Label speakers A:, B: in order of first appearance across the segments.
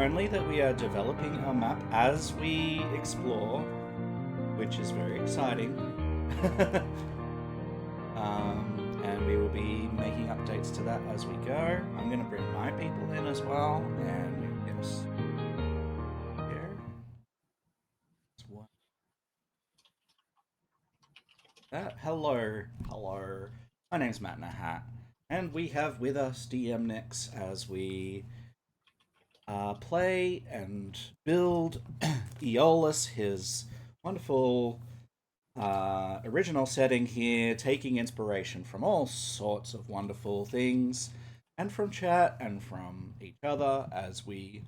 A: only that we are developing our map as we explore, which is very exciting. And we will be making updates to that as we go. I'm going to bring my people in as well, and we will get us here. Hello, hello. My name's Matt Nahat, and we have with us DM Nix as we play and build Eolas, his wonderful original setting here, taking inspiration from all sorts of wonderful things, and from chat and from each other as we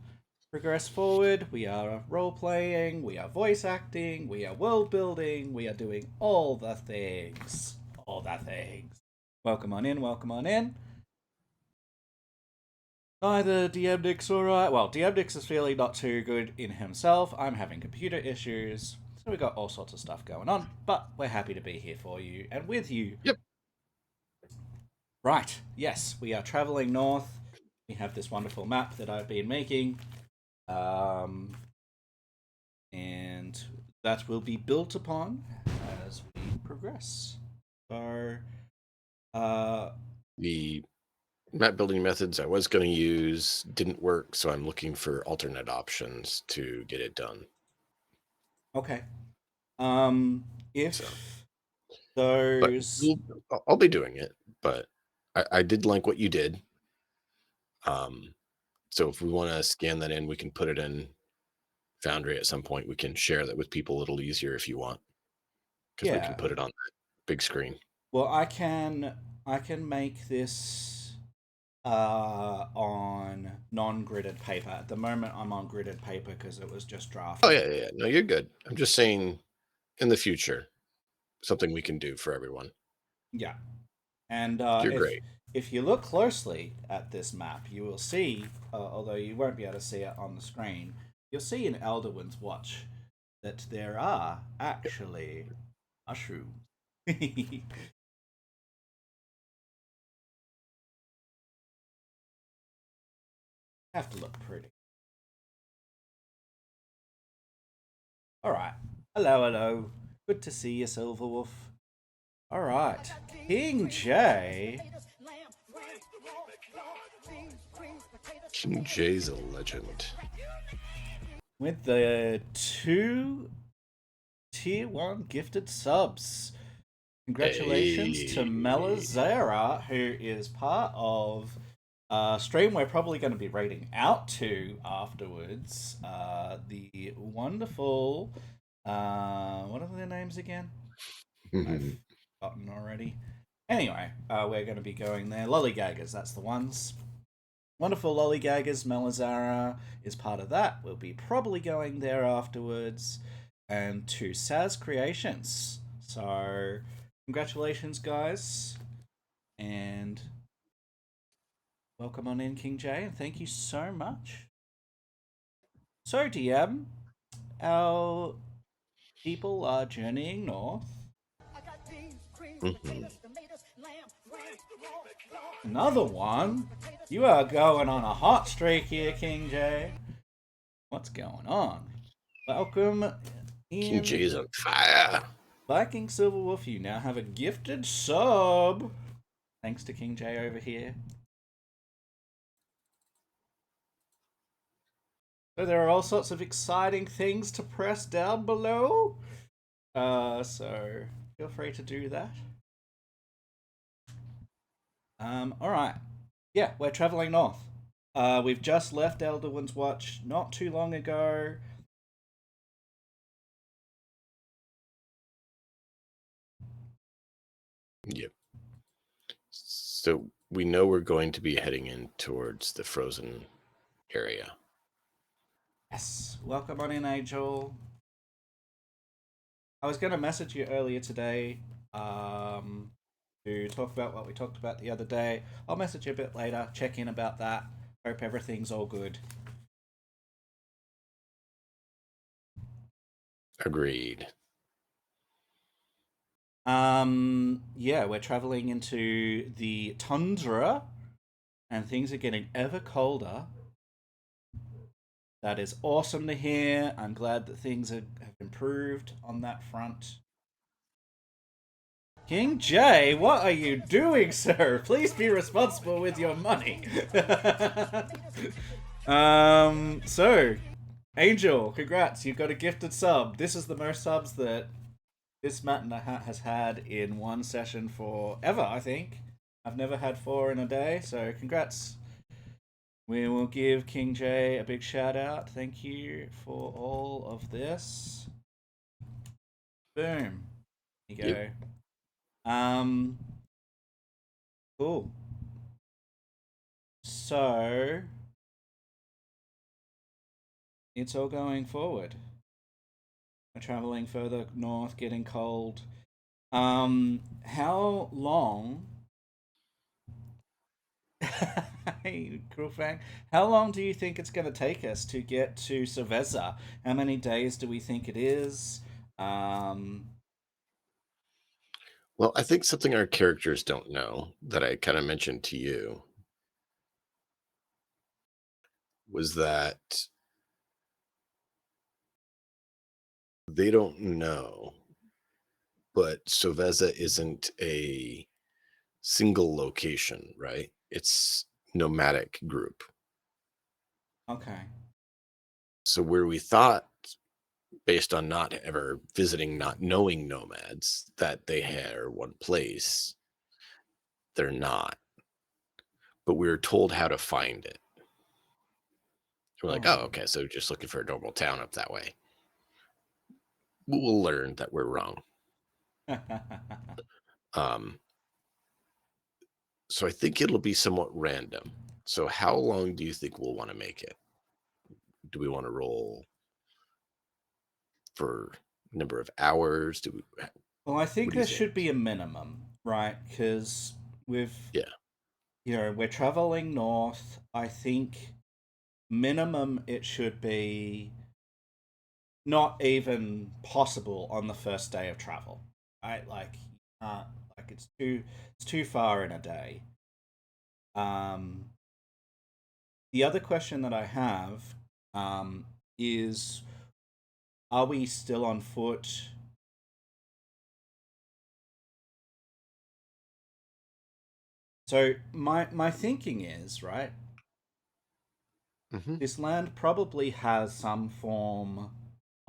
A: progress forward. We are role playing, we are voice acting, we are world building, we are doing all the things. All the things. Welcome on in, welcome on in. Neither DMDix alright. Well, DMDix is feeling not too good in himself. I'm having computer issues. So we've got all sorts of stuff going on. But we're happy to be here for you and with you.
B: Yep.
A: Right. Yes, we are traveling north. We have this wonderful map that I've been making. And that will be built upon as we progress. So,
B: The map building methods I was going to use didn't work, so I'm looking for alternate options to get it done.
A: okay. If
B: So, but
A: those,
B: I'll be doing it. But I did like what you did. So if we want to scan that in, we can put it in Foundry at some point. We can share that with people a little easier if you want, because we can
A: yeah.
B: put it on that big screen.
A: Well, I can make this on non-gridded paper. At the moment, I'm on gridded paper because it was just
B: Oh
A: drafted.
B: yeah. No, you're good. I'm just saying, in the future, something we can do for everyone.
A: Yeah, and
B: You're
A: if
B: great.
A: you look closely at this map, you will see, although you won't be able to see it on the screen, you'll see in Elderwin's Watch that there are actually mushrooms. Have to look pretty. All right. Hello, hello. Good to see you, Silverwolf. All right, King J.
B: King J's a legend.
A: With the 2 tier 1 gifted subs. Congratulations to
B: Hey.
A: Melazera, who is part of a stream we're probably going to be rating out to afterwards. The wonderful. What are their names again? I've forgotten already. Anyway, we're going to be going there. Lollygaggers, that's the ones. Wonderful Lollygaggers, Melazara is part of that. We'll be probably going there afterwards. And to Saz Creations. So, congratulations, guys. And welcome on in, King J. And thank you so much. So, DM, our people are journeying north.
B: Mhm.
A: Another one? You are going on a hot streak here, King J. What's going on? Welcome
B: King
A: in,
B: J's on fire.
A: Viking Silverwolf. You now have a gifted sub. Thanks to King J over here. So there are all sorts of exciting things to press down below. So feel free to do that. All right. Yeah, we're traveling north. We've just left Elderwin's Watch not too long ago.
B: Yep. So we know we're going to be heading in towards the frozen area.
A: Yes, welcome on in, Angel. I was going to message you earlier today to talk about what we talked about the other day. I'll message you a bit later, check in about that. Hope everything's all good.
B: Agreed.
A: Yeah, we're traveling into the tundra, and things are getting ever colder. That is awesome to hear. I'm glad that things have improved on that front. King J, what are you doing, sir? Please be responsible with your money. So, Angel, congrats, you got a gifted sub. This is the most subs that this Matina has had in one session forever, I think. I've never had 4 in a day, so congrats. We will give King J a big shout out. Thank you for all of this. Boom. There you
B: Yep.
A: go. Cool. So it's all going forward. We're traveling further north, getting cold. How long? Hey, Krufang, how long do you think it's going to take us to get to Soveza? How many days do we think it is? Um,
B: Well, I think something our characters don't know that I kind of mentioned to you was that they don't know, but Soveza isn't a single location, right? It's nomadic group.
A: okay.
B: So where we thought, based on not ever visiting, not knowing nomads, that they are one place, they're not. But we were told how to find it. We're like, oh,
A: Oh.
B: okay, so just looking for a normal town up that way. We'll learn that we're wrong. Um, so I think it'll be somewhat random. So how long do you think we'll want to make it? Do we want to roll for number of hours? Do we,
A: Well, I
B: what
A: think
B: do you
A: there should
B: think?
A: be a minimum, right? Because with,
B: Yeah,
A: we're traveling north. I think minimum it should be not even possible on the first day of travel, right? Like it's too far in a day. Um, the other question that I have is, are we still on foot? So my thinking is, right,
B: hmm,
A: this land probably has some form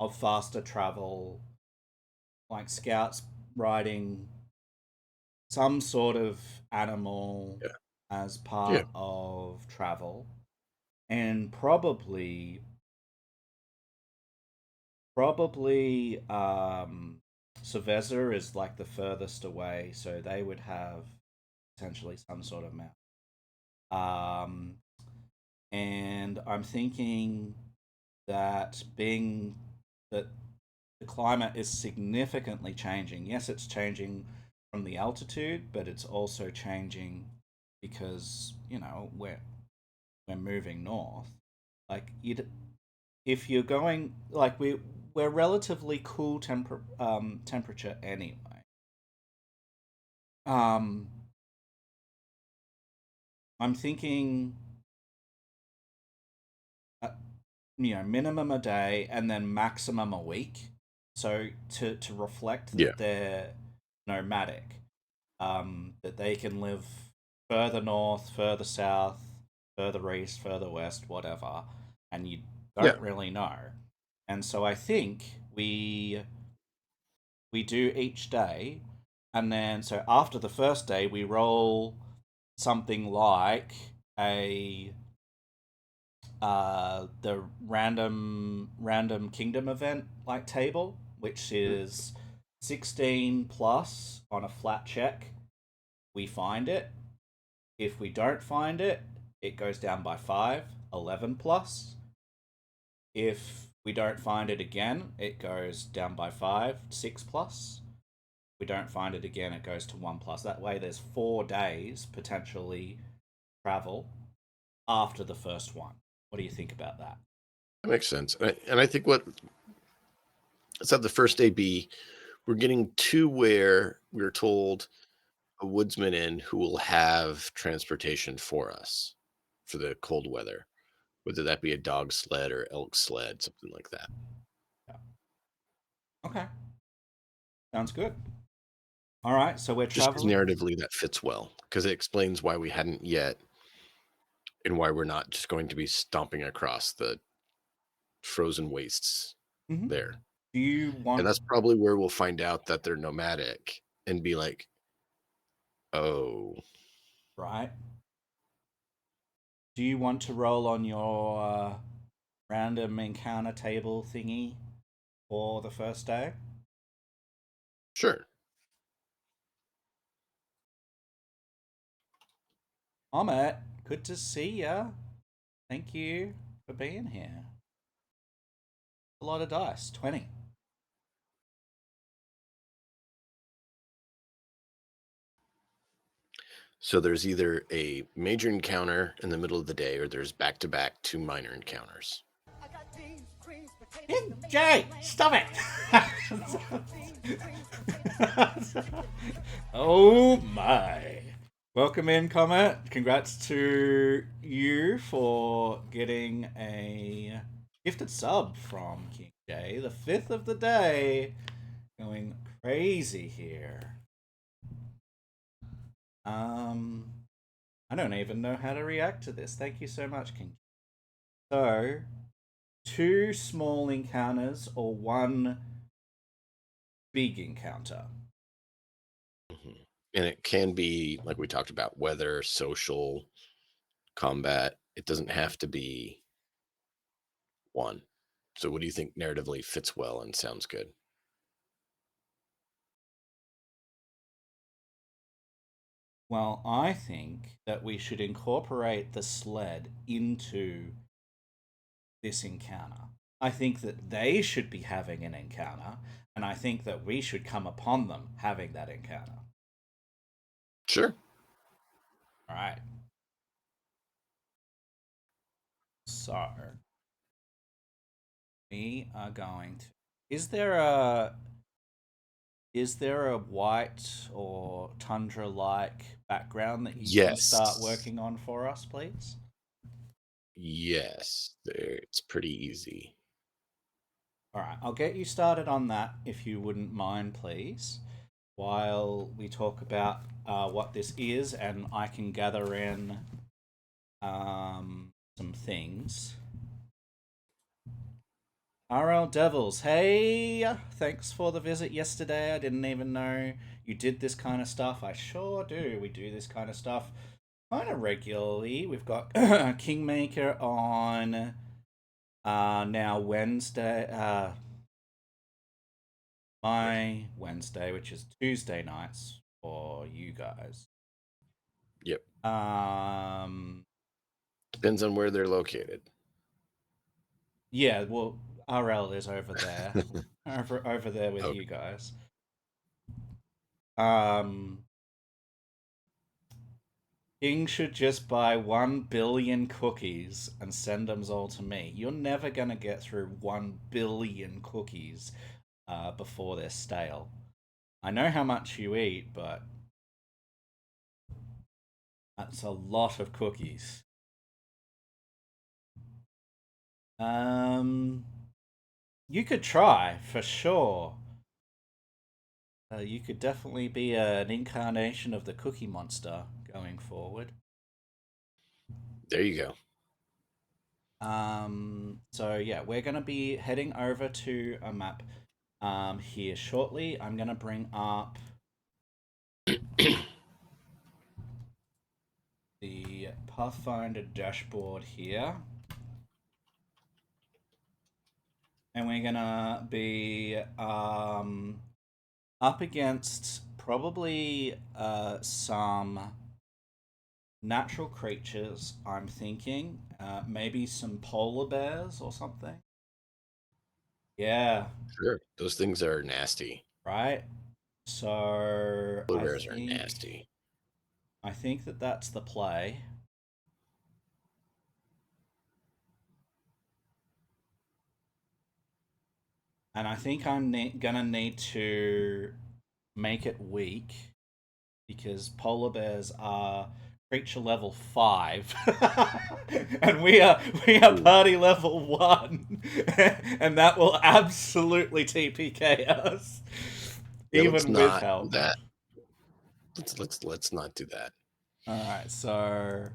A: of faster travel, like scouts riding some sort of animal
B: yeah,
A: as
B: yeah,
A: part of travel, and probably Soveza is like the furthest away, so they would have potentially some sort of map. Um, and I'm thinking that being that the climate is significantly changing. Yes, it's changing from the altitude, but it's also changing because we're moving north. Like you, if you're going like we're relatively cool temperature anyway. Um, I'm thinking, uh, minimum a day and then maximum a week. So to reflect
B: yeah,
A: that they're nomadic, that they can live further north, further south, further east, further west, whatever, and you
B: yeah.
A: don't really know. And so I think we do each day, and then so after the first day we roll something like a the random kingdom event like table, which
B: Mhm.
A: is 16 plus on a flat check. We find it. If we don't find it, it goes down by 5, 11 plus. If we don't find it again, it goes down by 5, 6 plus. If we don't find it again, it goes to 1 plus. That way, there's 4 days potentially travel after the first one. What do you think about that?
B: That makes sense. And I think what let's have the first day be we're getting to where we're told a woodsman in who will have transportation for us for the cold weather. whether that be a dog sled or elk sled, something like that.
A: Yeah. Okay, sounds good. All right, so we're
B: Just because
A: traveling.
B: narratively that fits well, because it explains why we hadn't yet and why we're not just going to be stomping across the frozen wastes
A: Hmm.
B: there.
A: Do you
B: And
A: want
B: that's probably where we'll find out that they're nomadic and be like, oh,
A: right? Do you want to roll on your random encounter table thingy for the first day?
B: sure.
A: Ahmet, good to see ya. Thank you for being here. A lot of dice, 20.
B: So there's either a major encounter in the middle of the day or there's back to back two minor encounters.
A: Jay, stop it! Oh my. Welcome in, Comet. Congrats to you for getting a gifted sub from King Jay, the fifth of the day. Going crazy here. Um, I don't even know how to react to this. Thank you so much, King. So, two small encounters or one big encounter?
B: Mhm. And it can be, like we talked about, weather, social, combat. It doesn't have to be one. So, what do you think narratively fits well and sounds good?
A: Well, I think that we should incorporate the sled into this encounter. I think that they should be having an encounter, and I think that we should come upon them having that encounter.
B: Sure.
A: All right. So we are going to. Is there a is there a white or tundra like background that you can start
B: Yes.
A: working on for us, please?
B: Yes. There, it's pretty easy.
A: All right, I'll get you started on that if you wouldn't mind, please, while we talk about what this is and I can gather in some things. RL Devils, hey! Thanks for the visit yesterday. I didn't even know you did this kind of stuff. I sure do. We do this kind of stuff kind of regularly. We've got Kingmaker on now Wednesday. My Wednesday, which is Tuesday nights for you guys.
B: Yep.
A: Um,
B: Depends on where they're located.
A: yeah, well, RL is over there, over there with
B: Okay.
A: you guys. Um, King should just buy 1 billion cookies and send them all to me. You're never gonna get through 1 billion cookies before they're stale. I know how much you eat, but that's a lot of cookies. Um, you could try for sure. You could definitely be an incarnation of the Cookie Monster going forward.
B: There you go.
A: So yeah, we're gonna be heading over to a map here shortly. I'm gonna bring up the Pathfinder dashboard here, and we're gonna be up against probably some natural creatures. I'm thinking maybe some polar bears or something. Yeah,
B: Sure. Those things are nasty.
A: right. So
B: Polar bears are nasty.
A: I think that that's the play. And I think I'm gonna need to make it weak because polar bears are creature level 5, and we are party level 1, and that will absolutely TPK us,
B: Yeah, let's
A: even with
B: not do
A: help.
B: that. Let's not do that.
A: All right, so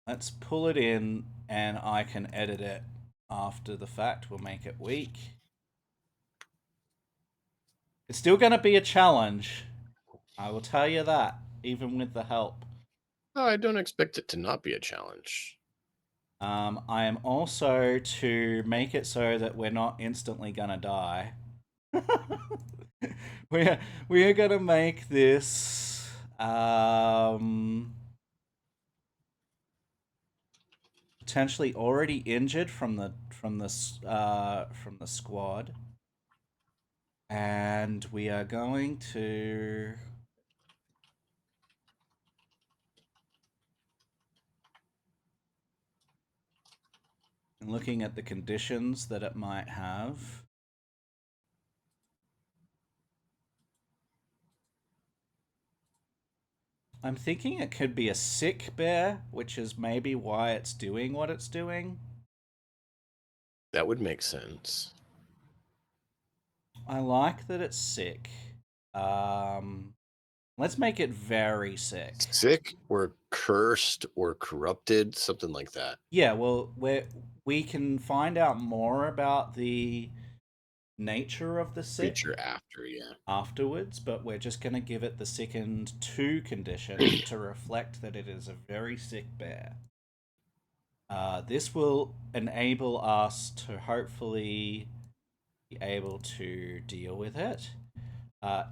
A: let's pull it in, and I can edit it after the fact. We'll make it weak. It's still going to be a challenge. I will tell you that, even with the help.
B: Oh, I don't expect it to not be a challenge.
A: I am also to make it so that we're not instantly gonna die. we're gonna make this potentially already injured from the squad, and we are going to looking at the conditions that it might have. I'm thinking it could be a sick bear, which is maybe why it's doing what it's doing.
B: That would make sense.
A: I like that it's sick. Let's make it very sick.
B: Sick or cursed or corrupted, something like that.
A: Yeah, well, we can find out more about the nature of the sick
B: Creature after, yeah.
A: afterwards, but we're just going to give it the sickened 2 condition to reflect that it is a very sick bear. This will enable us to hopefully be able to deal with it.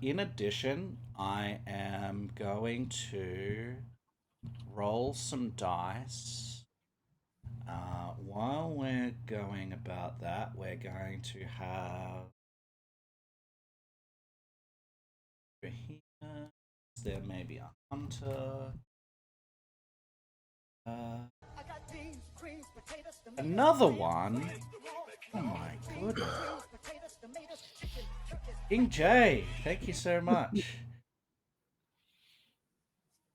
A: In addition, I am going to roll some dice. While we're going about that, we're going to have here. There may be a hunter. Another one. Oh my goodness. King J, thank you so much.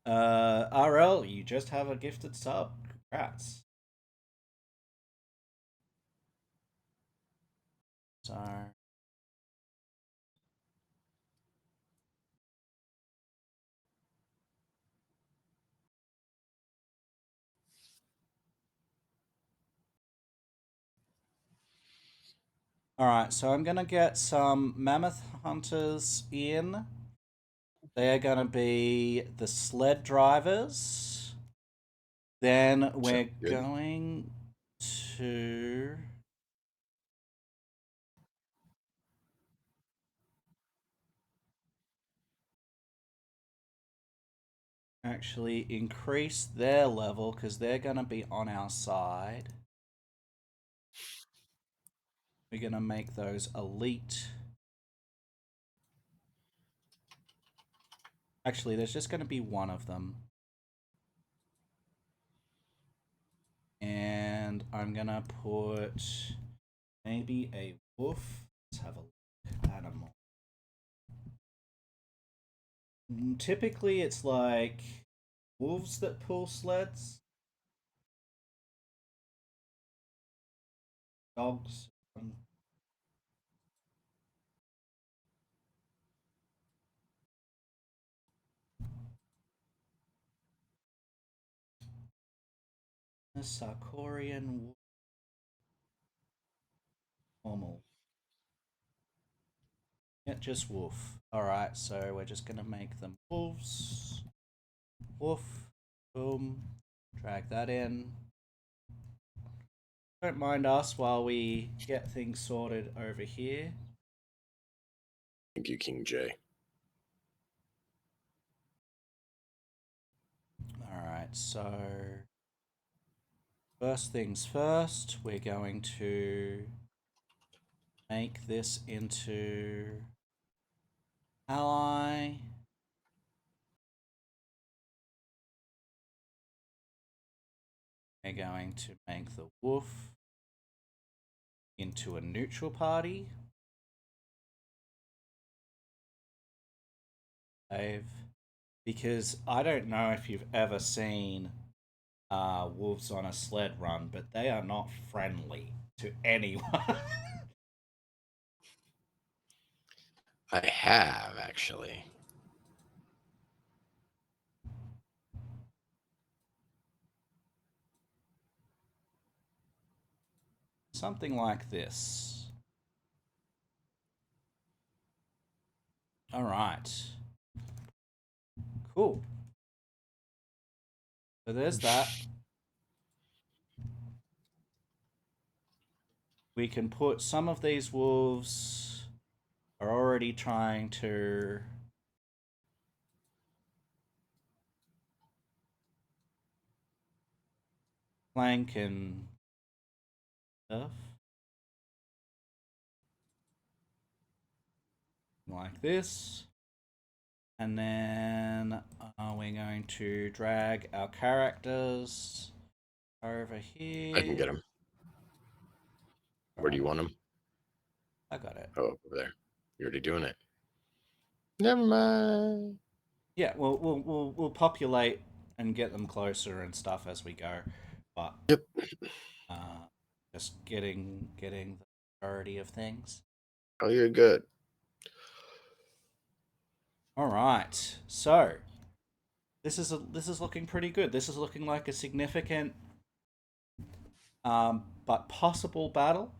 A: RL, you just have a gifted sub. Congrats. So alright, so I'm gonna get some mammoth hunters in. They're gonna be the sled drivers. Then we're
B: Sounds good.
A: going to actually increase their level because they're going to be on our side. We're going to make those elite. Actually, there's just going to be one of them. And I'm going to put maybe a wolf. Let's have a look. Animal. Typically, it's like wolves that pull sleds, dogs. A Sarkorian wolf. Normal. Yeah, just wolf. Alright, so we're just gonna make them wolves. Wolf. Boom. Drag that in. Don't mind us while we get things sorted over here.
B: Thank you, King J.
A: Alright, so first things first, we're going to make this into ally. We're going to make the wolf into a neutral party. Save. because I don't know if you've ever seen wolves on a sled run, but they are not friendly to anyone.
B: I have actually.
A: Something like this. All right. Cool. So there's that. We can put some of these wolves are already trying to flank and stuff. Like this. And then we're going to drag our characters over
B: I can
A: here.
B: get him. Where do
A: Alright,
B: you want him?
A: I got it.
B: Oh, over there. You're already doing it. Never mind.
A: Yeah, we'll populate and get them closer and stuff as we go, but
B: Yep.
A: uh, just getting the priority of things.
B: Oh, you're good.
A: All right, so this is looking pretty good. This is looking like a significant but possible battle.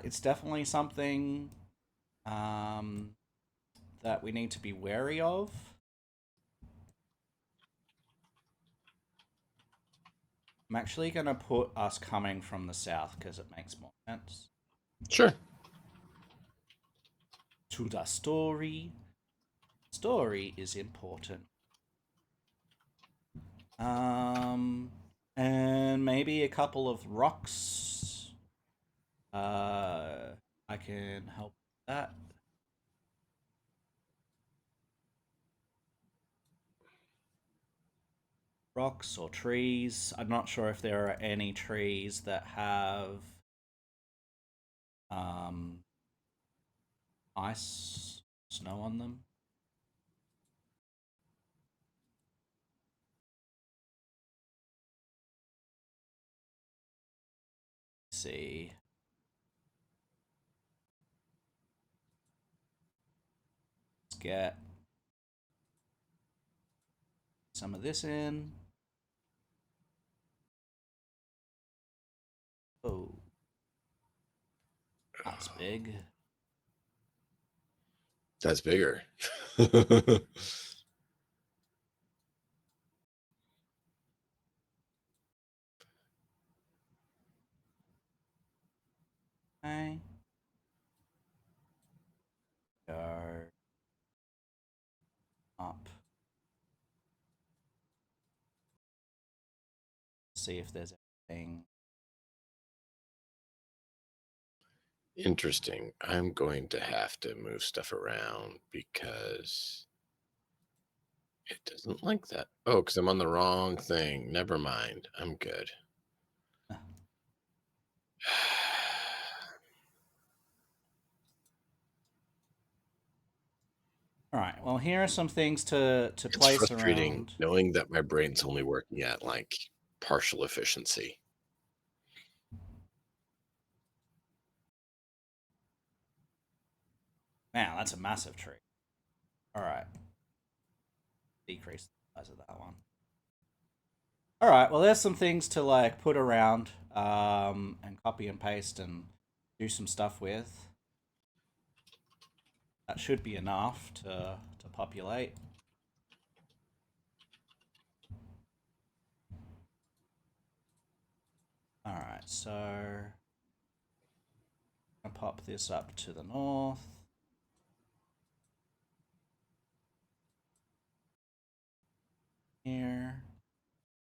A: It's definitely something um, that we need to be wary of. I'm actually going to put us coming from the south because it makes more sense.
B: Sure.
A: To the story. Story is important. Um, and maybe a couple of rocks. I can help with that. Rocks or trees. I'm not sure if there are any trees that have um, ice, snow on them. Let's see. Let's get some of this in. Oh, that's big.
B: That's bigger.
A: Okay. Go up. See if there's anything.
B: Interesting. I'm going to have to move stuff around because it doesn't like that. Oh, because I'm on the wrong thing. Never mind. I'm good.
A: All right. Well, here are some things to
B: It's
A: place
B: frustrating
A: around.
B: knowing that my brain's only working at like partial efficiency.
A: Man, that's a massive tree. All right. Decrease the size of that one. All right. Well, there's some things to like put around and copy and paste and do some stuff with. That should be enough to populate. All right. So I'll pop this up to the north. Here.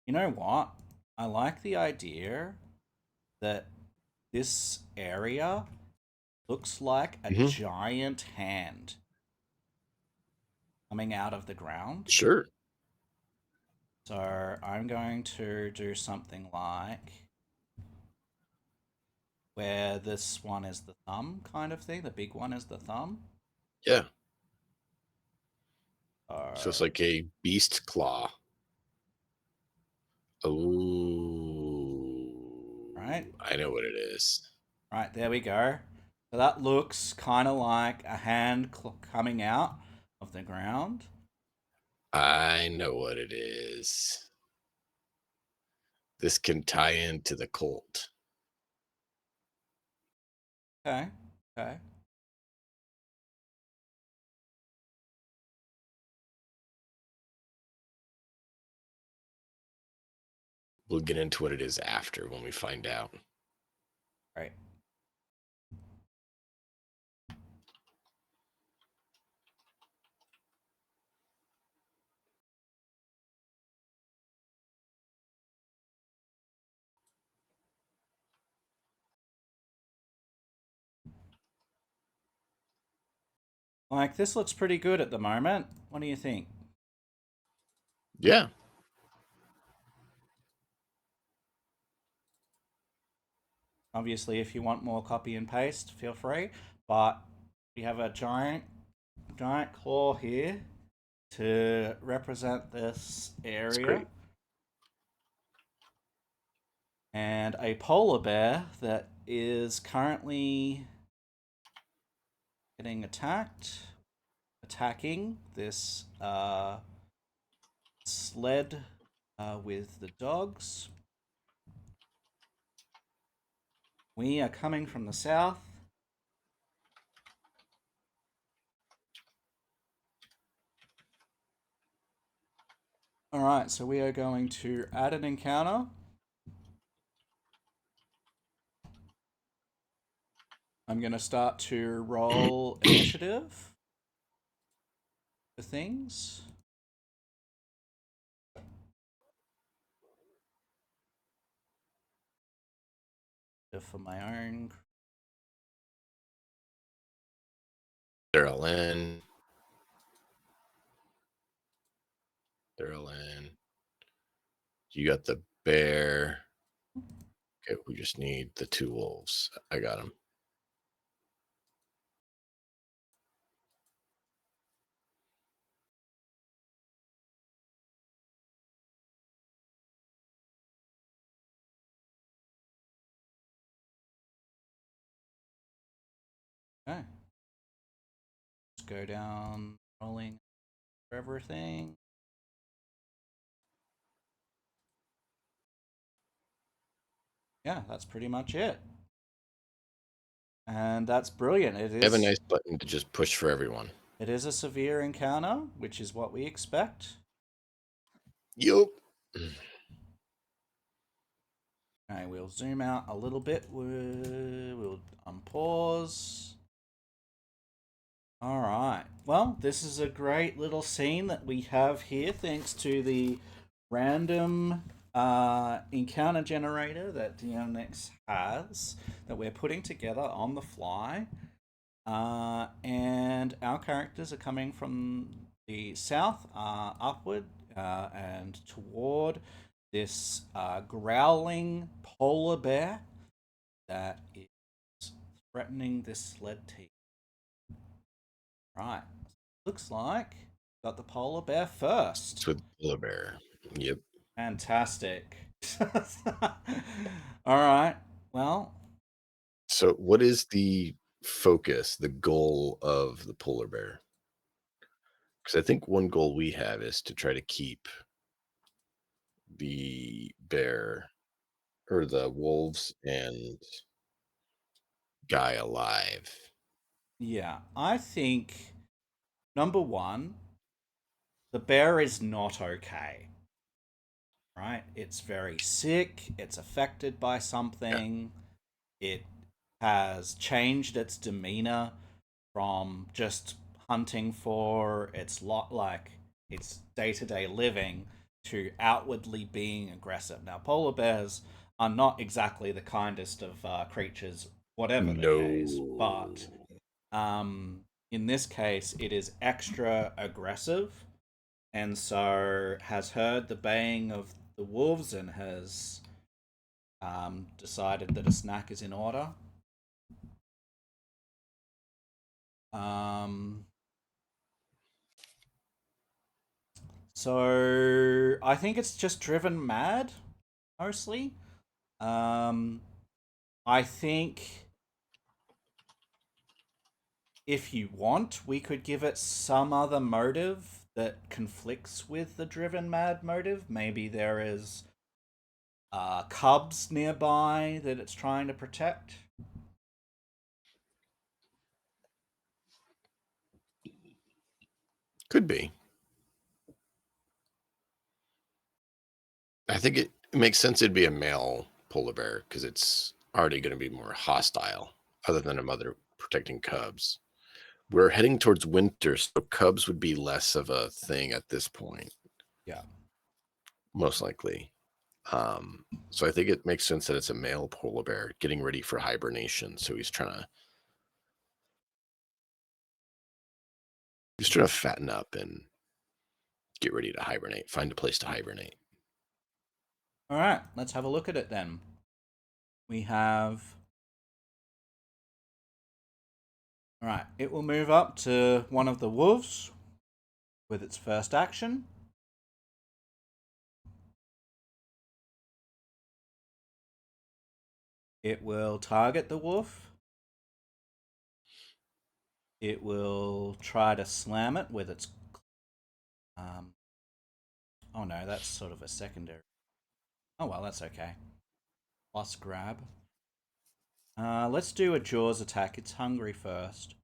A: You know what? I like the idea that this area looks like a
B: Hmm.
A: giant hand coming out of the ground.
B: Sure.
A: So I'm going to do something like where this one is the thumb kind of thing. The big one is the thumb.
B: Yeah. So it's like a beast claw. Oh,
A: right,
B: I know what it is.
A: right, there we go. So that looks kind of like a hand coming out of the ground.
B: I know what it is. This can tie into the cult.
A: Okay, okay.
B: We'll get into what it is after when we find out.
A: Right. Like, this looks pretty good at the moment. What do you think?
B: Yeah.
A: Obviously, if you want more copy and paste, feel free. But we have a giant claw here to represent this
B: It's
A: area.
B: great.
A: And a polar bear that is currently getting attacking this sled with the dogs. We are coming from the south. Alright, so we are going to add an encounter. I'm going to start to roll initiative for things. For my own.
B: They're all in. They're all in. You got the bear. Okay, we just need the 2 wolves. I got them.
A: Okay. Let's go down rolling for everything. Yeah, that's pretty much it. And that's brilliant.
B: They have a nice button to just push for everyone.
A: It is a severe encounter, which is what we expect.
B: Yup.
A: Okay, we'll zoom out a little bit. We'll unpause. All right. Well, this is a great little scene that we have here, thanks to the random encounter generator that DMX has that we're putting together on the fly. And our characters are coming from the south upward and toward this growling polar bear that is threatening this sled team. Right. Looks like got the polar bear first.
B: It's with the bear. Yep.
A: Fantastic. All right. Well,
B: So what is the focus, the goal of the polar bear? Because I think one goal we have is to try to keep the bear or the wolves and guy alive.
A: yeah, I think number one, the bear is not okay. Right? It's very sick. It's affected by
B: Yeah.
A: something. It has changed its demeanor from just hunting for its lot, like its day-to-day living, to outwardly being aggressive. Now, polar bears are not exactly the kindest of creatures, whatever the case, but
B: No.
A: in this case, it is extra aggressive, and so has heard the baying of the wolves and has decided that a snack is in order. Um, So I think it's just driven mad, mostly. Um, I think if you want, we could give it some other motive that conflicts with the driven mad motive. Maybe there is cubs nearby that it's trying to protect.
B: Could be. I think it makes sense it'd be a male polar bear because it's already going to be more hostile, other than a mother protecting cubs. We're heading towards winter, so cubs would be less of a thing at this point,
A: Yeah.
B: most likely. So I think it makes sense that it's a male polar bear getting ready for hibernation. So he's trying to fatten up and get ready to hibernate, find a place to hibernate.
A: All right, let's have a look at it then. We have. All right, it will move up to one of the wolves with its first action. It will target the wolf. It will try to slam it with its. Um, oh no, that's sort of a secondary. Oh well, that's okay. Plus grab. Let's do a jaws attack. It's hungry first.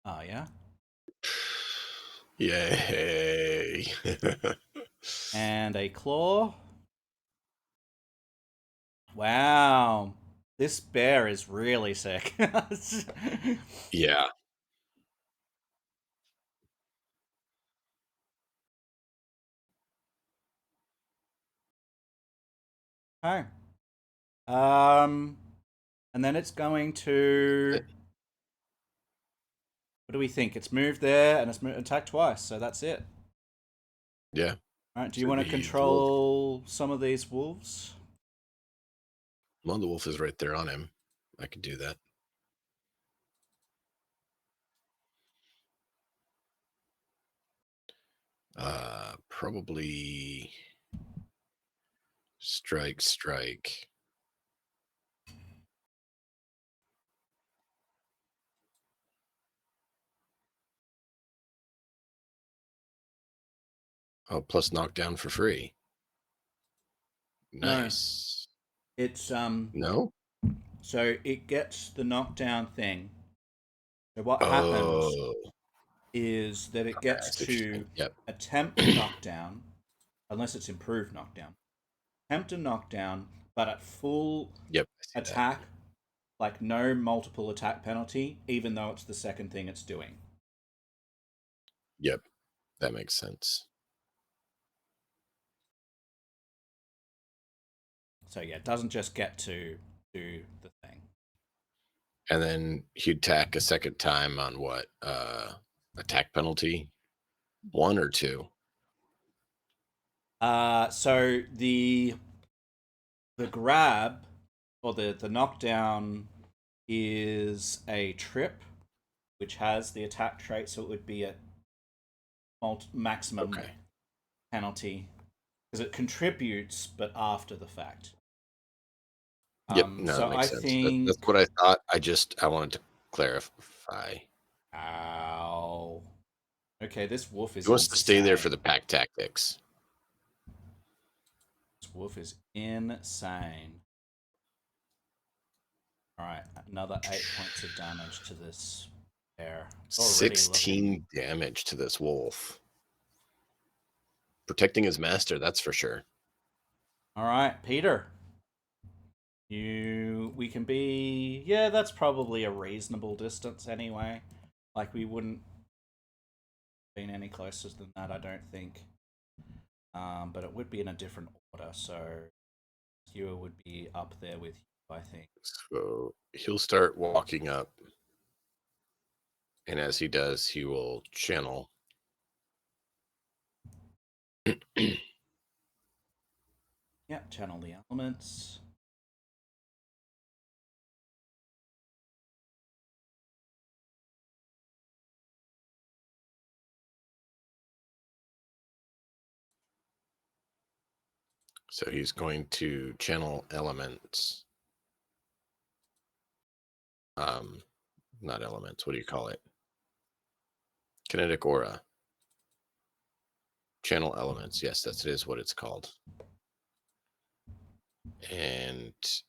A: Oh yeah.
B: Yay.
A: And a claw. Wow. This bear is really sick.
B: Yeah.
A: Okay. Um, and then it's going to. What do we think? It's moved there and it's attacked twice, so that's it.
B: Yeah.
A: All right. Do
B: So
A: you
B: it'd
A: want to
B: be the wolf.
A: control some of these wolves?
B: Well, the wolf is right there on him. I could do that. Probably strike, strike. Oh, plus knockdown for free.
A: No.
B: Nice.
A: It's
B: No?
A: So it gets the knockdown thing. So what happens
B: Oh,
A: is that it
B: okay.
A: gets
B: I see what you're
A: to
B: saying. Yep.
A: attempt knockdown, unless it's improved knockdown. Attempt a knockdown, but at full
B: Yep. I see that.
A: attack, like no multiple attack penalty, even though it's the second thing it's doing.
B: Yep. That makes sense.
A: So yeah, it doesn't just get to do the thing.
B: And then he'd tack a second time on what? Attack penalty? One or two?
A: So the grab or the knockdown is a trip, which has the attack trait, so it would be a maximum
B: Okay.
A: penalty because it contributes, but after the fact.
B: Yep. No, that
A: So I
B: makes sense. That's
A: think.
B: what I thought. I wanted to clarify.
A: Ow. Okay, this wolf
B: He
A: is
B: wants to stay there for the
A: insane.
B: pack tactics.
A: This wolf is insane. All right, another 8 points of damage to this bear. It's already looking.
B: 16 damage to this wolf. Protecting his master, that's for sure.
A: All right, Peter. We can be. Yeah, that's probably a reasonable distance anyway. Like we wouldn't been any closer than that, I don't think. But it would be in a different order, so Skewer would be up there with you, I think.
B: So he'll start walking up. And as he does, he will channel.
A: Yeah, channel the elements.
B: So he's going to channel elements. Not elements. What do you call it? Kinetic aura. Channel elements. Yes, that is what it's called. And let's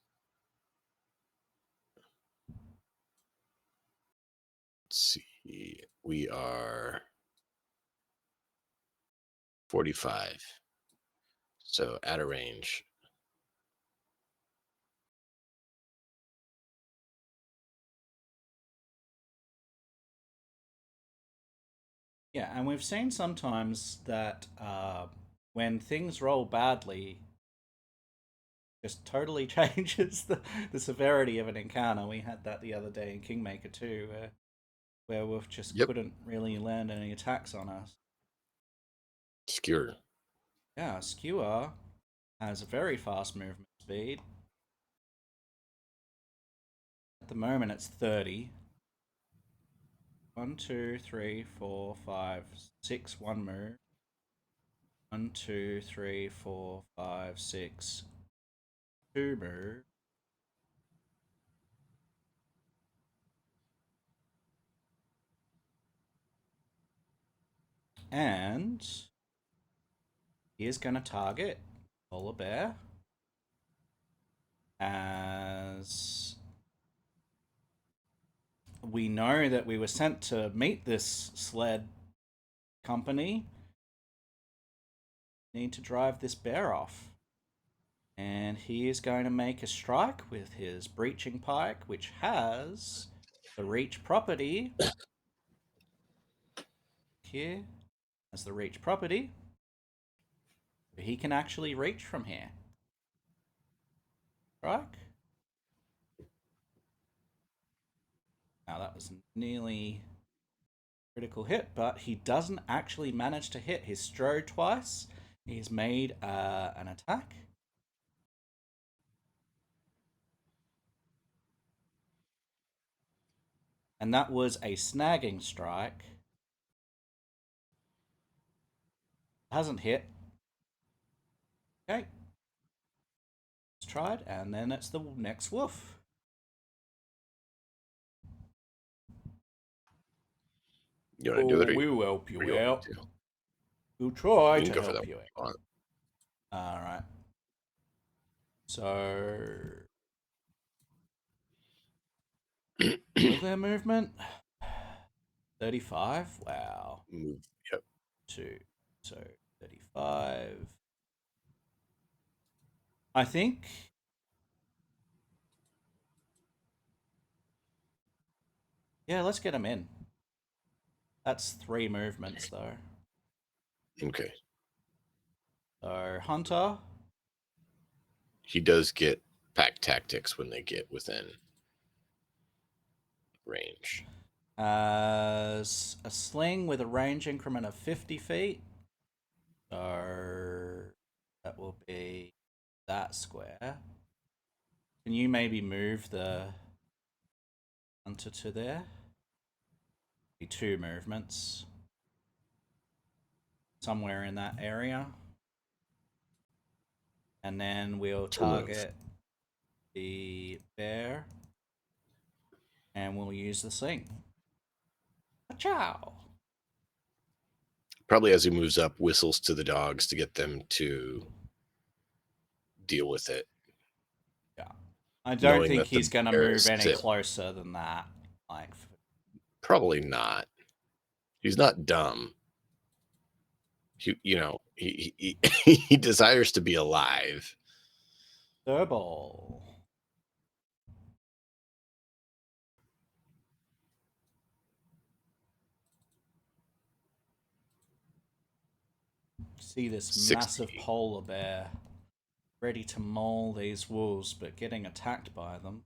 B: see. We are 45. So at a range.
A: Yeah, and we've seen sometimes that when things roll badly, just totally changes the severity of an encounter. We had that the other day in Kingmaker too, where Werewolf just
B: Yep.
A: couldn't really land any attacks on us.
B: Skewer.
A: Yeah, Skewer has a very fast movement speed. At the moment, it's 30. 1, 2, 3, 4, 5, 6, one move. 1, 2, 3, 4, 5, 6, two move. And he is going to target Polar Bear as we know that we were sent to meet this sled company. Need to drive this bear off. And he is going to make a strike with his breaching pike, which has the reach property. Here has the reach property. He can actually reach from here. Strike. Now that was nearly critical hit, but he doesn't actually manage to hit his Stro twice. He's made an attack. And that was a snagging strike. Hasn't hit. Okay. It's tried, and then it's the next wolf.
B: You want to do it, or
A: We will help
B: are
A: you
B: you open
A: out.
B: to?
A: We'll try
B: You can
A: to
B: go for that
A: help you out.
B: one.
A: Alright. So. With their movement? 35? Wow.
B: Move. Yep.
A: 2. So 35. I think. Yeah, let's get him in. That's 3 movements, though.
B: Okay.
A: So, Hunter.
B: He does get pack tactics when they get within range.
A: Has a sling with a range increment of 50 feet. So, that will be that square. Can you maybe move the Hunter to there? Be 2 movements. Somewhere in that area. And then we'll target the bear. And we'll use the sling. Ciao.
B: Probably as he moves up, whistles to the dogs to get them to deal with it.
A: Yeah. I don't
B: Knowing
A: think
B: that the
A: he's going to
B: bear
A: move
B: is
A: any
B: sick.
A: closer than that. Like,
B: Probably not. He's not dumb. He desires to be alive.
A: Double. See this
B: 60.
A: massive polar bear ready to maul these wolves, but getting attacked by them.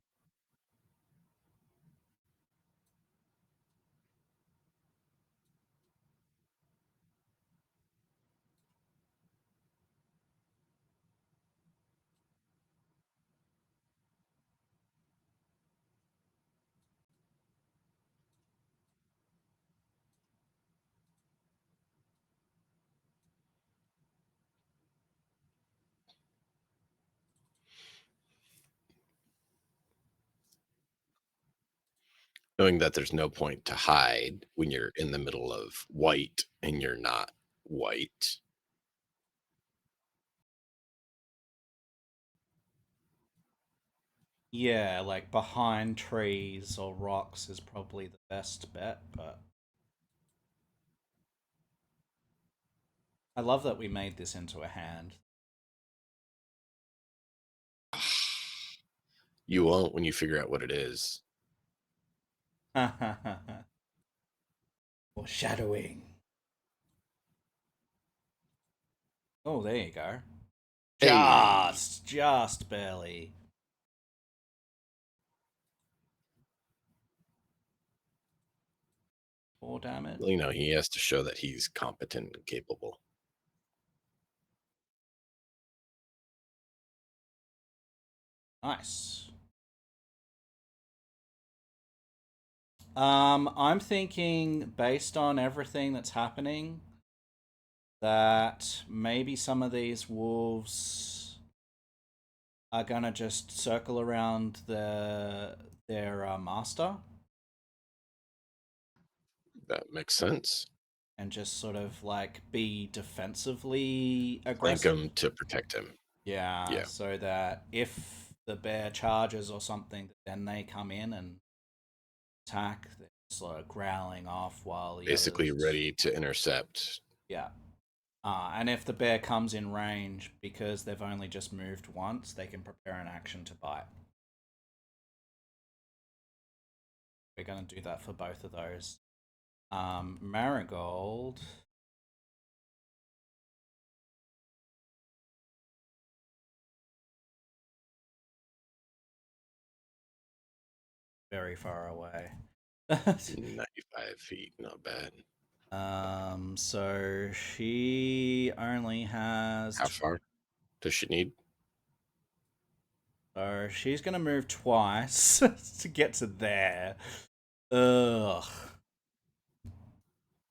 B: Knowing that there's no point to hide when you're in the middle of white and you're not white.
A: Yeah, like behind trees or rocks is probably the best bet, but I love that we made this into a hand.
B: You won't when you figure out what it is.
A: Foreshadowing. Oh, there you go.
B: Hey,
A: Just barely. 4 damage.
B: well, he has to show that he's competent and capable.
A: Nice. I'm thinking based on everything that's happening that maybe some of these wolves are gonna just circle around their master
B: That makes sense.
A: and just sort of like be defensively
B: Flank
A: aggressive.
B: him to protect him.
A: Yeah,
B: Yeah.
A: so that if the bear charges or something, then they come in and attack. They're sort of growling off while the
B: Basically
A: others.
B: ready to intercept.
A: Yeah. And if the bear comes in range, because they've only just moved once, they can prepare an action to bite. We're going to do that for both of those. Marigold. Very far away.
B: 95 feet, not bad.
A: So she only has.
B: How far does she need?
A: So she's going to move twice to get to there. Ugh.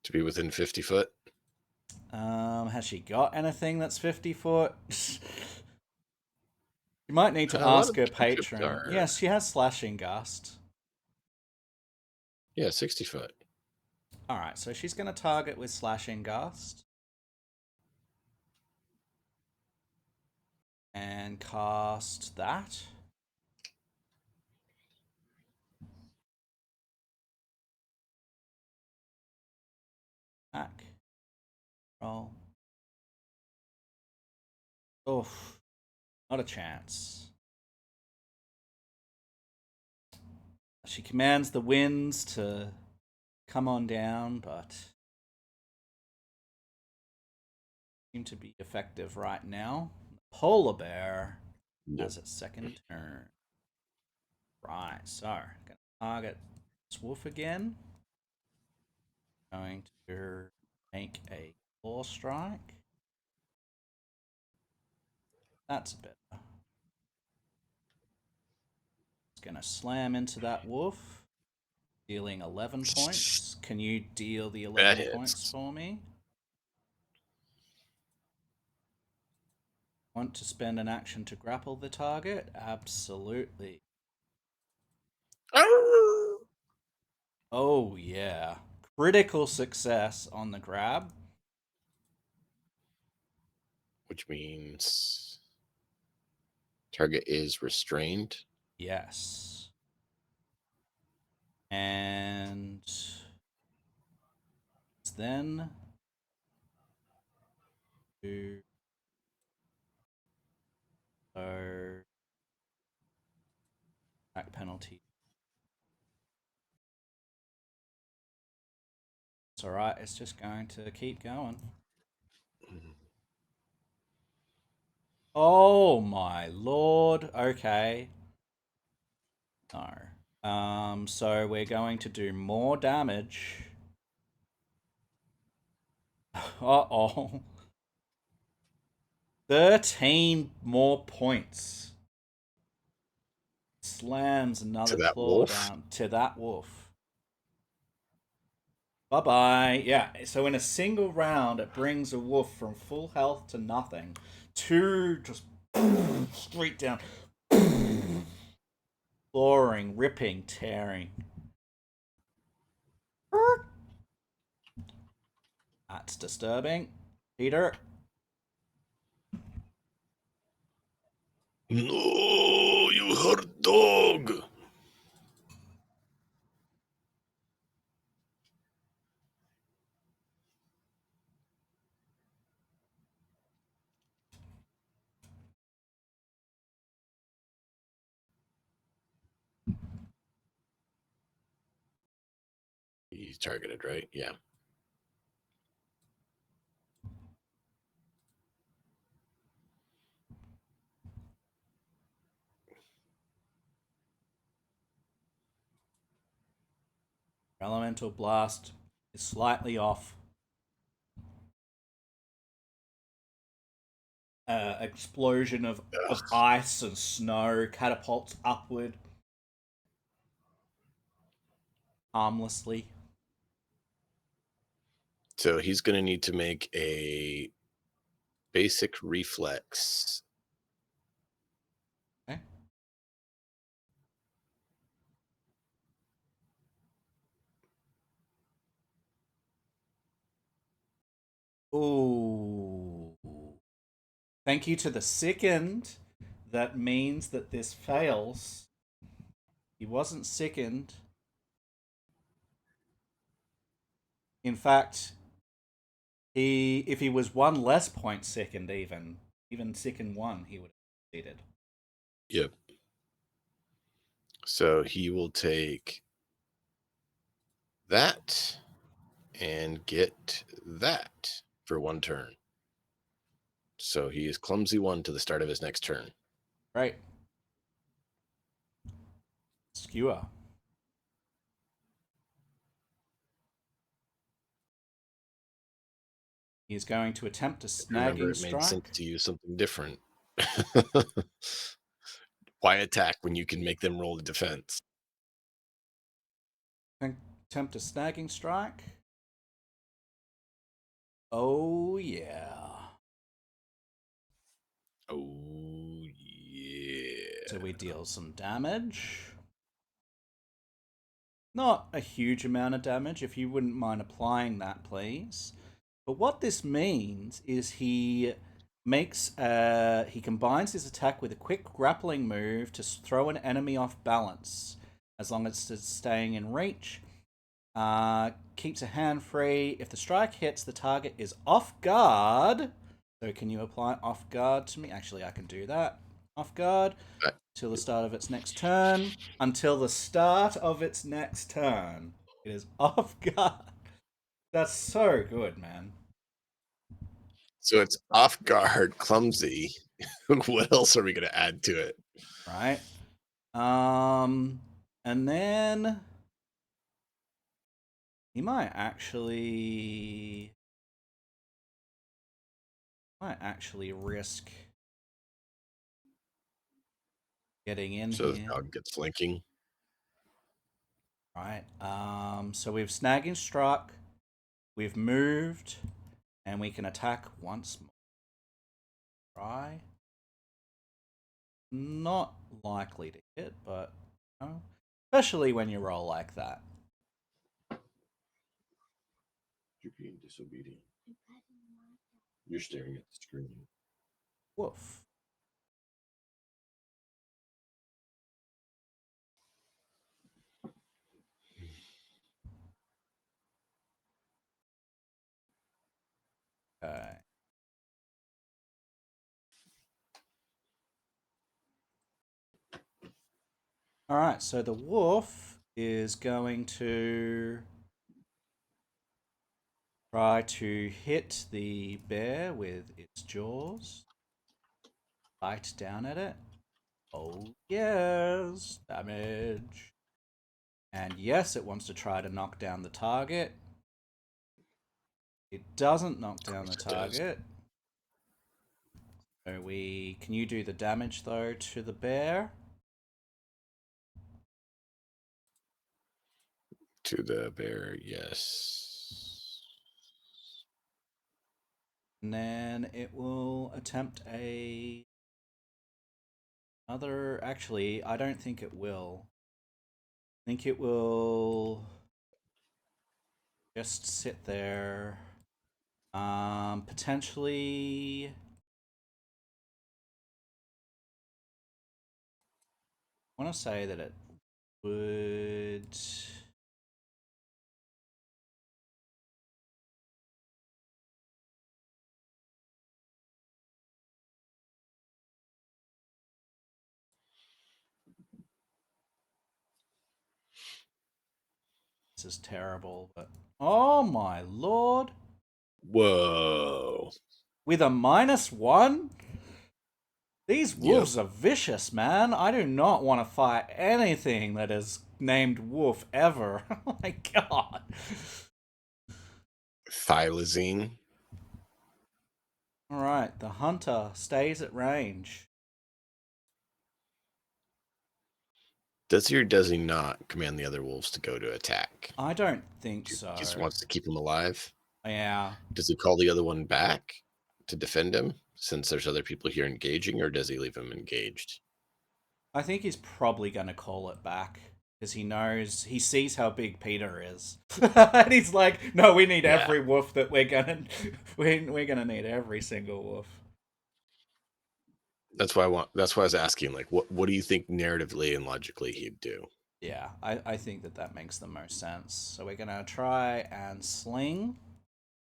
B: To be within 50 foot?
A: Has she got anything that's 50 foot? You might need to
B: A lot
A: ask
B: of
A: her
B: the cantrips
A: patron.
B: are,
A: Yes, she has slashing gust.
B: yeah, 60 foot.
A: Alright, so she's going to target with slashing gust. And cast that. Attack. Roll. Oof. Not a chance. She commands the winds to come on down, but seem to be effective right now. Polar bear
B: Yep.
A: has its second turn. Right, so gonna target this wolf again. Going to make a claw strike. That's better. It's gonna slam into that wolf, dealing 11 points. Can you deal the
B: That
A: 11 points
B: hits.
A: for me? Want to spend an action to grapple the target? Absolutely. Oh, yeah. Critical success on the grab.
B: Which means target is restrained.
A: Yes. And then to so back penalty. It's alright, it's just going to keep going. Oh my lord. Okay. No. So we're going to do more damage. Uh-oh. 13 more points. Slams
B: To
A: another
B: that
A: claw
B: wolf?
A: down to that wolf. Bye bye. Yeah, so in a single round, it brings a wolf from full health to nothing to just straight down, clawing, ripping, tearing. That's disturbing. Peter.
B: No, you hurt dog. He's targeted, right? Yeah.
A: Elemental Blast is slightly off. Explosion of ice and snow catapults upward harmlessly.
B: So he's going to need to make a basic reflex.
A: Okay. Ooh. Thank you to the second. That means that this fails. He wasn't sickened. In fact, if he was one less point second, even second one, he would have succeeded.
B: Yep. So he will take that and get that for one turn. So he is clumsy one to the start of his next turn.
A: Right. Skewer. He's going to attempt a
B: Remember,
A: snagging
B: it made sense
A: strike.
B: to use something different. Why attack when you can make them roll a defense?
A: Attempt a snagging strike. Oh, yeah.
B: Oh, yeah.
A: So we deal some damage. Not a huge amount of damage, if you wouldn't mind applying that, please. But what this means is he combines his attack with a quick grappling move to throw an enemy off balance, as long as it's staying in reach. Keeps a hand free. If the strike hits, the target is off guard. So can you apply off guard to me? Actually, I can do that. Off guard till the start of its next turn. Until the start of its next turn, it is off guard. That's so good, man.
B: So it's off guard, clumsy. What else are we going to add to it?
A: Right. And then he might actually risk getting in
B: So the
A: here.
B: dog gets flanking.
A: Right. So we've snagging struck, we've moved, and we can attack once more. Try. Not likely to hit, but no. Especially when you roll like that.
B: You're being disobedient. You're staring at the screen.
A: Woof. Okay. Alright, so the wolf is going to try to hit the bear with its jaws. Bite down at it. Oh, yes. Damage. And yes, it wants to try to knock down the target. It doesn't knock down the target. So can you do the damage though to the bear?
B: To the bear, yes.
A: And then it will attempt another. Actually, I don't think it will. I think it will just sit there Potentially, I want to say that it would. This is terrible, but oh my lord!
B: Whoa.
A: With a -1? These
B: Yep.
A: wolves are vicious, man. I do not want to fight anything that is named wolf ever. Oh my god.
B: Thylazine.
A: Alright, the hunter stays at range.
B: Does he or does he not command the other wolves to go to attack?
A: I don't think
B: He
A: so.
B: just wants to keep him alive.
A: Yeah.
B: Does he call the other one back to defend him since there's other people here engaging, or does he leave him engaged?
A: I think he's probably going to call it back because he sees how big Peter is, and he's like, "No, we need
B: Yeah.
A: every wolf that we're gonna need every single wolf."
B: That's why I was asking, like, what do you think narratively and logically he'd do?
A: Yeah, I think that makes the most sense. So we're gonna try and sling.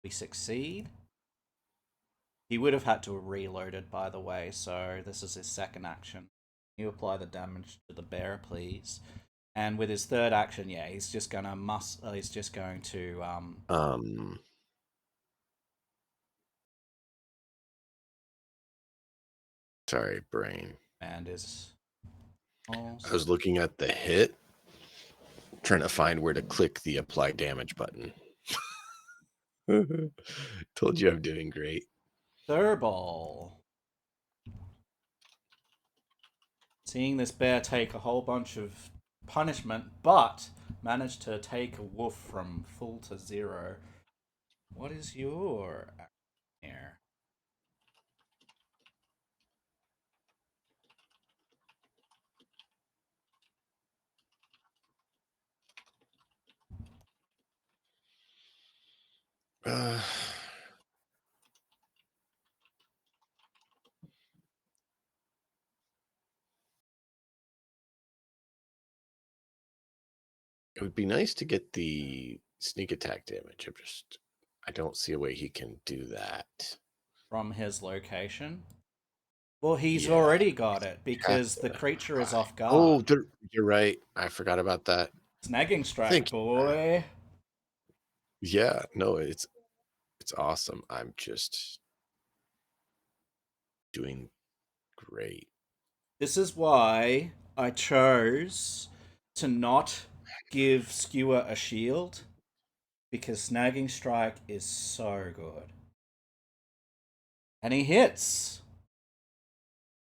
A: We succeed. He would have had to have reloaded, by the way. So this is his second action. You apply the damage to the bear, please. And with his third action, yeah, he's just gonna He's just going to
B: Sorry, brain.
A: and his.
B: I was looking at the hit, trying to find where to click the apply damage button. Told you I'm doing great.
A: Thurball. Seeing this bear take a whole bunch of punishment, but managed to take a wolf from full to 0. What is your action here?
B: Uh, it would be nice to get the sneak attack damage. I don't see a way he can do that.
A: From his location? Well, he's
B: Yeah,
A: already got it
B: have
A: because the
B: to
A: creature is
B: try.
A: off
B: Oh,
A: guard.
B: you're right. I forgot about that.
A: Snagging strike,
B: Thank you.
A: boy.
B: Yeah, no, it's awesome. I'm just doing great.
A: This is why I chose to not give Skewer a shield because snagging strike is so good. And he hits.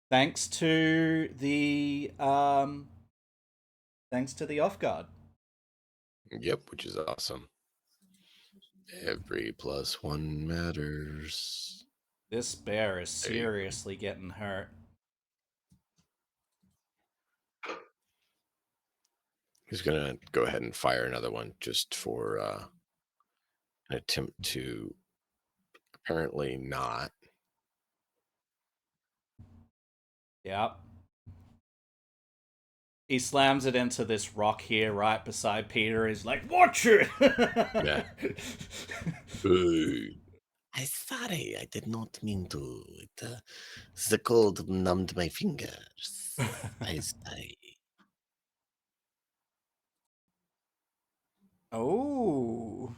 A: Thanks to the off guard.
B: Yep, which is awesome. Every +1 matters.
A: This bear is
B: There you go.
A: seriously getting hurt.
B: He's gonna go ahead and fire another one just for an attempt to apparently not.
A: Yep. He slams it into this rock here right beside Peter. He's like, watch it!
B: Yeah. I'm sorry, I did not mean to. The cold numbed my fingers. I sorry.
A: Oh.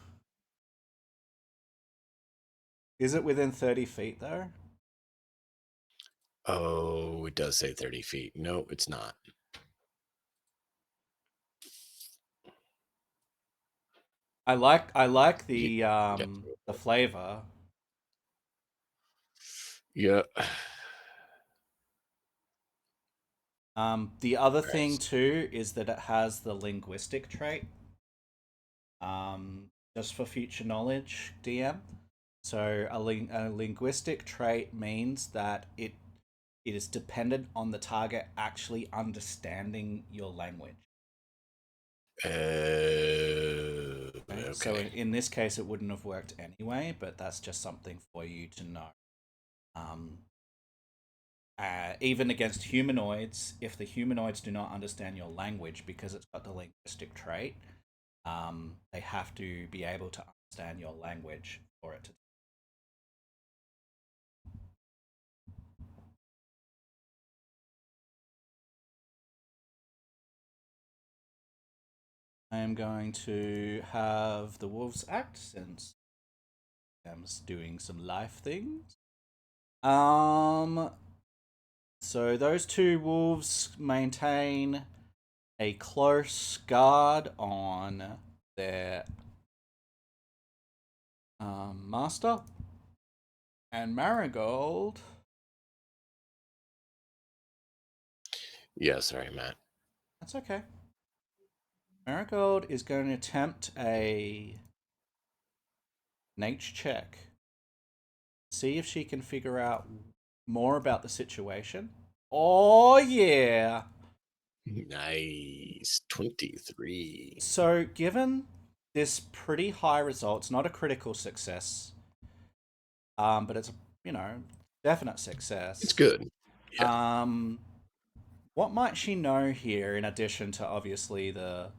A: Is it within 30 feet, though?
B: Oh, it does say 30 feet. No, it's not.
A: I like
B: You get
A: the flavor.
B: yeah.
A: The other thing
B: Right.
A: too is that it has the linguistic trait. Just for future knowledge, DM. So a linguistic trait means that it is dependent on the target actually understanding your language.
B: Oh.
A: So
B: Okay.
A: in this case, it wouldn't have worked anyway, but that's just something for you to know. Um, Even against humanoids, if the humanoids do not understand your language because it's got the linguistic trait, they have to be able to understand your language for it to. I am going to have the wolves act since I'm doing some life things. Um, so those two wolves maintain a close guard on their master, and Marigold.
B: Yeah, sorry, Matt.
A: That's okay. Marigold is going to attempt a nature check. See if she can figure out more about the situation. Oh, yeah.
B: Nice. 23.
A: So, given this pretty high result, it's not a critical success, but it's a, definite
B: It's
A: success.
B: good. Yeah.
A: Um, what might she know here, in addition to obviously the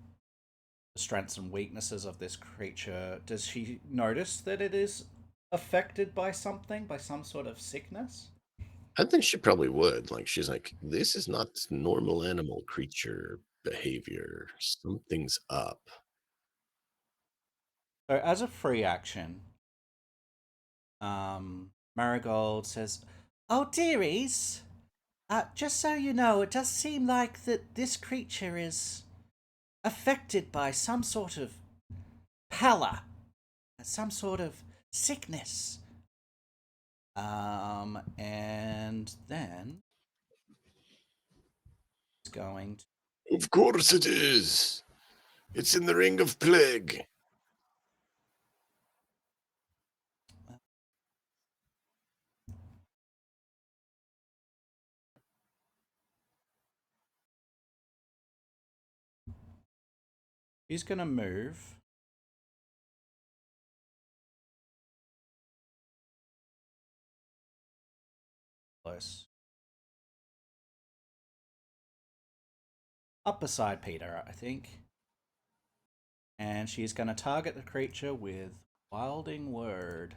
A: strengths and weaknesses of this creature? Does she notice that it is affected by something, by some sort of sickness?
B: I think she probably would. Like, she's like, this is not normal animal creature behavior. Something's up.
A: So, as a free action, Marigold says, "Oh, dearies, just so you know, it does seem like that this creature is affected by some sort of pallor, some sort of sickness." And then he's going to.
B: Of course it is. It's in the ring of plague.
A: He's going to move close up beside Peter, I think. And she's going to target the creature with Wilding Word.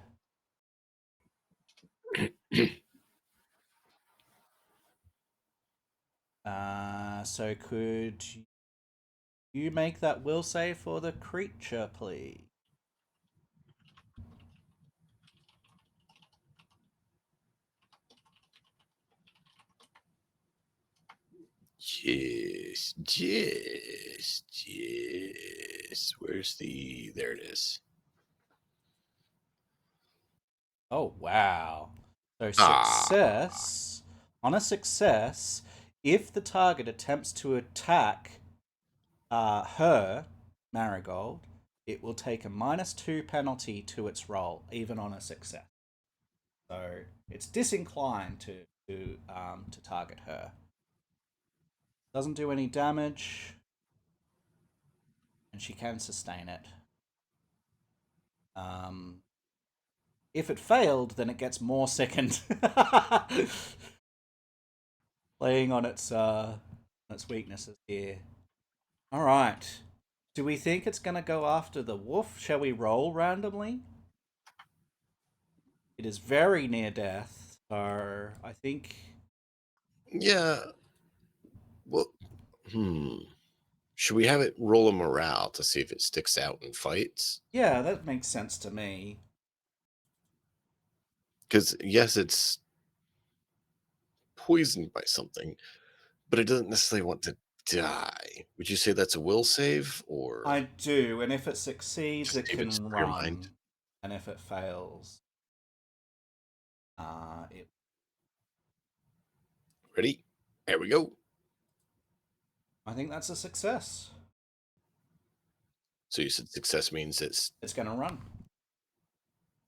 A: So could you make that will save for the creature, please?
B: Yes, yes, yes. Where's the. There it is.
A: Oh, wow. So
B: Ah,
A: success. On a success, if the target attempts to attack her, Marigold, it will take a -2 penalty to its roll, even on a success. So it's disinclined to target her. Doesn't do any damage, and she can sustain it. Um, if it failed, then it gets more sickened, playing on its weaknesses here. All right. Do we think it's gonna go after the wolf? Shall we roll randomly? It is very near death, so I think.
B: yeah. Well, should we have it roll a morale to see if it sticks out in fights?
A: Yeah, that makes sense to me.
B: Because, yes, it's poisoned by something, but it doesn't necessarily want to die. Would you say that's a will save or
A: I do, and if it succeeds,
B: just
A: it
B: save its
A: can
B: clear mind?
A: run, and if it fails, it.
B: Ready? There we go.
A: I think that's a success.
B: So you said success means it's
A: It's going to run,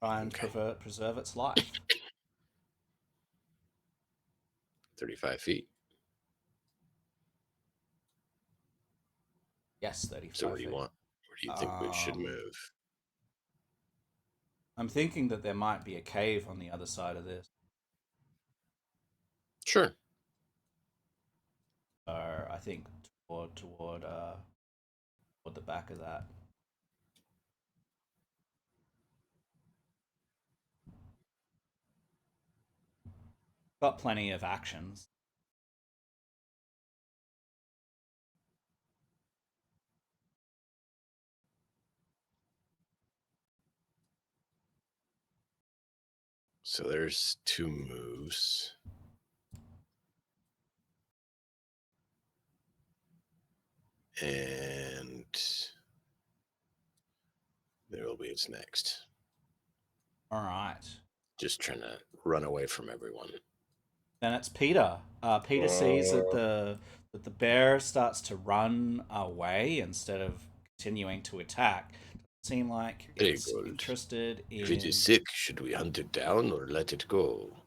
A: try and
B: okay.
A: preserve its life.
B: 35 feet.
A: Yes,
B: So
A: 35
B: where do you
A: feet.
B: want? Where do you think we should move?
A: I'm thinking that there might be a cave on the other side of this.
B: Sure.
A: So I think toward the back of that. Got plenty of actions.
B: So there's 2 moves. And there will be its next.
A: All right.
B: Just trying to run away from everyone.
A: Then it's Peter. Peter sees that the bear starts to run away instead of continuing to attack. Seem like
B: Very
A: it's
B: good.
A: interested
B: If it is
A: in.
B: sick, should we hunt it down or let it go?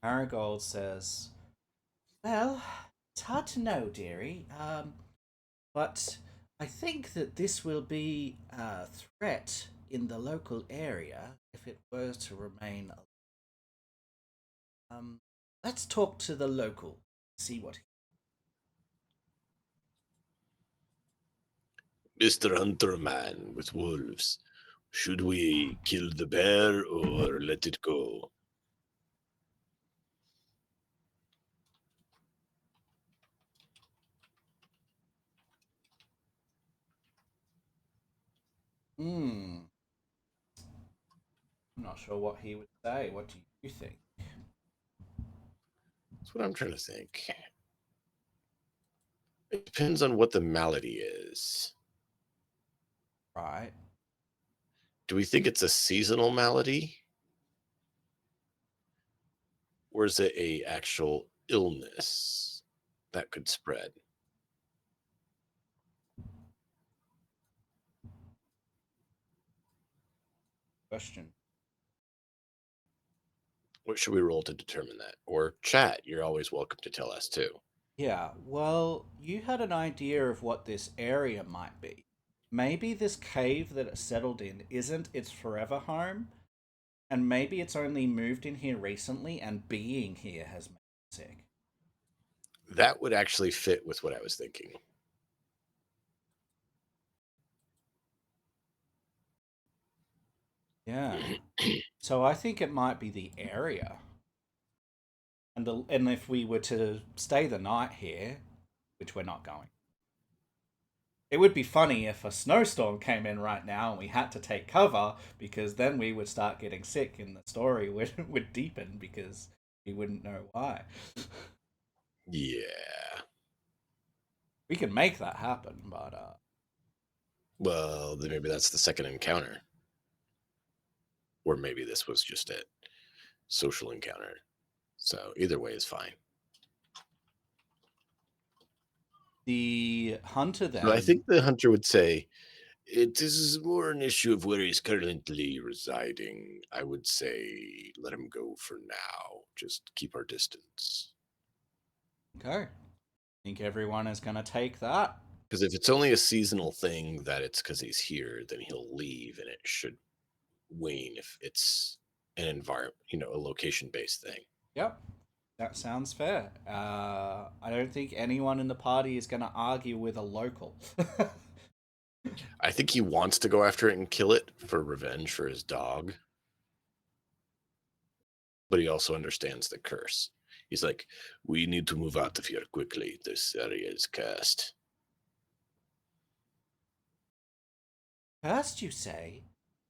A: Marigold says, "Well, it's hard to know, dearie. But I think that this will be a threat in the local area if it were to remain. Um, let's talk to the local, see what."
B: Mr. Hunter Man with wolves, should we kill the bear or let it go?
A: Hmm. I'm not sure what he would say. What do you think?
B: That's what I'm trying to think. It depends on what the malady is.
A: Right.
B: Do we think it's a seasonal malady? Or is it a actual illness that could spread?
A: Question.
B: What should we roll to determine that? Or chat, you're always welcome to tell us too.
A: Yeah, well, you had an idea of what this area might be. Maybe this cave that it settled in isn't its forever home, and maybe it's only moved in here recently and being here has made it sick.
B: That would actually fit with what I was thinking.
A: Yeah. So I think it might be the area. And if we were to stay the night here, which we're not going, it would be funny if a snowstorm came in right now and we had to take cover because then we would start getting sick and the story would deepen because we wouldn't know why.
B: Yeah.
A: We can make that happen, but
B: Well, then maybe that's the second encounter. Or maybe this was just a social encounter. So either way is fine.
A: the hunter
B: But I
A: then.
B: think the hunter would say, it is more an issue of where he's currently residing. I would say let him go for now. Just keep our distance.
A: Okay. Think everyone is going to take that?
B: Because if it's only a seasonal thing that it's because he's here, then he'll leave and it should wane if it's an environment, a location based thing.
A: Yep. That sounds fair. I don't think anyone in the party is going to argue with a local.
B: I think he wants to go after it and kill it for revenge for his dog. But he also understands the curse. He's like, we need to move out of here quickly. This area is cursed.
A: First, you say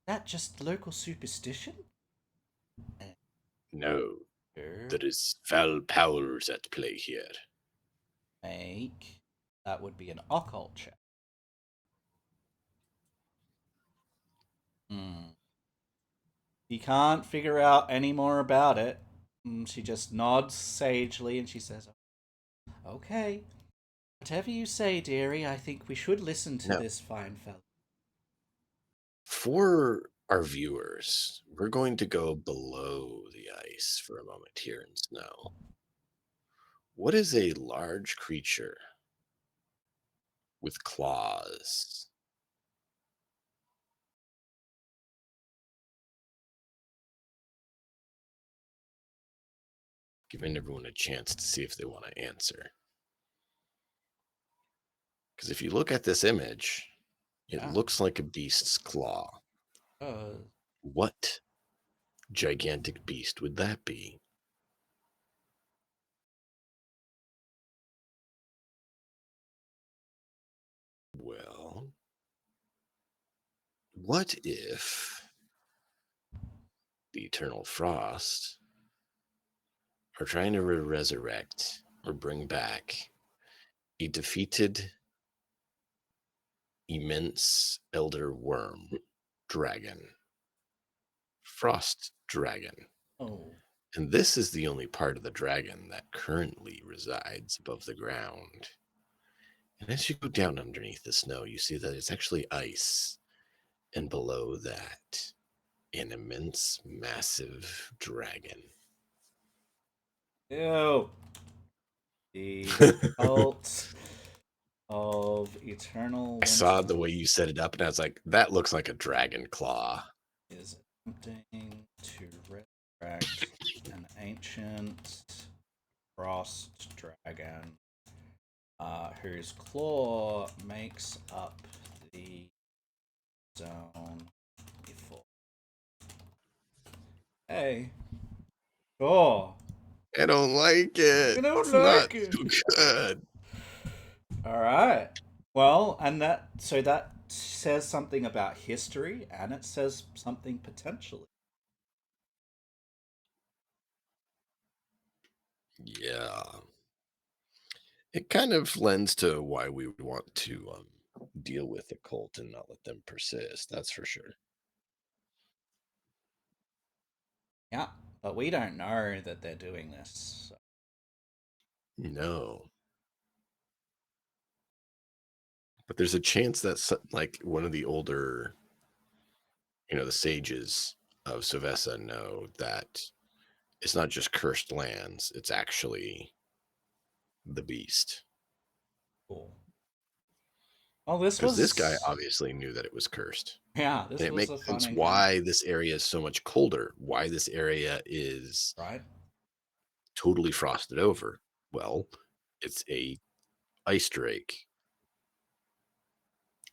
A: that just local superstition?
B: No,
A: Enter,
B: there is foul powers at play here.
A: make. That would be an occult check. Hmm. He can't figure out any more about it. She just nods sagely and she says, "Okay, whatever you say, dearie, I think we should listen to
B: Now,
A: this fine fellow."
B: for our viewers, we're going to go below the ice for a moment here in snow. What is a large creature with claws? Giving everyone a chance to see if they want to answer. Because if you look at this image, it
A: Yeah.
B: looks like a beast's claw.
A: Uh,
B: What gigantic beast would that be? Well, what if the Eternal Frost are trying to resurrect or bring back a defeated immense elder worm dragon, frost dragon?
A: oh.
B: And this is the only part of the dragon that currently resides above the ground. And as you go down underneath the snow, you see that it's actually ice. And below that, an immense, massive dragon.
A: Ew. The
B: I
A: cult of eternal
B: saw
A: winter
B: the way you set it up, and I was like, that looks like a dragon claw.
A: is attempting to resurrect an ancient frost dragon whose claw makes up the zone before. Hey, sure.
B: I don't like it.
A: I don't
B: It's not
A: like it.
B: so good.
A: All right. Well, and that says something about history, and it says something potentially.
B: Yeah. It kind of lends to why we would want to deal with the cult and not let them persist. That's for sure.
A: Yeah, but we don't know that they're doing this. So.
B: No. But there's a chance that like one of the older, the sages of Soveza know that it's not just cursed lands, it's actually the beast.
A: Cool. Well, this
B: Because this guy
A: was
B: obviously knew that it was cursed.
A: yeah,
B: And
A: this
B: it
A: was
B: makes
A: a fun
B: sense
A: encounter,
B: why this area is so much colder, why this area is
A: right?
B: totally frosted over. Well, it's a ice drake.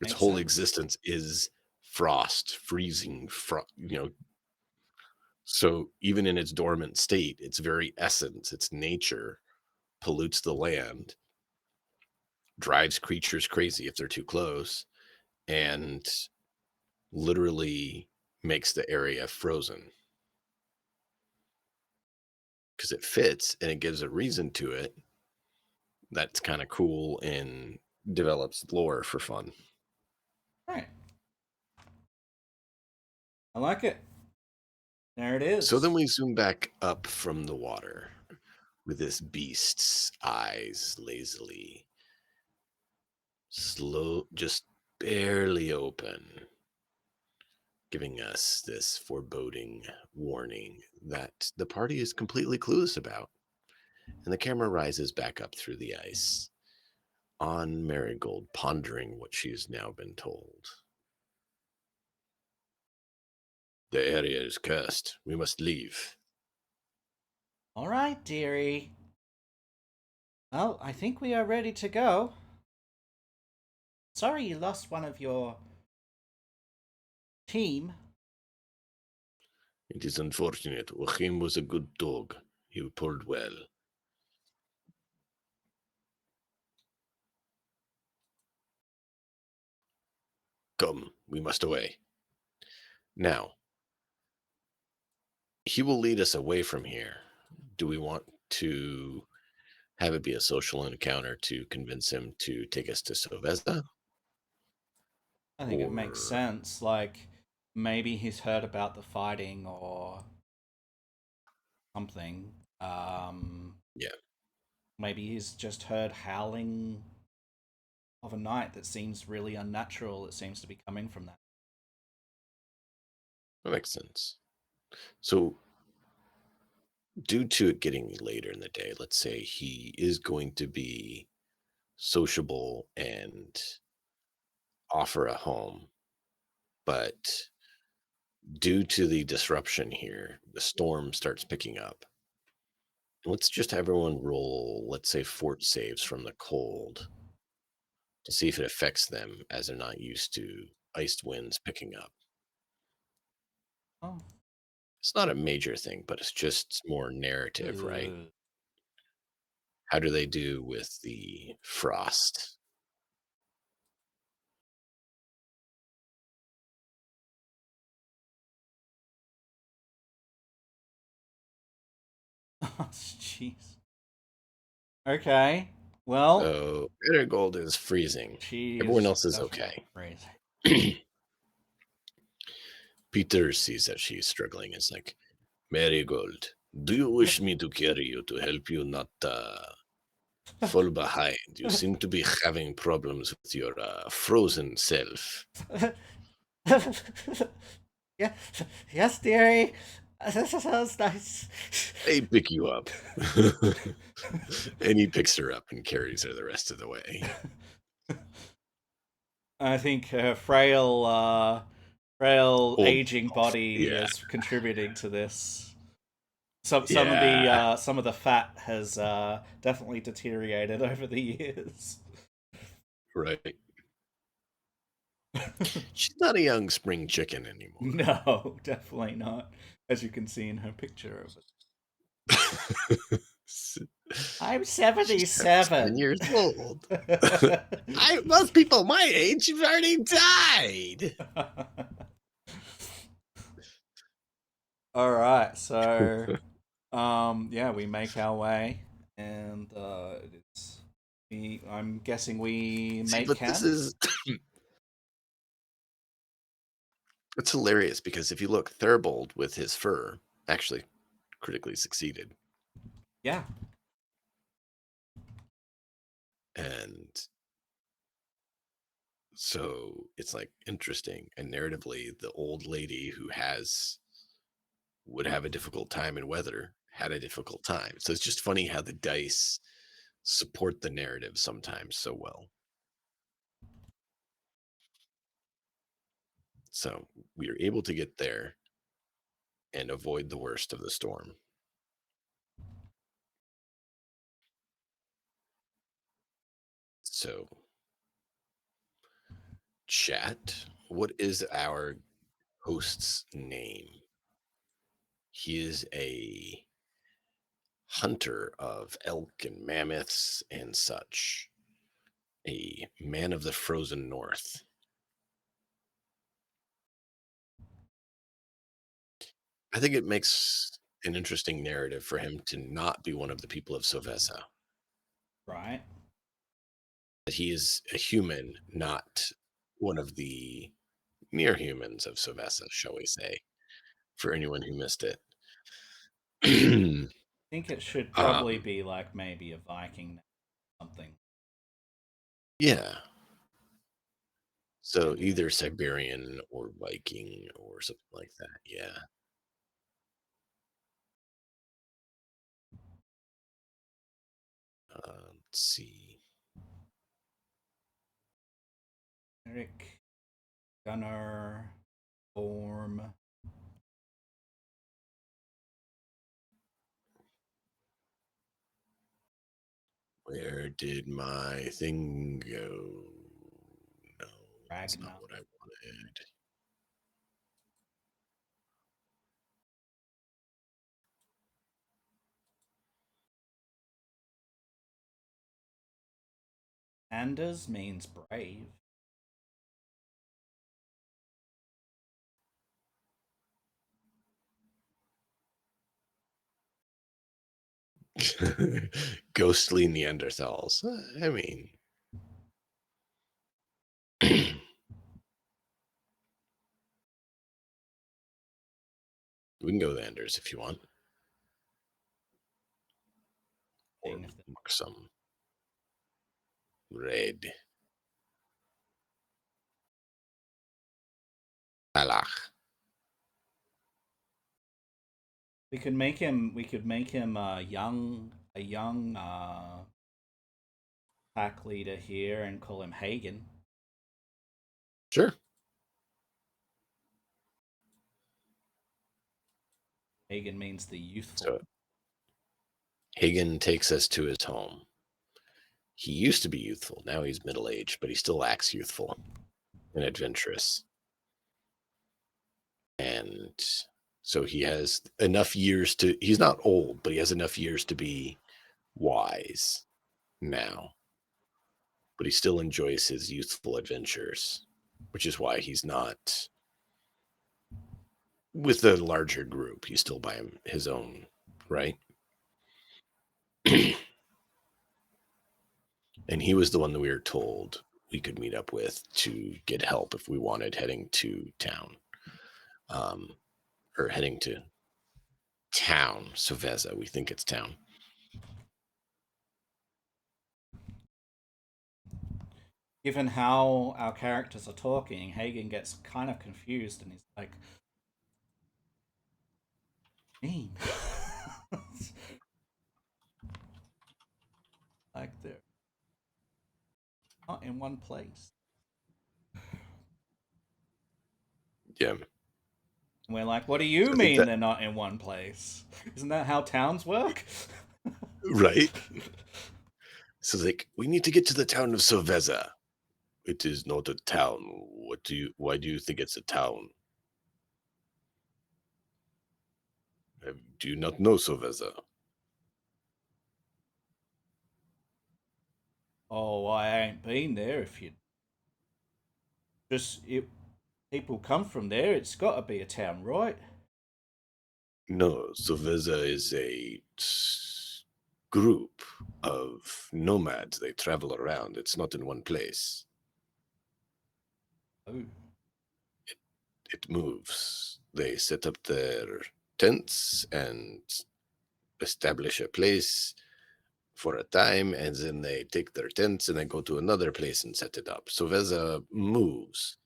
B: Its
A: Makes
B: whole
A: sense.
B: existence is frost, freezing, so even in its dormant state, its very essence, its nature pollutes the land, drives creatures crazy if they're too close, and literally makes the area frozen because it fits and it gives a reason to it that's kind of cool and develops lore for fun.
A: Right. I like it. There it
B: So then
A: is.
B: we zoom back up from the water with this beast's eyes lazily, slow, just barely open, giving us this foreboding warning that the party is completely clueless about. And the camera rises back up through the ice on Marigold, pondering what she has now been told. The area is cursed. We must leave.
A: All right, dearie. Well, I think we are ready to go. Sorry you lost one of your team.
B: It is unfortunate. Joachim was a good dog. He pulled well. Come, we must away. Now, he will lead us away from here. Do we want to have it be a social encounter to convince him to take us to Soveza?
A: I think it makes
B: Or,
A: sense. Like, maybe he's heard about the fighting or something.
B: yeah,
A: Maybe he's just heard howling of a night that seems really unnatural. It seems to be coming from that.
B: that makes sense. So due to it getting later in the day, let's say he is going to be sociable and offer a home, but due to the disruption here, the storm starts picking up. Let's just have everyone roll, let's say, fort saves from the cold to see if it affects them as they're not used to iced winds picking up.
A: Oh.
B: It's not a major thing, but it's just more narrative, right?
A: Ugh.
B: How do they do with the frost?
A: Oh, jeez. Okay. Well,
B: So Marigold is freezing.
A: she
B: Everyone
A: is
B: else is
A: definitely
B: okay.
A: crazy.
B: Peter sees that she's struggling. It's like, Marigold, do you wish me to carry you to help you not fall behind? You seem to be having problems with your frozen self.
A: Yeah, yes, dearie. This sounds nice.
B: They pick you up. And he picks her up and carries her the rest of the way.
A: I think her frail
B: Old
A: aging
B: self.
A: body
B: Yeah.
A: is contributing to this.
B: Yeah.
A: Some of the fat has definitely deteriorated over the years.
B: Right. She's not a young spring chicken anymore.
A: No, definitely not. As you can see in her picture of it. I'm
B: She's 77
A: 77.
B: years old. Most people my age have already died.
A: All right, so yeah, we make our way, and I'm guessing we
B: See,
A: make
B: but this
A: camp.
B: is it's hilarious because if you look, Thurbold with his fur actually critically succeeded.
A: Yeah,
B: And so it's like interesting. And narratively, the old lady who has would have a difficult time in weather had a difficult time. So it's just funny how the dice support the narrative sometimes so well. So we are able to get there and avoid the worst of the storm. So, chat, what is our host's name? He is a hunter of elk and mammoths and such, a man of the frozen north. I think it makes an interesting narrative for him to not be one of the people of Soveza.
A: right.
B: That he is a human, not one of the near humans of Soveza, shall we say, for anyone who missed it.
A: I think it should probably
B: um,
A: be like maybe a Viking something.
B: yeah. So
A: Anyway,
B: either Siberian or Viking or something like that. Yeah. Let's see.
A: Eric, Gunnar, Orm.
B: Where did my thing go? No, that's not
A: Ragnar.
B: what I wanted.
A: Anders means brave.
B: Ghostly Neanderthals. I mean, we can go with Anders if you want, or
A: Thing if
B: mark some red. Alach.
A: We could make him. We could make him a young pack leader here, and call him Hagen.
B: Sure.
A: Hagen means the youthful.
B: So Hagen takes us to his home. He used to be youthful. Now he's middle aged, but he still acts youthful and adventurous. And so he has enough years to, he's not old, but he has enough years to be wise now. But he still enjoys his youthful adventures, which is why he's not with the larger group. He's still by his own, right? And he was the one that we were told we could meet up with to get help if we wanted heading to town, um, or heading to town, Soveza. We think it's town.
A: Given how our characters are talking, Hagen gets kind of confused, and he's like, "Mean." Like they're not in one place.
B: Yeah,
A: And we're like, "What do you
B: I think
A: mean
B: that
A: they're not in one place? Isn't that how towns work?"
B: right. So like, we need to get to the town of Soveza. It is not a town. What do you? Why do you think it's a town? Do you not know Soveza?
A: Oh, I ain't been there. If you just it, people come from there, it's got to be a town, right?
B: No, Soveza is a group of nomads. They travel around. It's not in one place.
A: Oh,
B: It moves. They set up their tents and establish a place for a time, and then they take their tents and then go to another place and set it up. Soveza moves.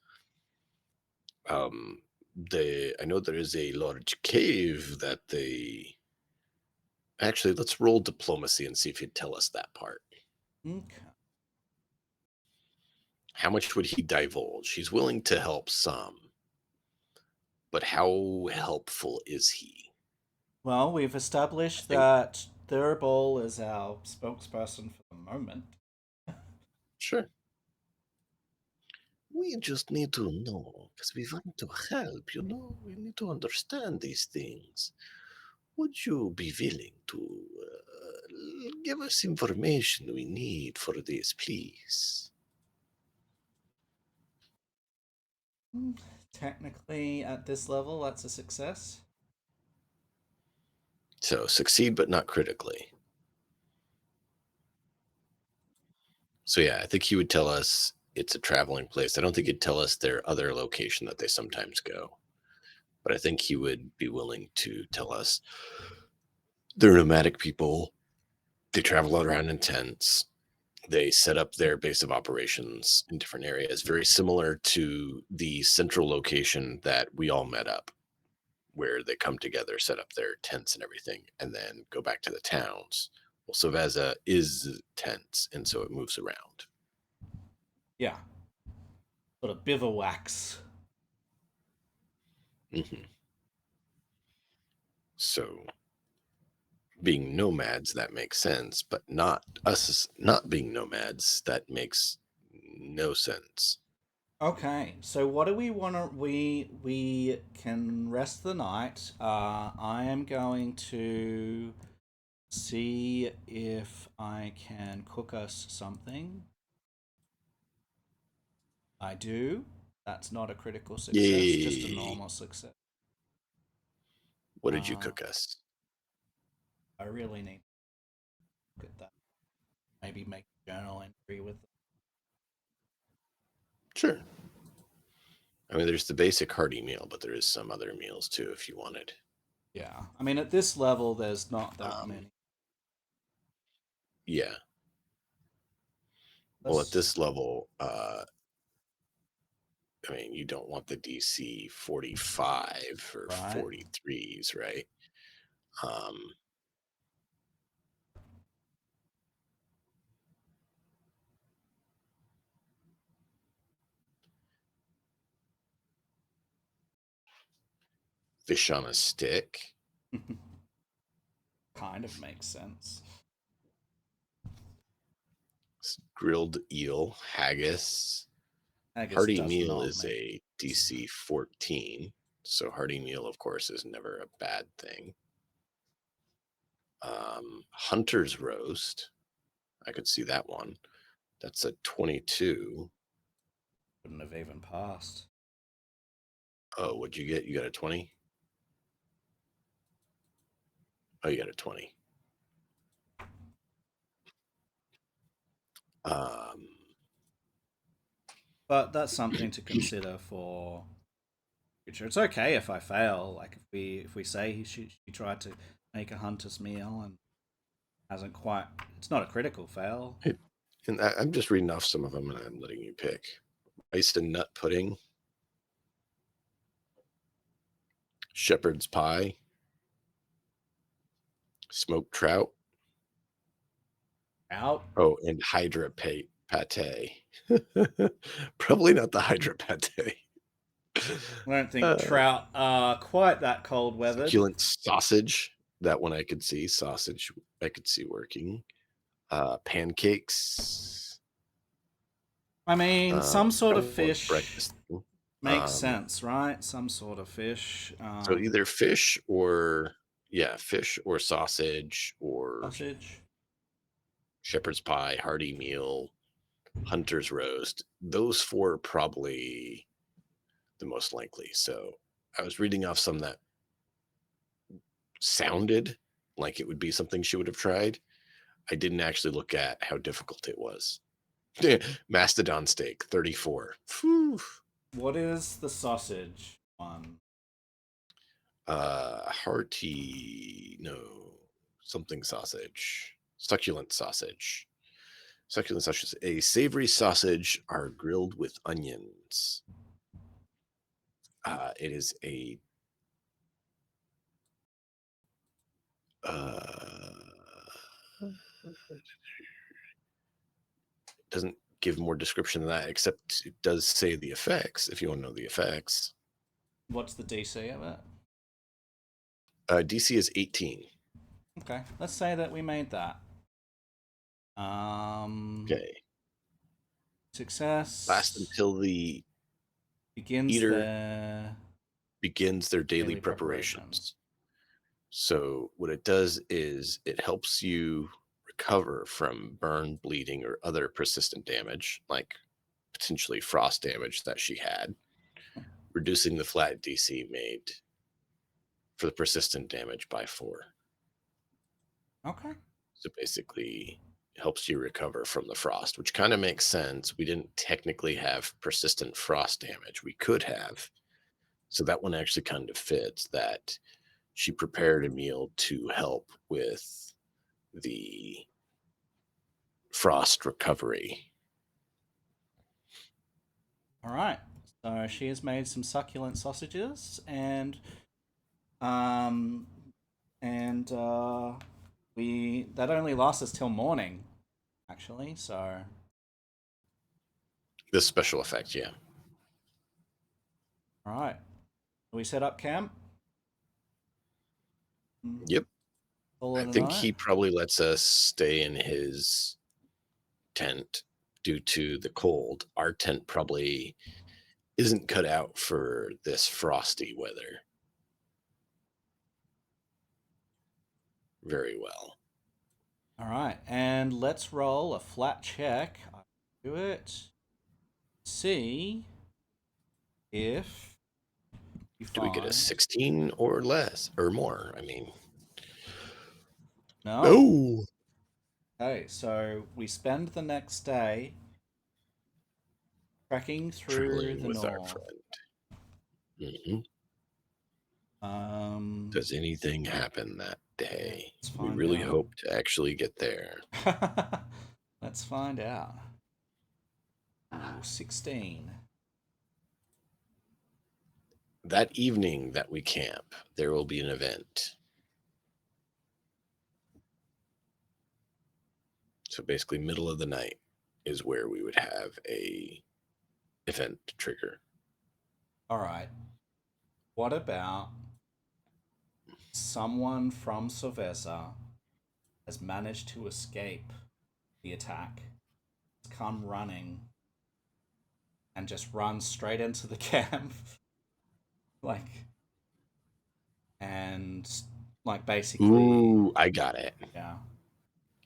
B: Um, I know there is a large cave that they actually. Let's roll diplomacy and see if he'd tell us that part.
A: okay.
B: How much would he divulge? He's willing to help some, but how helpful is he?
A: Well, we've
B: I
A: established
B: think
A: that Thurball is our spokesperson for the moment.
B: sure. We just need to know because we want to help, you know. We need to understand these things. Would you be willing to give us information we need for this, please?
A: Technically, at this level, that's a success.
B: So succeed, but not critically. So yeah, I think he would tell us it's a traveling place. I don't think he'd tell us their other location that they sometimes go, but I think he would be willing to tell us they're nomadic people. They travel around in tents. They set up their base of operations in different areas, very similar to the central location that we all met up, where they come together, set up their tents and everything, and then go back to the towns. Well, Soveza is tents, and so it moves around.
A: Yeah, sort of bivouacs.
B: Mhm. So, being nomads, that makes sense, but not us not being nomads, that makes no sense.
A: Okay, so what do we want to? We can rest the night. I am going to see if I can cook us something. I do. That's not a critical success, just a
B: Yay!
A: normal success.
B: What did you
A: Uh,
B: cook us?
A: I really need to look at that. Maybe make a journal entry with it.
B: Sure. I mean, there's the basic hearty meal, but there is some other meals too if you wanted.
A: Yeah, I mean, at this level, there's not that
B: Um,
A: many.
B: yeah. Well, at
A: Let's
B: this level, I mean, you don't want the DC 45 or
A: right.
B: 43s, right? Um, fish on a stick,
A: Kind of makes sense.
B: grilled eel, haggis.
A: Haggis
B: Hearty
A: does
B: meal
A: not
B: is
A: make
B: a
A: sense.
B: DC 14. So hearty meal, of course, is never a bad thing. Hunter's roast. I could see that one. That's a 22.
A: Wouldn't have even passed.
B: Oh, what'd you get? You got a 20? Oh, you got a 20. Um,
A: But that's something to consider for future. It's okay if I fail. Like if we say she tried to make a hunter's meal and hasn't quite. It's not a critical fail.
B: and I'm just reading off some of them and I'm letting you pick. Rice and nut pudding, shepherd's pie, smoked trout.
A: Out.
B: Oh, and hydra pate. Probably not the hydra pate.
A: I don't think
B: Uh,
A: trout are quite that cold weathered.
B: succulent sausage. That one I could see. Sausage I could see working. Pancakes.
A: I mean, some sort
B: That
A: of
B: one's
A: fish
B: breakfast.
A: makes sense, right? Some sort of fish.
B: So either fish or fish or sausage or
A: Sausage.
B: shepherd's pie, hearty meal, hunter's roast. Those four are probably the most likely. So I was reading off some that sounded like it would be something she would have tried. I didn't actually look at how difficult it was. Mastodon steak, 34. Whew.
A: What is the sausage one?
B: No, something sausage, succulent sausage. Succulent sausage. A savory sausage are grilled with onions. It is a uh, doesn't give more description than that, except it does say the effects. If you want to know the effects,
A: What's the DC of it?
B: DC is 18.
A: Okay, let's say that we made that.
B: Okay, last
A: Success
B: until the
A: begins
B: eater
A: their
B: begins their daily
A: daily preparation.
B: preparations. So what it does is it helps you recover from burn, bleeding, or other persistent damage, like potentially frost damage that she had, reducing the flat DC made for the persistent damage by 4.
A: Okay.
B: So basically, it helps you recover from the frost, which kind of makes sense. We didn't technically have persistent frost damage. We could have. So that one actually kind of fits that she prepared a meal to help with the frost recovery.
A: All right. So she has made some succulent sausages um and we that only lasts us till morning actually. So
B: This special effect, yeah.
A: all right. We set up camp.
B: Yep.
A: Call
B: I
A: it a
B: think
A: night.
B: he probably lets us stay in his tent due to the cold. Our tent probably isn't cut out for this frosty weather very well.
A: All right, and let's roll a flat check. I do it. See if you
B: Do we get a
A: find
B: 16 or less or more? I mean,
A: no.
B: no.
A: Okay, so we spend the next day trekking through
B: Traveling
A: the
B: with our
A: north.
B: friend. Mhm.
A: Um,
B: Does anything happen that day?
A: let's
B: We
A: find
B: really
A: out.
B: hope to actually get there.
A: Let's find out. Ooh, 16.
B: That evening that we camp, there will be an event. So basically, middle of the night is where we would have a event trigger.
A: All right. What about someone from Soveza has managed to escape the attack, come running, and just run straight into the camp, like, and like basically,
B: Ooh, I got it.
A: yeah.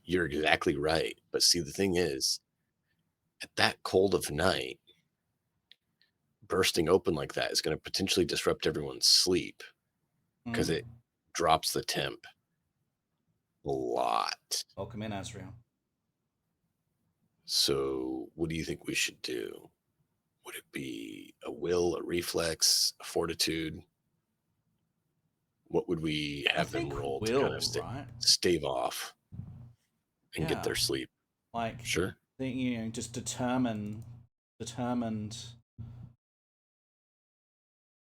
B: You're exactly right. But see, the thing is, at that cold of night, bursting open like that is going to potentially disrupt everyone's sleep because
A: Mm.
B: it drops the temp a lot.
A: Welcome in, Azrael.
B: So, what do you think we should do? Would it be a will, a reflex, a fortitude? What would we
A: I
B: have them
A: think
B: roll to kind of
A: will, right?
B: stave off and get
A: Yeah,
B: their sleep?
A: like
B: Sure.
A: just determined.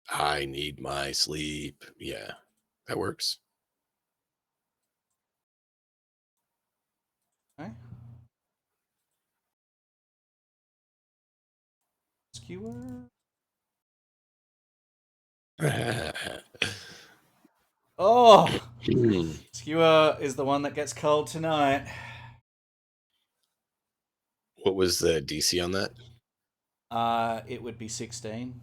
B: I need my sleep. Yeah, that works.
A: Okay. Skewer. Oh, Skewer is the one that gets cold tonight.
B: What was the DC on that?
A: It would be 16.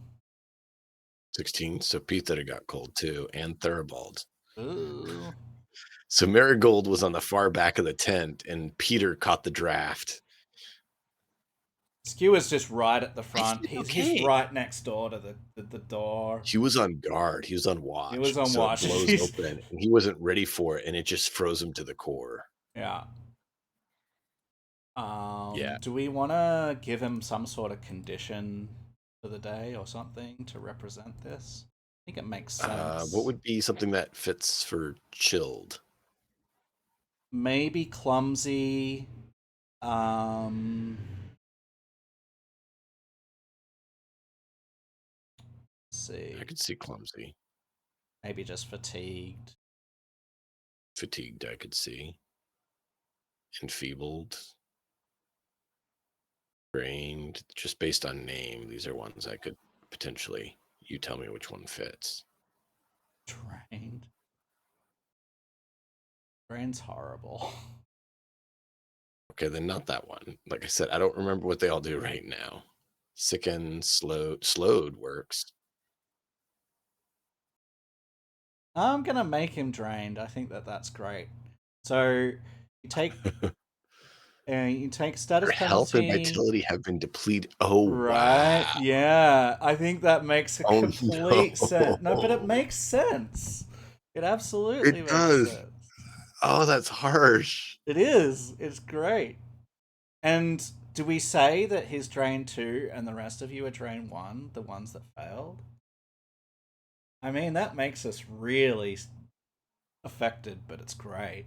B: 16. So Pete that got cold too, and Thuribald.
A: Ooh.
B: So Marigold was on the far back of the tent, and Peter caught the draft.
A: Skewer's just right at the
B: I
A: front.
B: did
A: He's
B: okay.
A: right next door to the door.
B: He was on guard. He was on
A: He
B: watch.
A: was on
B: So it
A: watch.
B: blows open, and he wasn't ready for it, and it just froze him to the core.
A: Yeah.
B: Yeah.
A: Do we want to give him some sort of condition for the day or something to represent this? I think it makes
B: What
A: sense.
B: would be something that fits for chilled?
A: Maybe clumsy. Um, let's
B: I
A: see.
B: could see clumsy.
A: Maybe just fatigued.
B: Fatigued, I could see. Enfeebled. Drained. Just based on name, these are ones I could potentially. You tell me which one fits.
A: Drained. Drain's horrible.
B: Okay, then not that one. Like I said, I don't remember what they all do right now. Sicken, slowed works.
A: I'm gonna make him drained. I think that's great. So you take status
B: Their health and
A: penalty.
B: vitality have been depleted. Oh wow.
A: Right? Yeah. I think that makes a
B: Oh
A: complete sense. No, but it
B: no.
A: makes sense. It absolutely
B: It
A: makes
B: does.
A: sense.
B: Oh, that's harsh.
A: It is. It's great. And do we say that he's drain 2 and the rest of you are drain 1, the ones that failed? I mean, that makes us really affected, but it's great.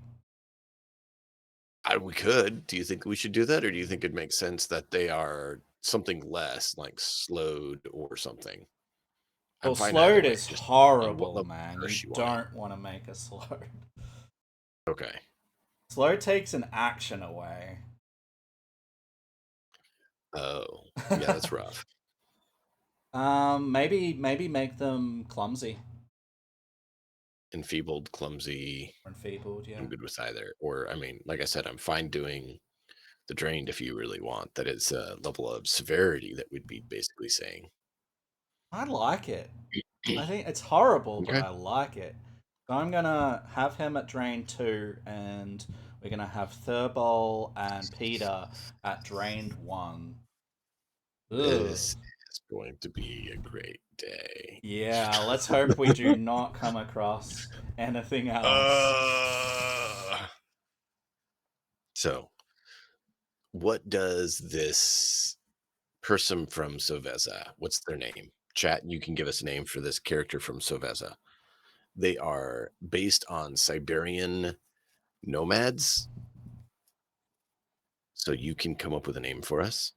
B: We could. Do you think we should do that, or do you think it makes sense that they are something less, like slowed or something? I'm
A: Well,
B: fine either
A: slowed
B: way,
A: is
B: just on what
A: horrible,
B: level
A: man. You
B: curse you want it.
A: don't want to make a slowed.
B: Okay.
A: Slow takes an action away.
B: Oh, yeah, that's rough.
A: Maybe make them clumsy
B: Enfeebled, clumsy.
A: or enfeebled. Yeah,
B: I'm good with either. Or, I mean, like I said, I'm fine doing the drained if you really want. That is a level of severity that we'd be basically saying.
A: I like it. I think it's horrible, but
B: Okay.
A: I like it. So I'm gonna have him at drain 2, and we're gonna have Thurbol and Peter at drained 1. Ugh.
B: This is going to be a great day.
A: Yeah, let's hope we do not come across anything else.
B: uh, so, what does this person from Soveza, what's their name? Chat, you can give us a name for this character from Soveza. They are based on Siberian nomads. So you can come up with a name for us.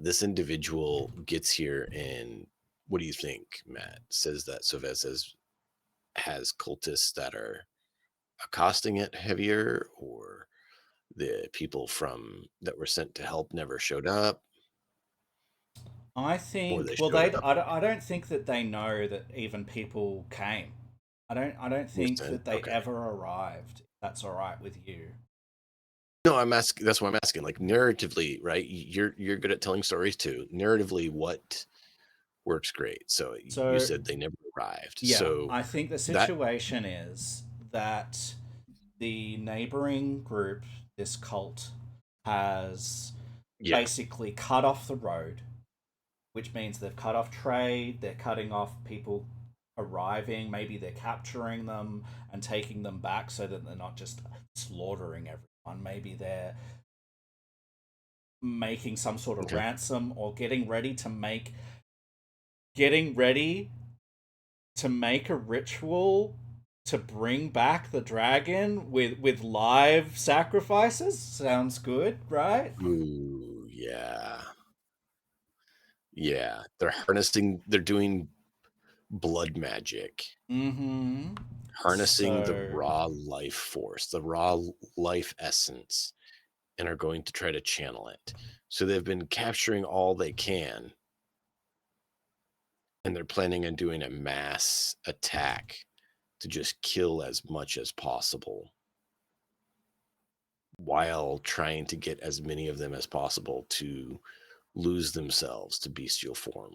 B: This individual gets here and what do you think, Matt? Says that Soveza has cultists that are accosting it heavier, or The people that were sent to help never showed up,
A: I
B: or
A: think.
B: they
A: Well,
B: showed up.
A: I don't think that they know that even people came. I don't
B: Were
A: think
B: sent.
A: that they
B: Okay.
A: ever arrived. If that's all right with you.
B: No, I'm asking. That's what I'm asking. Like narratively, right? You're good at telling stories too. Narratively, what works great? So you
A: So
B: said they never arrived.
A: yeah,
B: So
A: I think the
B: that
A: situation is that the neighboring group, this cult, has
B: yeah.
A: basically cut off the road, which means they've cut off trade, they're cutting off people arriving, maybe they're capturing them and taking them back so that they're not just slaughtering everyone. Maybe they're making some sort of
B: Okay.
A: ransom or getting ready to make a ritual to bring back the dragon with live sacrifices. Sounds good, right?
B: Ooh, yeah. Yeah. They're harnessing. They're doing blood magic,
A: Mm-hmm.
B: harnessing the
A: So
B: raw life force, the raw life essence, and are going to try to channel it. So they've been capturing all they can, and they're planning on doing a mass attack to just kill as much as possible while trying to get as many of them as possible to lose themselves to bestial form,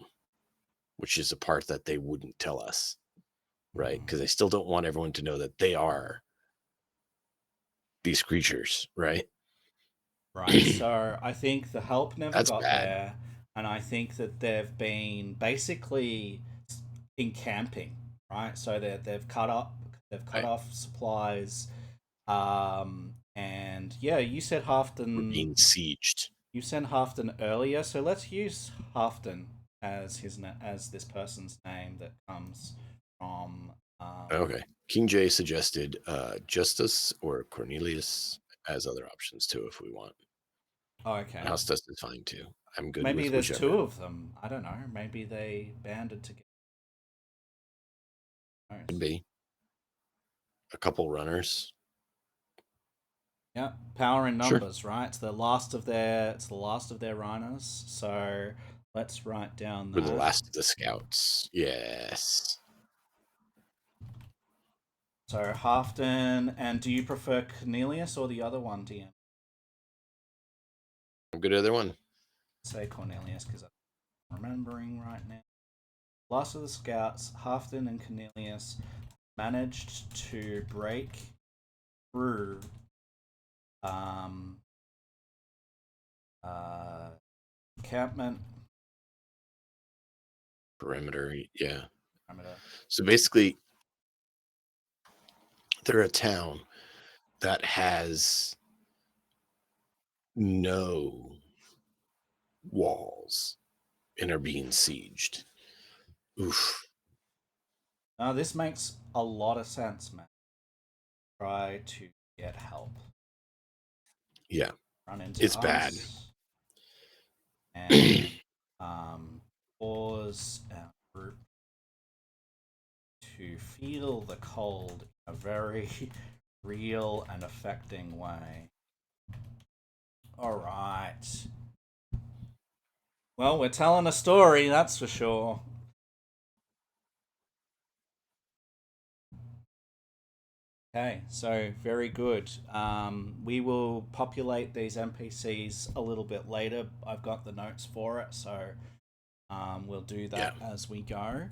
B: which is a part that they wouldn't tell us, right? Because they still don't want everyone to know that they are these creatures, right?
A: right. So I think the help never
B: That's
A: got
B: bad.
A: there, and I think that they've been basically encamping. Right. So they've cut
B: Right.
A: off supplies. And yeah,
B: We're being sieged.
A: You sent Halfton earlier, so let's use Halfton as as this person's name that comes from.
B: Okay. King J suggested Justus or Cornelius as other options too, if we want.
A: Oh, okay,
B: Hostas is fine too. I'm good
A: maybe
B: with
A: there's
B: whichever.
A: two of them. I don't know. Maybe they banded together. Who
B: Could
A: knows?
B: be a couple runners.
A: Yeah, power in
B: Sure.
A: numbers, right? It's the last of their. It's the last of their rhinos. So let's write down
B: We're the
A: that.
B: last of the scouts. Yes.
A: So Halfton, and do you prefer Cornelius or the other one, DM?
B: I'm good either one.
A: Say Cornelius because I'm remembering right now. Last of the scouts, Halfton and Cornelius managed to break through um, uh, encampment
B: Perimeter. Yeah.
A: perimeter.
B: So basically, they're a town that has no walls and are being sieged. Oof.
A: Now, this makes a lot of sense, man. Try to get help.
B: Yeah.
A: Run into
B: It's bad.
A: us and cause our group to feel the cold in a very real and affecting way. All right. Well, we're telling a story, that's for sure. Okay, so very good. We will populate these NPCs a little bit later. I've got the notes for it, so we'll do
B: Yeah.
A: that as we go.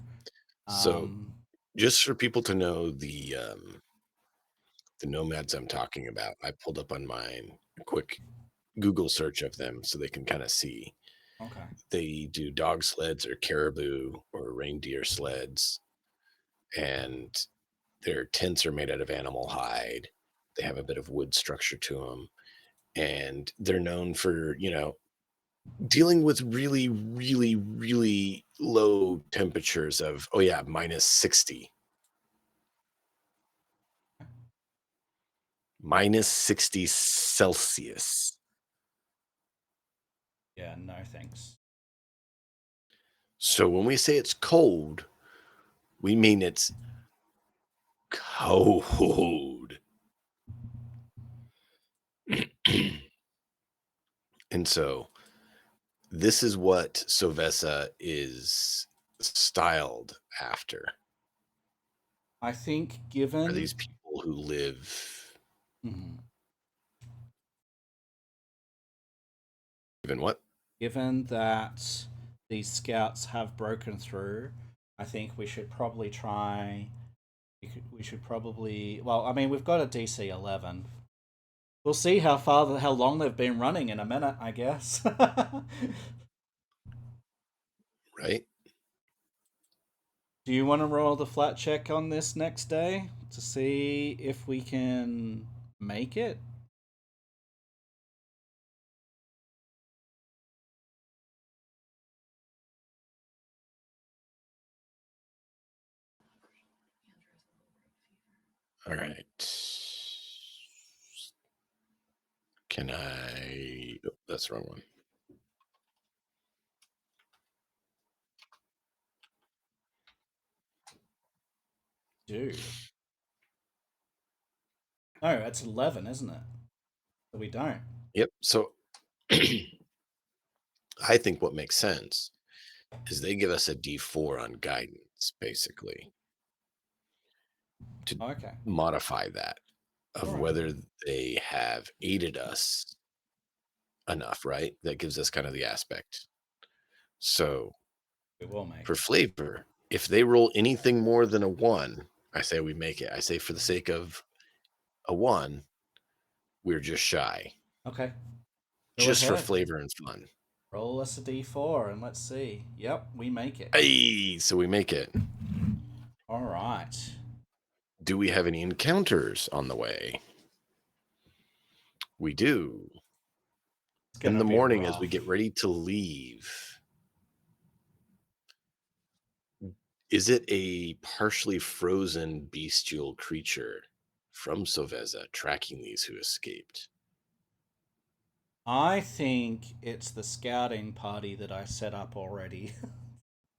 B: So
A: Um,
B: just for people to know the nomads I'm talking about, I pulled up on mine a quick Google search of them so they can kind of see.
A: okay.
B: They do dog sleds or caribou or reindeer sleds, and their tents are made out of animal hide. They have a bit of wood structure to them, and they're known for, dealing with really, really, really low temperatures of, oh yeah, minus 60. Minus 60 Celsius.
A: Yeah, no thanks.
B: So when we say it's cold, we mean it's cold. And so this is what Soveza is styled after.
A: I think
B: Are
A: given
B: these people who live
A: mhm.
B: even what?
A: Given that these scouts have broken through, I think we should probably try. We should probably. Well, I mean, we've got a DC 11. We'll see how long they've been running in a minute, I guess.
B: Right?
A: Do you want to roll the flat check on this next day to see if we can make it?
B: All right. Can I? Oh, that's the wrong one.
A: Do. No, it's 11, isn't it? So we don't.
B: Yep. So I think what makes sense is they give us a D4 on guidance, basically, to
A: Okay.
B: modify that
A: All
B: of
A: right.
B: whether they have aided us enough, right? That gives us kind of the aspect. So
A: We will make
B: for
A: it.
B: flavor, if they roll anything more than a one, I say we make it. I say for the sake of a one, we're just shy,
A: Okay. Go
B: just for
A: ahead.
B: flavor and fun.
A: Roll us a d4 and let's see. Yep, we make it.
B: Hey, so we make it.
A: All right.
B: Do we have any encounters on the way? We do.
A: It's
B: In
A: gonna
B: the
A: be
B: morning, as we
A: rough.
B: get ready to leave, is it a partially frozen bestial creature from Soveza tracking these who escaped?
A: I think it's the scouting party that I set up already.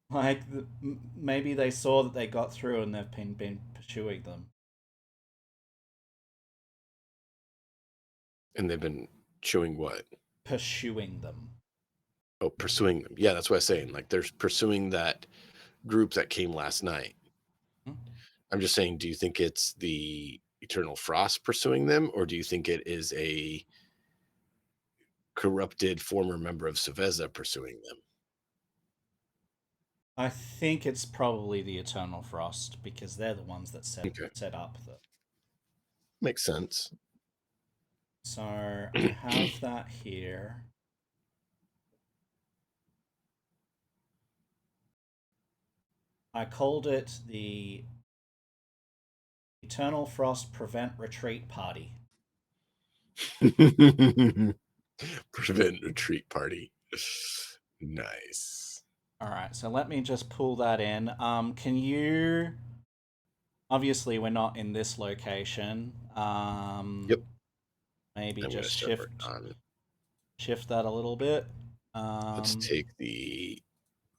A: Like maybe they saw that they got through and they've been pursuing them.
B: And they've been showing what?
A: Pursuing them.
B: Oh, pursuing them. Yeah, that's what I'm saying. Like they're pursuing that group that came last night.
A: Hmm?
B: I'm just saying, do you think it's the Eternal Frost pursuing them, or do you think it is a corrupted former member of Soveza pursuing them?
A: I think it's probably the Eternal Frost because they're the ones that
B: Okay.
A: set up the.
B: Makes sense.
A: So I have that here. I called it the Eternal Frost Prevent Retreat Party.
B: Prevent retreat party. Nice.
A: All right, so let me just pull that in. Can you? Obviously, we're not in this location.
B: Yep.
A: Maybe
B: I'm going to
A: just
B: start working on.
A: shift that a little bit.
B: Let's take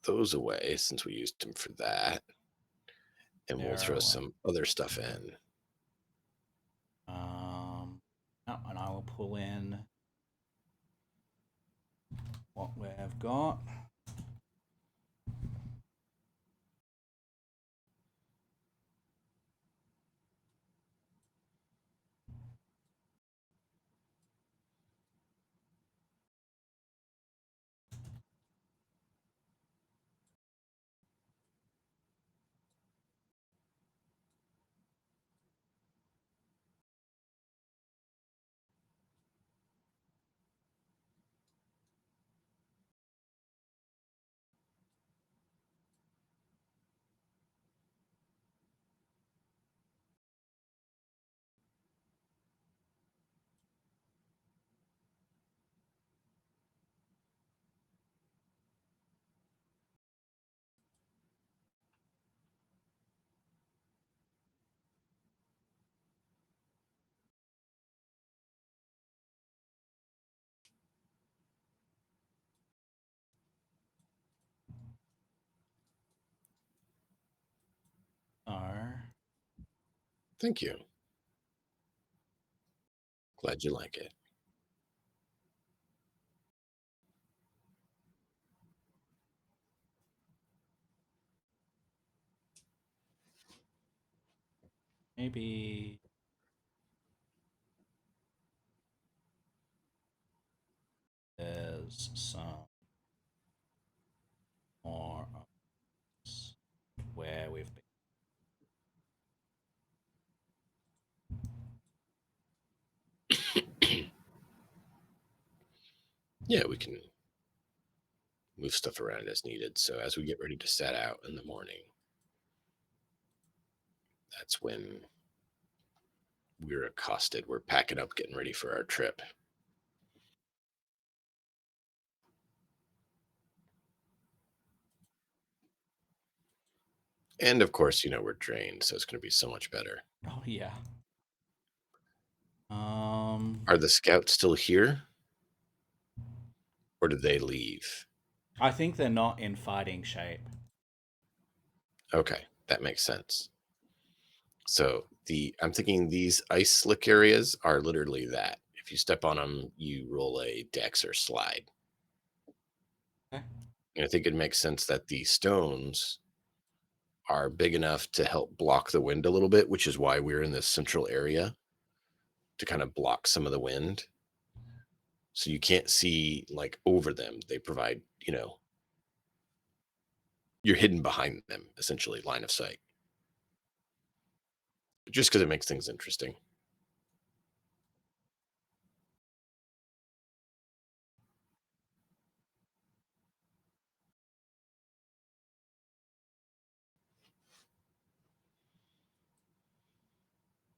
B: those away since we used them for that, and we'll throw
A: There.
B: some other stuff in.
A: Oh, and I will pull in what we've got. Are
B: Thank you. Glad you like it.
A: maybe there's some more of this where we've been.
B: Yeah, we can move stuff around as needed. So as we get ready to set out in the morning, that's when we're accosted. We're packing up, getting ready for our trip. And of course, we're drained, so it's going to be so much better.
A: Oh yeah.
B: Are the scouts still here? Or did they leave?
A: I think they're not in fighting shape.
B: Okay, that makes sense. So I'm thinking these ice slick areas are literally that. If you step on them, you roll a dex or slide.
A: Okay.
B: And I think it makes sense that the stones are big enough to help block the wind a little bit, which is why we're in this central area to kind of block some of the wind. So you can't see like over them. They provide, you're hidden behind them, essentially, line of sight. Just because it makes things interesting.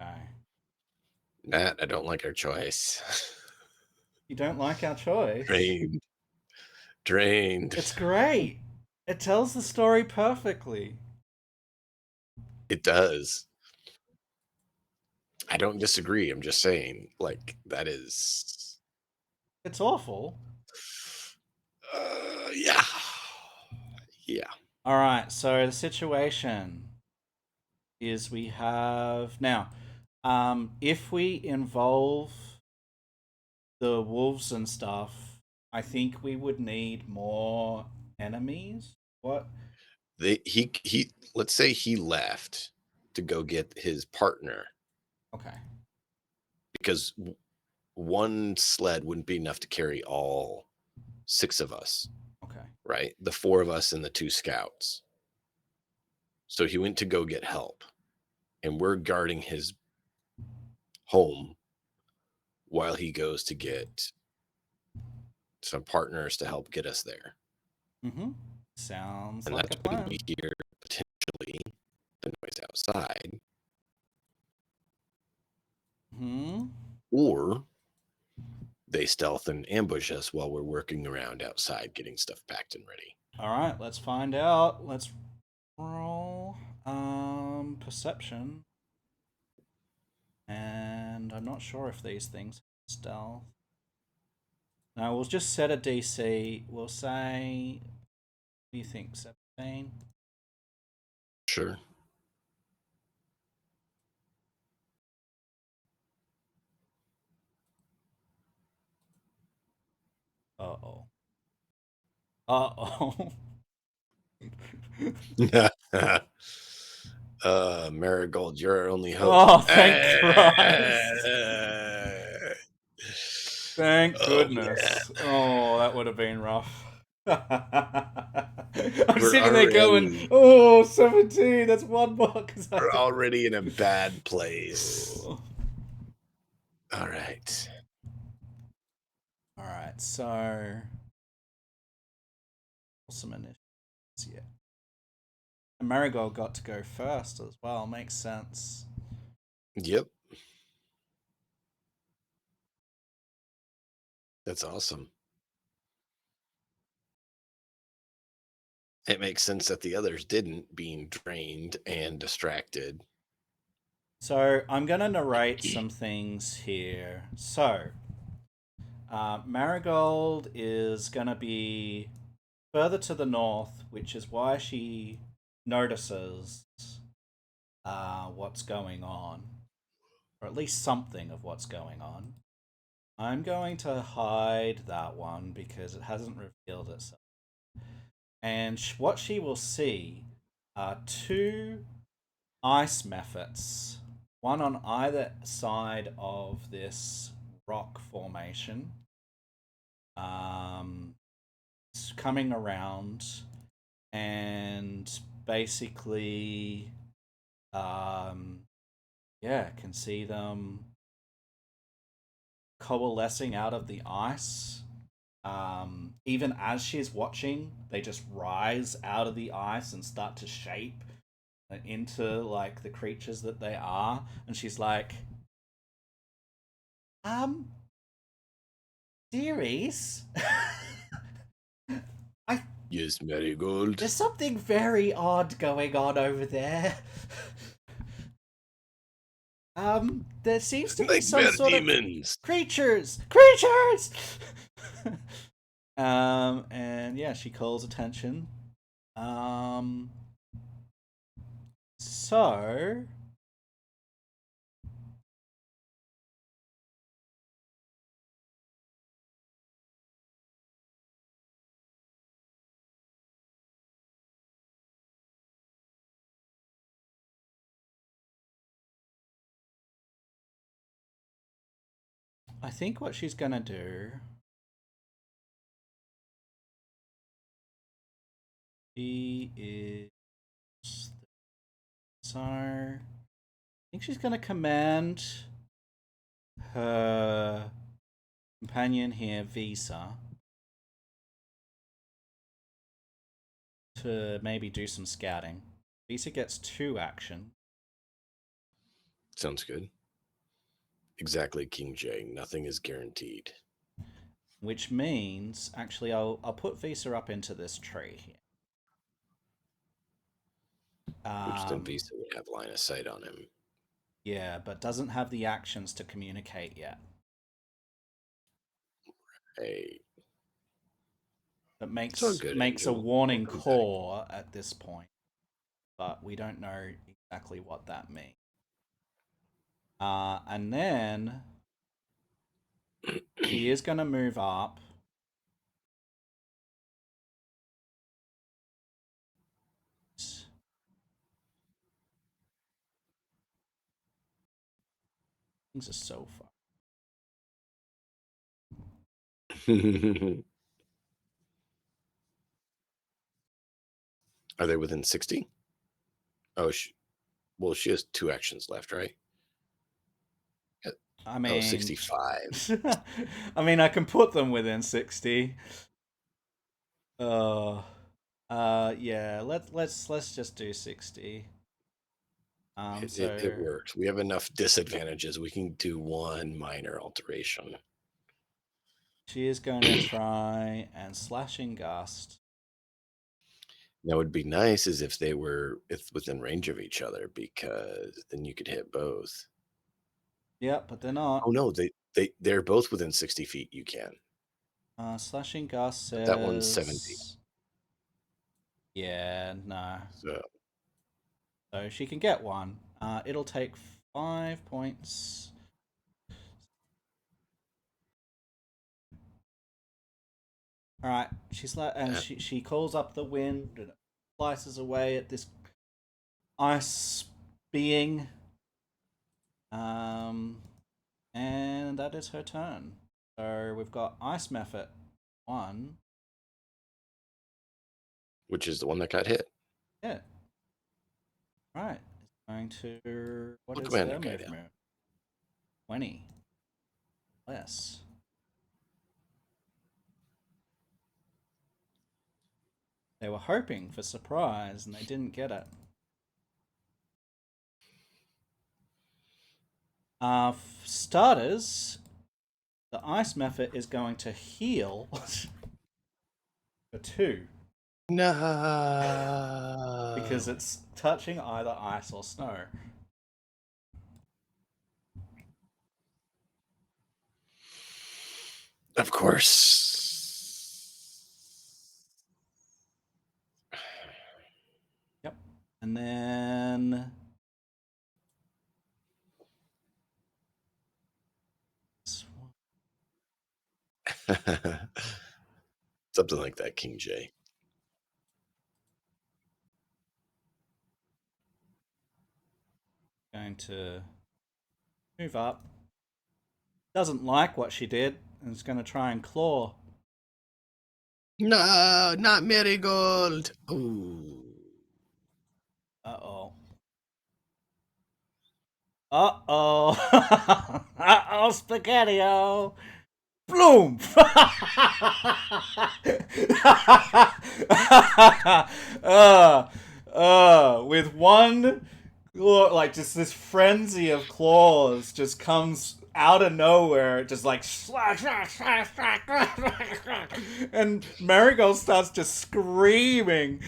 A: Okay.
B: Matt, I don't like our choice.
A: You don't like our choice?
B: Drained. Drained.
A: It's great. It tells the story perfectly.
B: It does. I don't disagree. I'm just saying, like, that is.
A: It's awful.
B: Yeah. Yeah.
A: All right. So the situation is we have now. If we involve the wolves and stuff, I think we would need more enemies. What?
B: He let's say he left to go get his partner
A: Okay.
B: because one sled wouldn't be enough to carry all 6 of us,
A: Okay.
B: right? The 4 of us and the 2 scouts. So he went to go get help, and we're guarding his home while he goes to get some partners to help get us there.
A: Mm-hmm. Sounds
B: And
A: like
B: that's
A: a
B: when we
A: plan.
B: hear potentially the noise outside,
A: Hmm.
B: or they stealth and ambush us while we're working around outside getting stuff packed and ready.
A: All right. Let's find out. Let's roll perception. And I'm not sure if these things have stealth. No, we'll just set a DC. We'll say, what do you think, 17?
B: Sure.
A: Uh-oh. Uh-oh.
B: Marigold, you're our only hope.
A: Oh, thank Christ. Thank
B: Oh yeah,
A: goodness. Oh, that would have been rough. I'm
B: we're
A: sitting there going,
B: already
A: oh, 17, that's one more. Cause I
B: we're
A: had
B: already in a bad place.
A: Oh.
B: All right.
A: All right, so some initiatives, yeah. And Marigold got to go first as well. Makes sense.
B: Yep. That's awesome. It makes sense that the others didn't, being drained and distracted.
A: So I'm going to narrate some things here. So Marigold is going to be further to the north, which is why she notices what's going on, or at least something of what's going on. I'm going to hide that one because it hasn't revealed itself. And what she will see are 2 ice mephits one on either side of this rock formation. Coming around and basically, um, yeah, can see them coalescing out of the ice. Even as she's watching, they just rise out of the ice and start to shape into like the creatures that they are. And she's like, um, dearies, I
B: Yes, Marigold.
A: there's something very odd going on over there. There seems to be some
B: Nightmare
A: sort of
B: demons.
A: creatures. And yeah, she calls attention. Um, so I think what she's gonna do, she is so. I think she's gonna command her companion here, Visa, to maybe do some scouting. Visa gets 2 action.
B: Sounds good. Exactly, King J. Nothing is guaranteed.
A: Which means, actually, I'll put Visa up into this tree here.
B: Which then Visa would have line of sight on him.
A: Yeah, but doesn't have the actions to communicate yet.
B: Hey,
A: It
B: it's all
A: makes
B: good,
A: makes a
B: Angel. We'll
A: warning
B: come back.
A: call at this point, but we don't know exactly what that means. And then he is going to move up. Things are so far.
B: Are they within 60? Oh, well, she has 2 actions left, right?
A: I
B: Oh,
A: mean,
B: 65.
A: I mean, I can put them within 60. Uh, yeah. Let's just do 60.
B: It
A: So
B: works. We have enough disadvantages. We can do one minor alteration.
A: she is going to try and slashing gust.
B: Now, would be nice is if they were within range of each other, because then you could hit both.
A: Yep, but they're not.
B: Oh no, they're both within 60 feet. You can,
A: Slashing gust
B: but that one's 70.
A: says, yeah, no.
B: So
A: So she can get one. It'll take 5 points. All right, and
B: uh,
A: she calls up the wind and it slices away at this ice being. Um, and that is her turn. So we've got ice method 1.
B: which is the one that got hit.
A: Yeah. Right. It's going to. What
B: What
A: is
B: commander
A: their
B: guy now?
A: movement? 20. Less. They were hoping for surprise and they didn't get it. Starters, the ice method is going to heal for 2 because
B: No,
A: it's touching either ice or snow.
B: of course.
A: Yep. And then
B: Something like that, King J.
A: going to Move up. Doesn't like what she did and is going to try and claw.
B: No, not Marigold. Ooh.
A: Uh-oh. Uh-oh. Uh-oh, Spaghetti-O. Bloom! With one, like, just this frenzy of claws just comes out of nowhere, just like slash, slash, slash, slash, and Marigold starts just screaming,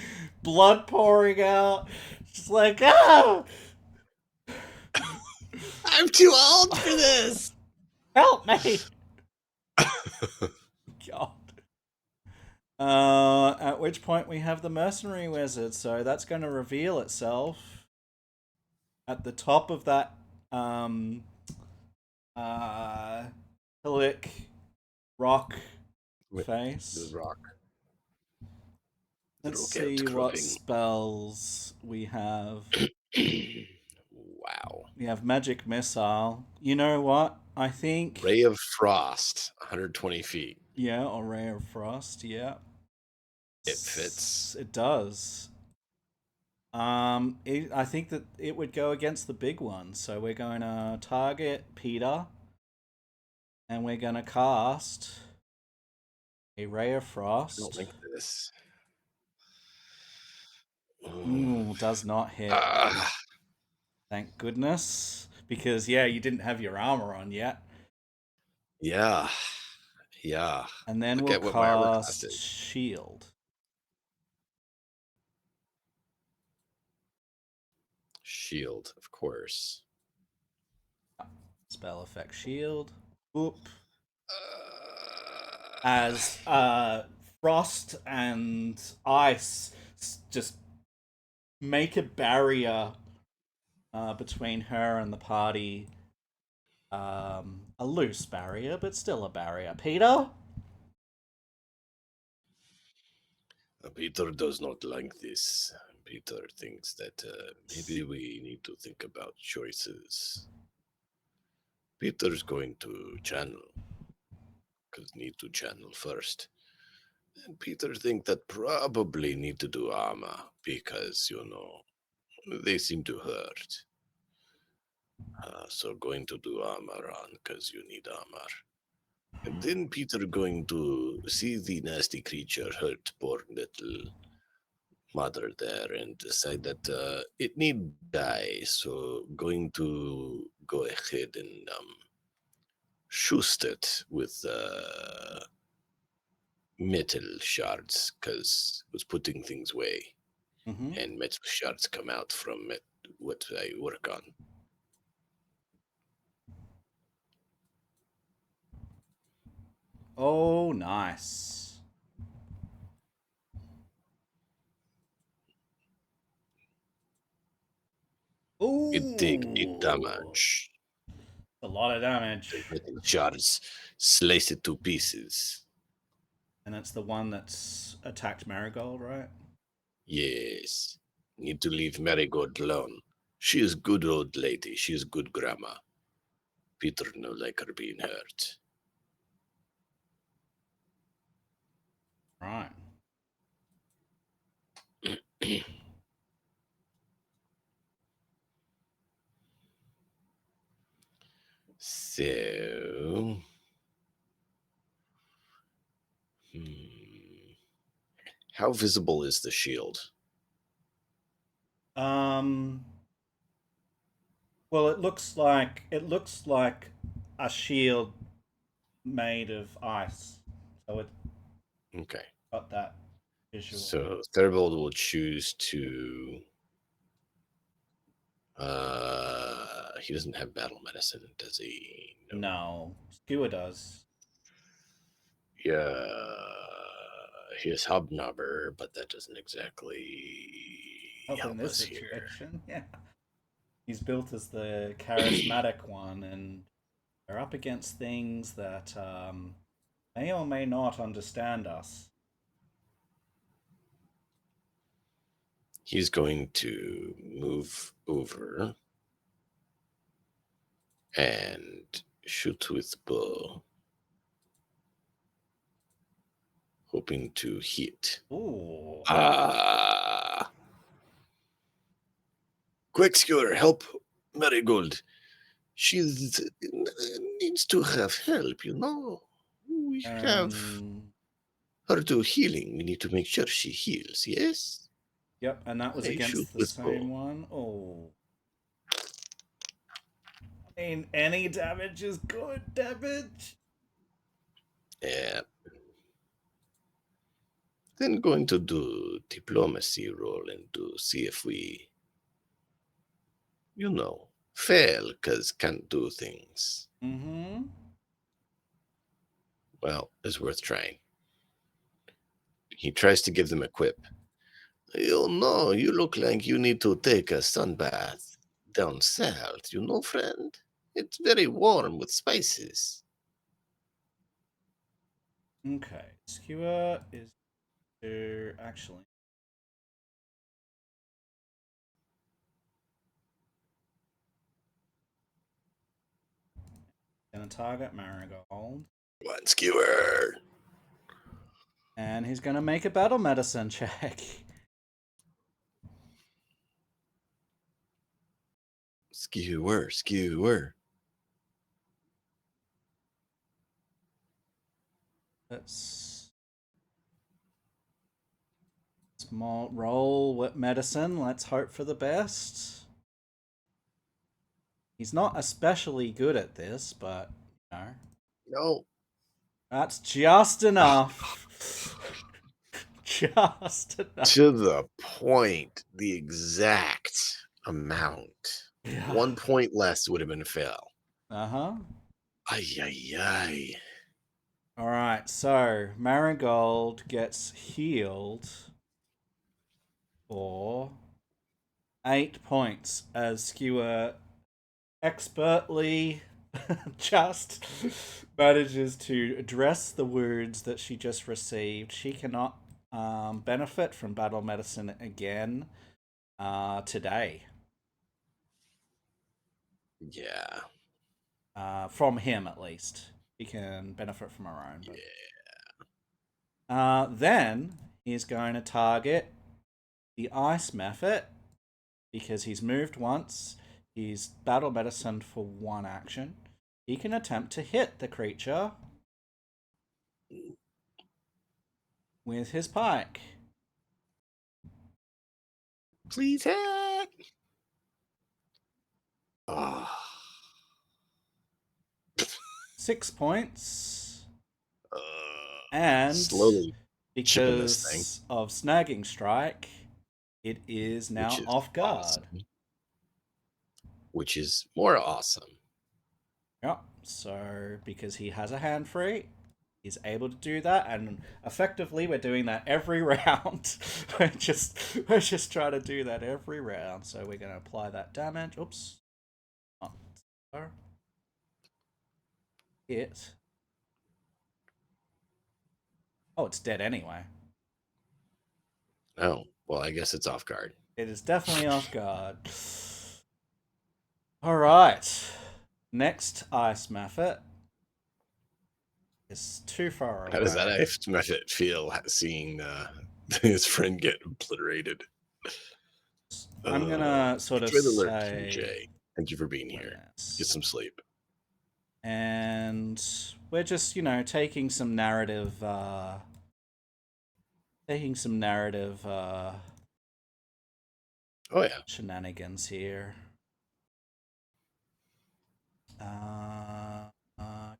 A: blood pouring out, just like, ah,
B: I'm too old for this.
A: help me, God. At which point we have the mercenary wizard, so that's going to reveal itself at the top of that um, uh, hillock rock
B: With the
A: face.
B: rock.
A: Let's
B: Rocket
A: see what
B: crubbing.
A: spells we have.
B: Wow.
A: We have magic missile. You know what? I think
B: Ray of Frost, 120 feet.
A: yeah, or ray of frost. Yeah,
B: It fits.
A: It does. I think that it would go against the big one. So we're going to target Peter, and we're going to cast a ray of
B: I don't
A: frost.
B: like this.
A: Ooh, does not hit.
B: Ah,
A: Thank goodness, because yeah, you didn't have your armor on yet.
B: yeah. Yeah.
A: And then
B: Look
A: we'll
B: at what my armor class
A: cast
B: is.
A: shield.
B: Shield, of course.
A: Spell effect shield. Oop.
B: Uh,
A: As frost and ice just make a barrier between her and the party. A loose barrier, but still a barrier. Peter?
B: Peter does not like this. Peter thinks that maybe we need to think about choices. Peter's going to channel, because need to channel first. And Peter think that probably need to do armor, because, they seem to hurt. So going to do armor on, because you need armor. And then Peter going to see the nasty creature hurt poor little mother there and decide that it need die. So going to go ahead and shoost it with metal shards because it was putting things away.
A: Mm-hmm.
B: And metal shards come out from it, what I work on.
A: Oh, nice.
B: It take 8
A: Ooh.
B: damage.
A: A lot of
B: The
A: damage.
B: metal shards slice it to pieces.
A: And it's the one that's attacked Marigold, right?
B: Yes. Need to leave Marigold alone. She is good old lady. She is good grandma. Peter no like her being hurt.
A: Right.
B: So, how visible is the shield?
A: Um. Well, it looks like a shield made of ice, so it
B: Okay.
A: got that visual.
B: So Thurbold will choose to. He doesn't have battle medicine, does he? No.
A: No, Skewer does.
B: Yeah, he is Hobnobber, but that doesn't exactly
A: Not in
B: help
A: this
B: us here.
A: situation. Yeah, he's built as the charismatic one, and they're up against things that may or may not understand us.
B: He's going to move over and shoot with bow, hoping to hit.
A: Ooh.
B: Ah! Quick, Skewer, help Marigold. She needs to have help, you know. We have her do healing. We need to make sure she heals, yes?
A: Yep, and that was
B: I shoot
A: against the
B: with bow.
A: same one. Oh. I mean, any damage is good damage.
B: Yeah. Then going to do diplomacy roll and to see if we, fail because can't do things.
A: Mm-hmm.
B: Well, it's worth trying. He tries to give them a quip. You know, you look like you need to take a sunbath down south, friend? It's very warm with spices.
A: Okay. Skewer is to actually gonna target Marigold.
B: One skewer.
A: And he's gonna make a battle medicine check.
B: Skewer.
A: Let's small roll with medicine. Let's hope for the best. He's not especially good at this, but
B: No.
A: that's just
B: Ah,
A: enough. Just enough.
B: to the point, the exact amount.
A: Yeah.
B: 1 point less would have been a fail.
A: Uh-huh.
B: Ay, ay, ay.
A: All right, so Marigold gets healed for 8 points as Skewer expertly just manages to address the wounds that she just received. She cannot benefit from battle medicine again today.
B: Yeah.
A: From him, at least. She can benefit from her own. But...
B: Yeah.
A: Then he's going to target the ice method because he's moved once. He's battle medicine for 1 action. He can attempt to hit the creature with his pike.
B: Please hit. Oh.
A: 6 points.
B: Uh,
A: And
B: slowly chipping this thing,
A: because of snagging strike, it is
B: which
A: now
B: is
A: off guard.
B: awesome. Which is more awesome.
A: Yep. So because he has a hand free, he's able to do that, and effectively we're doing that every round. we're just trying to do that every round. So we're going to apply that damage. Oops. Not so. Hit. Oh, it's dead anyway.
B: Oh, well, I guess it's off guard.
A: It is definitely off guard. All right. Next ice method is too far
B: How does that
A: away.
B: method feel seeing his friend get obliterated?
A: I'm gonna sort of
B: Enjoy the lurk,
A: say
B: Jay. Thank you for being here.
A: yes.
B: Get some sleep.
A: And we're just, taking some narrative
B: Oh yeah.
A: shenanigans here.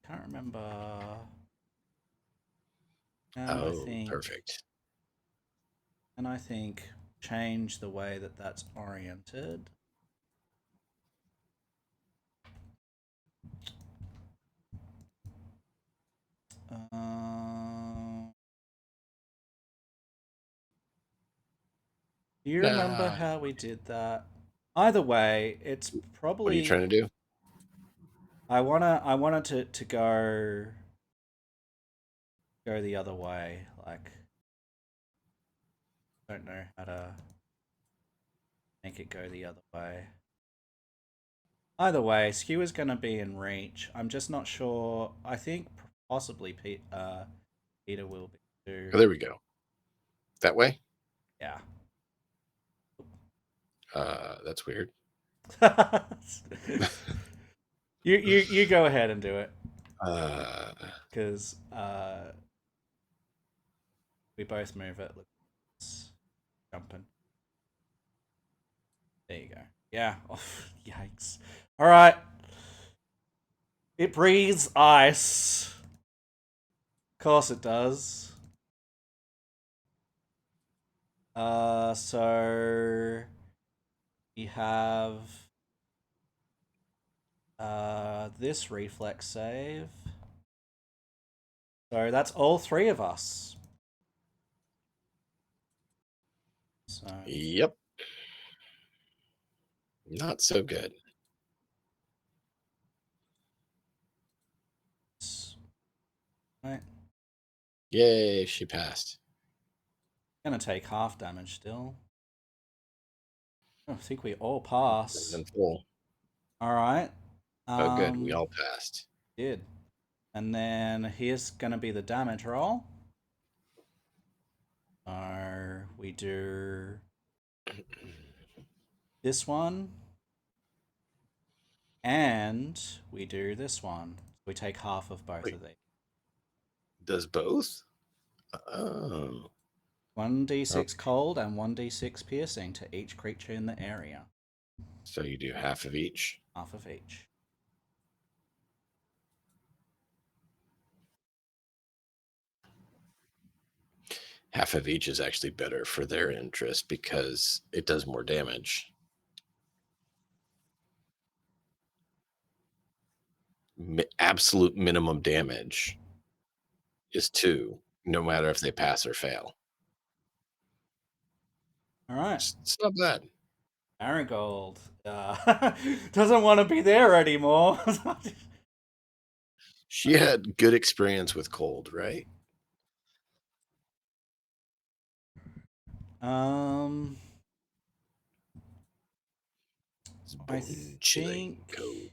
A: Can't remember. And
B: Oh, perfect.
A: And I think change the way that that's oriented. Do you remember how we did that? Either way, it's probably.
B: What are you trying to do?
A: I wanted to go the other way. Like, I don't know how to make it go the other way. Either way, Skewer's going to be in reach. I'm just not sure. I think possibly Peter will be too.
B: Oh, there we go. That way?
A: Yeah.
B: That's weird.
A: you go ahead and do it
B: Uh,
A: because we both move it. Let's jump in. There you go. Yeah. Oh, yikes. All right. It breathes ice. Of course it does. So we have this reflex save. So that's all three of us. So
B: yep. Not so good.
A: right.
B: Yay, she passed.
A: Gonna take half damage still. I think we all
B: And
A: pass.
B: then full.
A: All right.
B: Oh, good. We all passed.
A: Did. And then here's gonna be the damage roll. We do this one, and we do this one. We take half of both
B: Wait,
A: of these.
B: does both? Oh.
A: 1d6
B: Okay.
A: cold and 1d6 piercing to each creature in the area.
B: So you do half of each?
A: Half of each.
B: Half of each is actually better for their interest because it does more damage. Absolute minimum damage is 2, no matter if they pass or fail.
A: All right.
B: It's not bad.
A: Marigold doesn't want to be there anymore.
B: She had good experience with cold, right?
A: um,
B: It's
A: I
B: bone chilling
A: think
B: cold.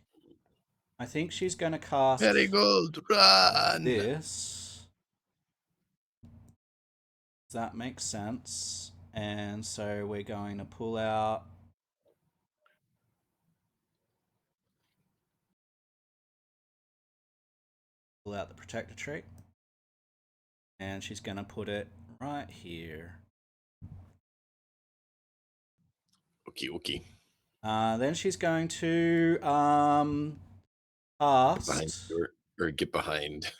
A: I think she's gonna cast
B: Marigold, run!
A: this. That makes sense. And so we're going to pull out the protector trait. And she's going to put it right here.
B: Okay.
A: Then she's going to
B: Behind
A: cast.
B: or get behind.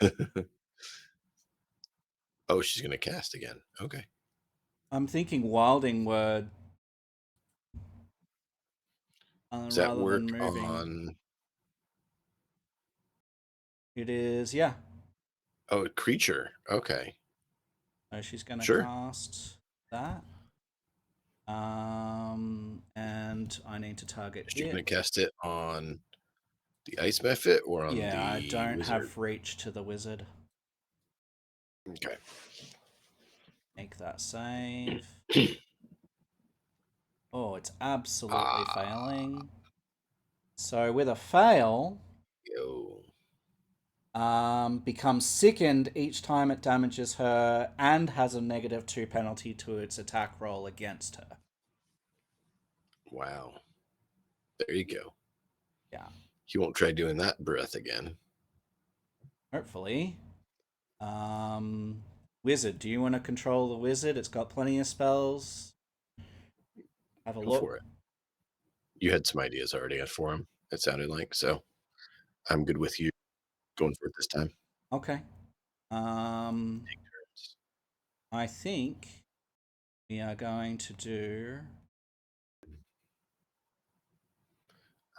B: Oh, she's going to cast again. Okay.
A: I'm thinking Wilding Word
B: Does that
A: rather
B: work
A: than moving.
B: on?
A: It is, yeah.
B: Oh, creature. Okay.
A: So she's going to
B: Sure.
A: cast that. And I need to target
B: Is she going
A: it.
B: to cast it on the ice method or on
A: Yeah, I
B: the
A: don't
B: wizard?
A: have reach to the wizard.
B: Okay.
A: Make that save. Oh, it's absolutely failing. So with a fail,
B: Yo.
A: becomes sickened each time it damages her and has a -2 penalty to its attack roll against her.
B: Wow. There you go.
A: Yeah,
B: He won't try doing that breath again.
A: hopefully. Wizard, do you want to control the wizard? It's got plenty of spells. Have a
B: Go
A: look.
B: for it. You had some ideas already for him, it sounded like. So I'm good with you going for it this time.
A: Okay. I think we are going to do.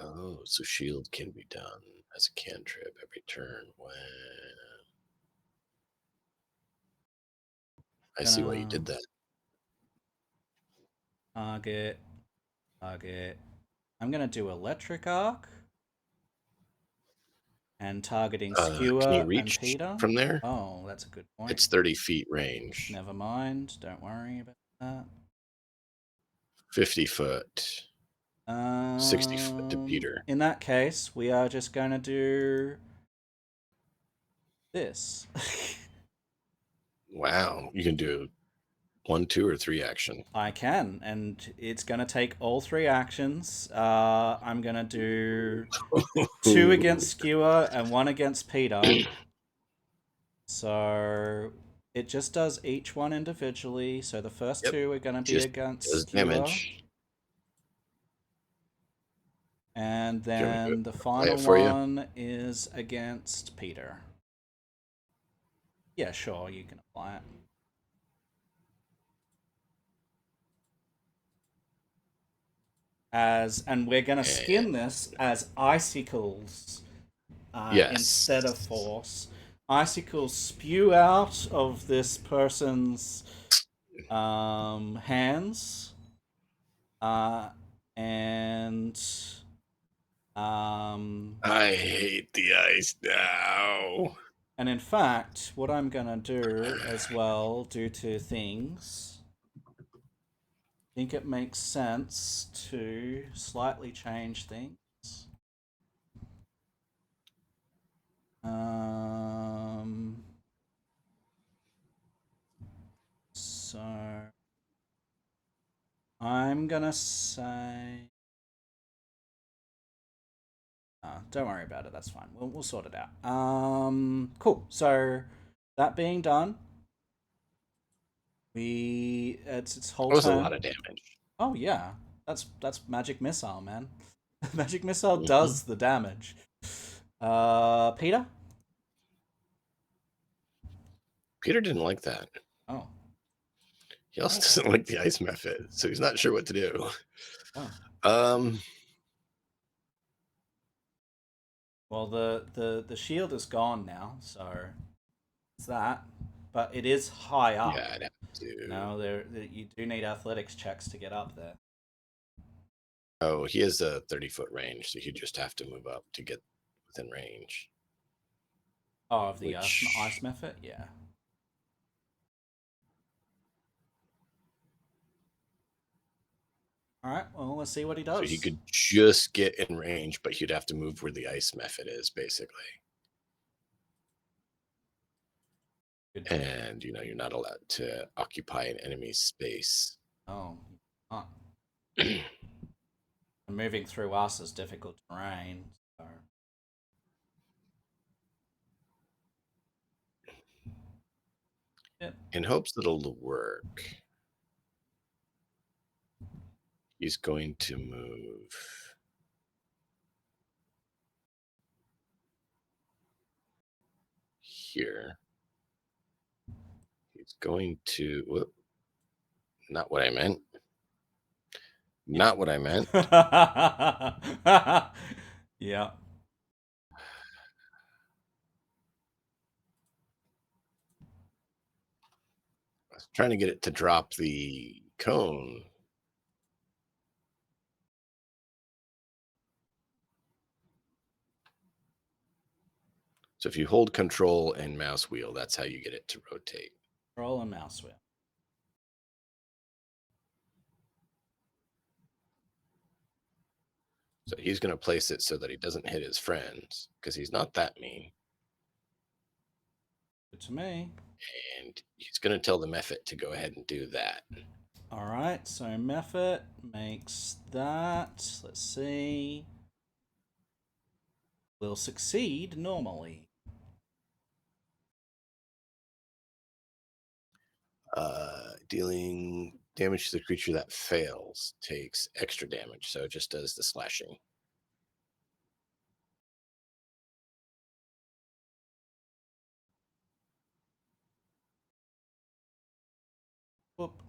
B: Oh, so shield can be done as a cantrip every turn. Wow. I see why you did that.
A: Target. I'm gonna do electric arc and targeting
B: Can you
A: Skewer and
B: reach
A: Peter.
B: from there?
A: Oh, that's a good point.
B: It's 30 feet range.
A: Never mind. Don't worry about that.
B: 50 foot. 60 foot to Peter.
A: In that case, we are just going to do this.
B: Wow. You can do 1, 2, or 3 action.
A: I can, and it's going to take all 3 actions. I'm going to do 2 against Skewer and 1 against Peter. So it just does each one individually. So the first
B: Yep.
A: 2 are going to be
B: Just
A: against
B: does
A: Skewer.
B: damage.
A: And
B: Do you want me to
A: then the
B: play
A: final
B: it for you?
A: one is against Peter. Yeah, sure, you can apply it. And we're gonna
B: And
A: skin this as icicles instead of
B: yes.
A: force. Icicles spew out of this person's hands, uh, and um,
B: I hate the ice now.
A: and in fact, what I'm gonna do as well, due to things, I think it makes sense to slightly change things. Um, so I'm gonna say, don't worry about it. That's fine. We'll sort it out. Cool. So that being done, it's whole
B: That was a lot
A: turn.
B: of damage.
A: Oh yeah, that's magic missile, man. Magic missile
B: Hmm.
A: does the damage. Peter.
B: Peter didn't like that.
A: Oh.
B: He also doesn't like the ice method, so he's not sure what to do.
A: Oh.
B: Um,
A: Well, the shield is gone now, so it's that. But it is high up.
B: yeah, I'd have to.
A: No, you do need athletics checks to get up there.
B: Oh, he has a 30-foot range, so he'd just have to move up to get within range.
A: Oh, of the ice
B: Which,
A: method, yeah. All right. Well, let's see what he
B: so he
A: does.
B: could just get in range, but he'd have to move where the ice method is, basically.
A: Good.
B: And you're not allowed to occupy an enemy's space.
A: Oh, oh. Moving through us is difficult terrain. So. Yep.
B: In hopes that it'll work, he's going to move here. He's going to, whoop, not what I meant. Not what I meant.
A: Yeah.
B: I was trying to get it to drop the cone. So if you hold control and mouse wheel, that's how you get it to rotate.
A: Roll and mouse wheel.
B: So he's going to place it so that he doesn't hit his friends because he's not that mean.
A: Good to me.
B: And he's going to tell the Mephit to go ahead and do that.
A: All right. So Mephit makes that. Let's see. Will succeed normally.
B: Dealing damage to the creature that fails takes extra damage, so it just does the slashing.
A: Whoop.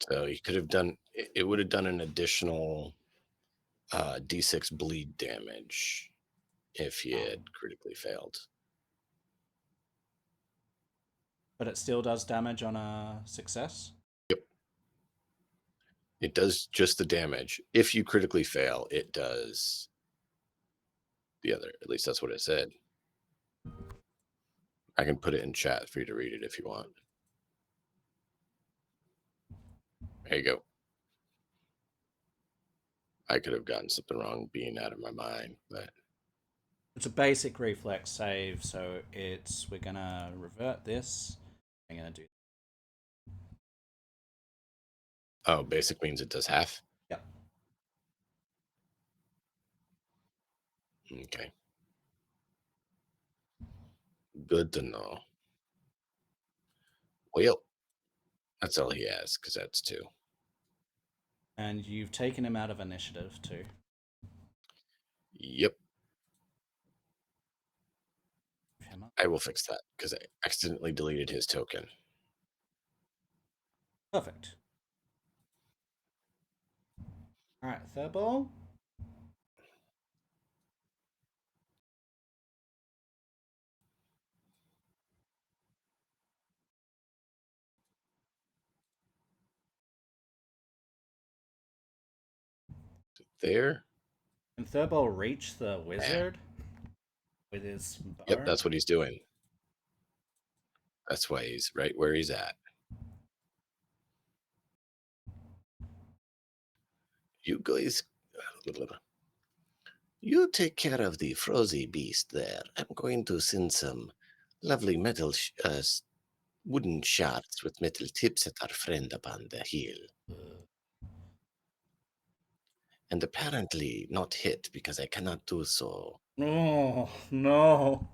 B: So he could have done it would have done an additional d6 bleed damage if he had critically failed.
A: But it still does damage on a success.
B: Yep. It does just the damage. If you critically fail, it does the other. At least that's what it said. I can put it in chat for you to read it if you want. There you go. I could have gotten something wrong being out of my mind, but
A: It's a basic reflex save, so we're gonna revert this. I'm gonna do.
B: oh, basic means it does half.
A: Yep.
B: Okay, good to know. Well, that's all he has because that's two.
A: And you've taken him out of initiative too.
B: Yep,
A: Him up.
B: I will fix that because I accidentally deleted his token.
A: Perfect. All right, third ball.
B: There.
A: Can third ball reach the
B: Yeah.
A: wizard with his
B: Yep,
A: bow?
B: that's what he's doing. That's why he's right where he's at. You guys, you take care of the frozy beast there. I'm going to send some lovely metal, wooden shards with metal tips at our friend upon the hill. And apparently not hit because I cannot do so.
A: Oh no.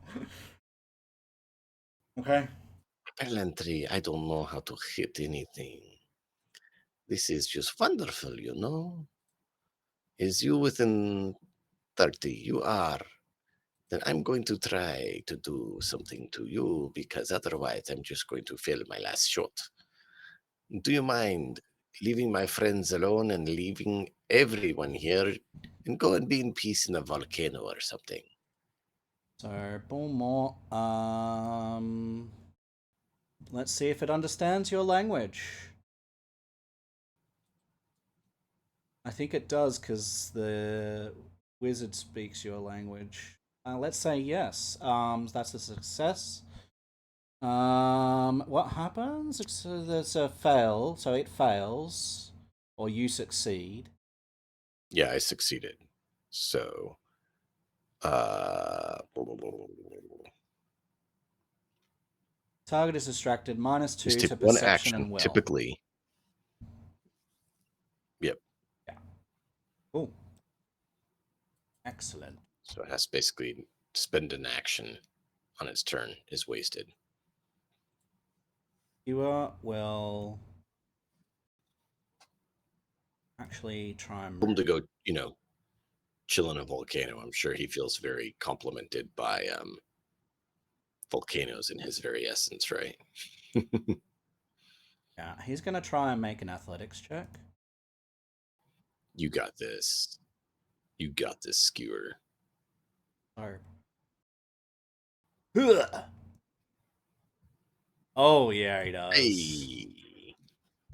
A: Okay.
B: Apparently, I don't know how to hit anything. This is just wonderful, you know? Is you within 30? You are. Then I'm going to try to do something to you because otherwise I'm just going to fail my last shot. Do you mind leaving my friends alone and leaving everyone here and go and be in peace in a volcano or something?
A: So Beaumont, let's see if it understands your language. I think it does because the wizard speaks your language. Let's say yes. That's a success. What happens? There's a fail, so it fails, or you succeed.
B: Yeah, I succeeded. So, uh,
A: Target is distracted.
B: just
A: -2
B: take
A: to
B: one
A: perception
B: action,
A: and will.
B: typically. Yep.
A: Yeah. Cool. Excellent.
B: So it has to basically spend an action on its turn is wasted.
A: You will actually try and
B: Him
A: move.
B: to go, chill in a volcano. I'm sure he feels very complimented by volcanoes in his very essence, right?
A: Yeah, he's gonna try and make an athletics check.
B: You got this. You got this, skewer.
A: So, Ugh! Oh yeah, he does.
B: Hey,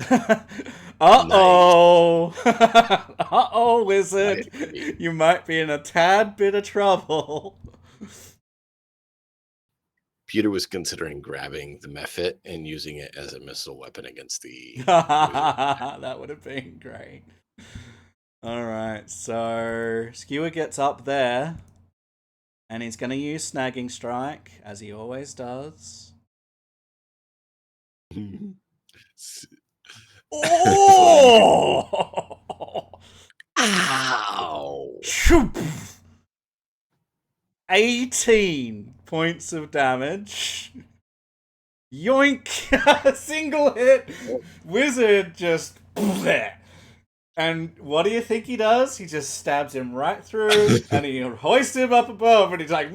A: uh
B: nice.
A: oh, uh oh,
B: Not
A: wizard,
B: hitting me.
A: you might be in a tad bit of trouble.
B: Peter was considering grabbing the mephit and using it as a missile weapon against the wizard.
A: That would have been great. All right, so Skewer gets up there, and he's gonna use snagging strike as he always does.
B: Funny.
A: Oh!
B: Ow!
A: Shoop! 18 points of damage. Yoink! Single hit. Wizard just. And what do you think he does? He just stabs him right through, and he hoists him up above, and he's like,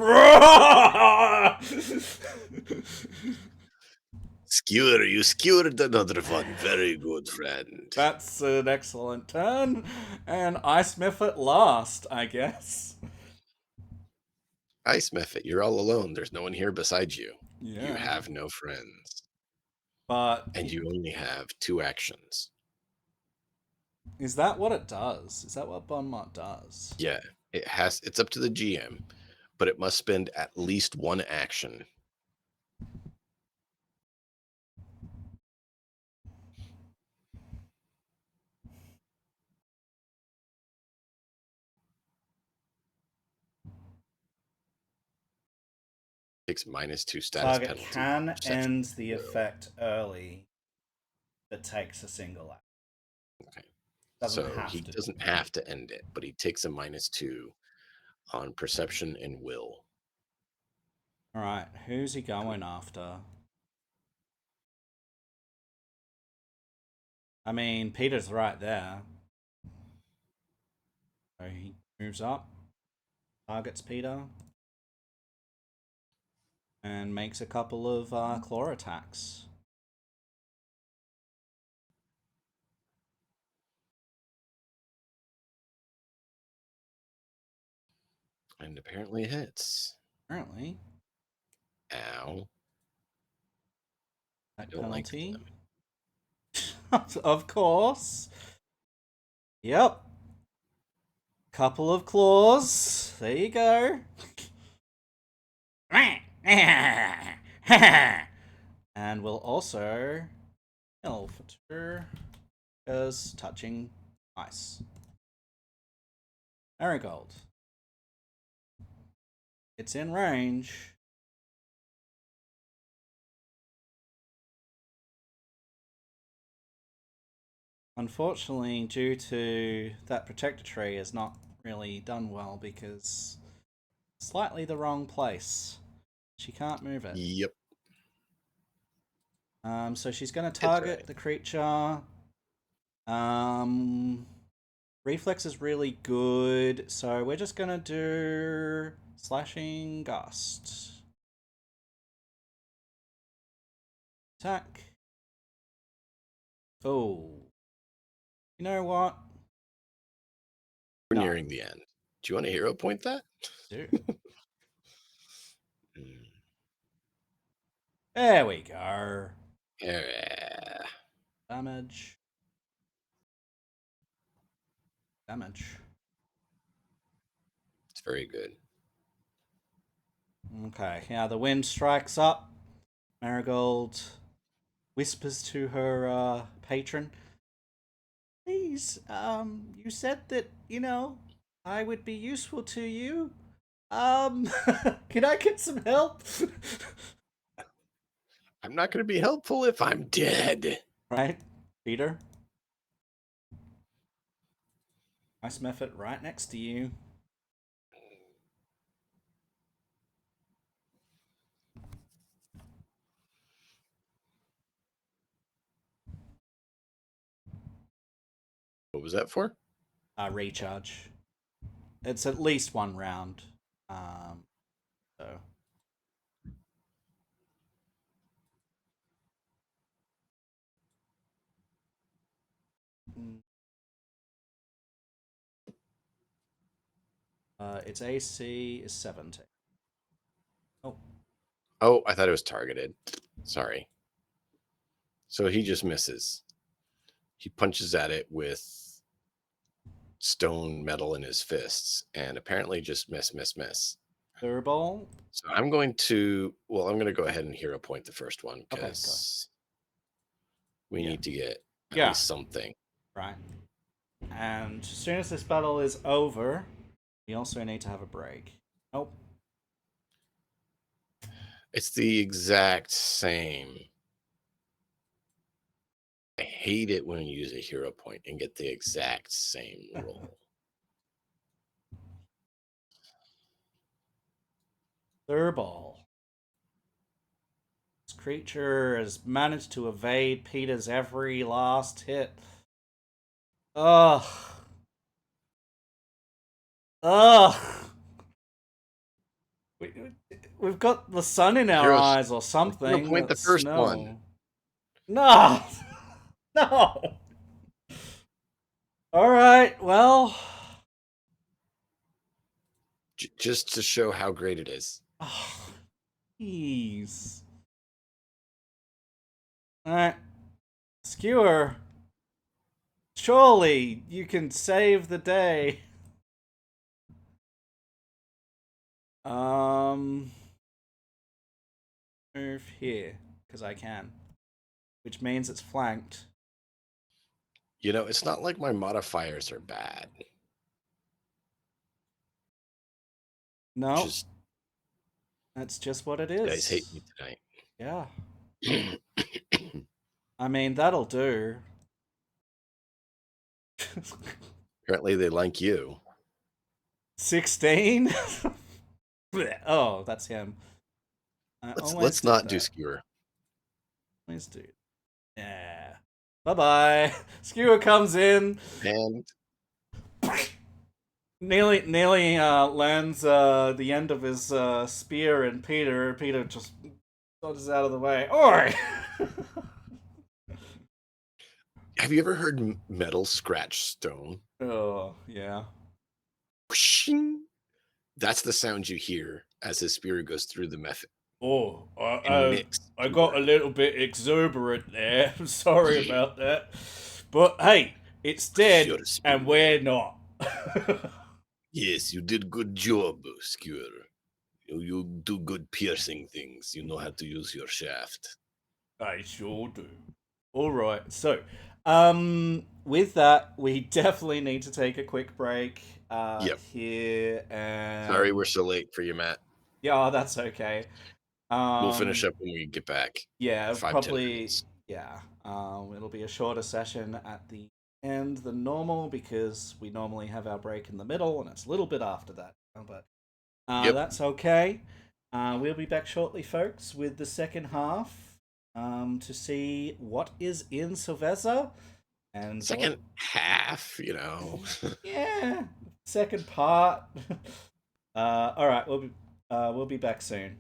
B: Skewer, you skewered another one. Very good, friend.
A: That's an excellent turn, and I smith at last, I guess.
B: Ice Mephit, you're all alone. There's no one here beside you. You
A: Yeah,
B: have no friends.
A: but
B: And you only have two actions.
A: is that what it does? Is that what Bonmot does?
B: Yeah, it's up to the GM, but it must spend at least one action. Takes -2 status
A: Target
B: penalty.
A: can
B: Perception
A: end the
B: 0.
A: effect early, but takes a single act.
B: Okay.
A: Doesn't
B: So
A: have
B: he
A: to.
B: doesn't have to end it, but he takes a -2 on perception and will.
A: All right, who's he going after? I mean, Peter's right there. So he moves up, targets Peter, and makes a couple of claw attacks.
B: And apparently hits.
A: Apparently,
B: Ow. I
A: that
B: don't like the
A: penalty.
B: damage.
A: Of course. Yep. Couple of claws. There you go. And we'll also heal for 2 because touching ice. Marigold. It's in range. Unfortunately, due to that protector tree is not really done well because slightly the wrong place. She can't move it.
B: Yep.
A: So she's going to
B: It's
A: target
B: right.
A: the creature. Reflex is really good, so we're just going to do slashing gust. Attack. Oh. You know what?
B: We're
A: No.
B: nearing the end. Do you want to hero point that?
A: Do.
B: Mm.
A: There we go.
B: Yeah.
A: Damage. Damage.
B: It's very good.
A: Okay, yeah, the wind strikes up. Marigold whispers to her patron, please, you said that, I would be useful to you. Can I get some help?
B: I'm not going to be helpful if I'm dead.
A: Right, Peter? Nice method right next to you.
B: What was that for?
A: Recharge. It's at least 1 round. So. Its AC is 17. Oh.
B: Oh, I thought it was targeted. Sorry. So he just misses. He punches at it with stone metal in his fists and apparently just miss.
A: Thurble.
B: So I'm going to go ahead and hero point the first one
A: Okay, go.
B: because we
A: Yeah.
B: need to get at
A: Yeah.
B: least something.
A: Right. And as soon as this battle is over, we also need to have a break. Nope.
B: It's the exact same. I hate it when you use a hero point and get the exact same roll.
A: Thurble. This creature has managed to evade Peter's every last hit. Ugh. Ugh. We've got the sun in our
B: Heroes,
A: eyes or
B: hero
A: something.
B: point the
A: That's
B: first one.
A: No. No. All right. Well.
B: Just to show how great it is.
A: Oh, jeez. All right. Skewer. Surely you can save the day. Move here because I can, which means it's flanked.
B: It's not like my modifiers are bad.
A: No.
B: Just
A: That's just what it
B: You guys hate
A: is.
B: me
A: Yeah.
B: tonight.
A: I mean, that'll do.
B: Apparently they like you.
A: 16? Oh, that's him. I always
B: Let's
A: do
B: not do
A: that.
B: skewer.
A: Always do. Yeah. Bye bye. Skewer comes in,
B: And
A: nearly lands the end of his spear in Peter. Peter just dodges out of the way. Oi!
B: have you ever heard metal scratch stone?
A: Oh, yeah.
B: Whooshing. That's the sound you hear as his spear goes through the method
A: Oh,
B: and nicks
A: I got a
B: Peter.
A: little bit exuberant there. I'm sorry about that. But hey, it's dead,
B: Your
A: and
B: spear.
A: we're not.
B: Yes, you did good job, Skewer. You do good piercing things. You know how to use your shaft.
A: I sure do. All right. So, with that, we definitely need to take a quick break
B: Yep.
A: here,
B: Sorry
A: and
B: we're so late for you, Matt.
A: yeah, that's okay.
B: We'll finish
A: Um,
B: up when we get back.
A: yeah,
B: 5-10
A: probably,
B: minutes.
A: yeah. It'll be a shorter session at the end than normal because we normally have our break in the middle, and it's a little bit after that. But
B: Yep.
A: that's okay. We'll be back shortly, folks, with the second half to see what is in Soveza and what.
B: Second half.
A: Yeah, second part. All right, we'll be back soon.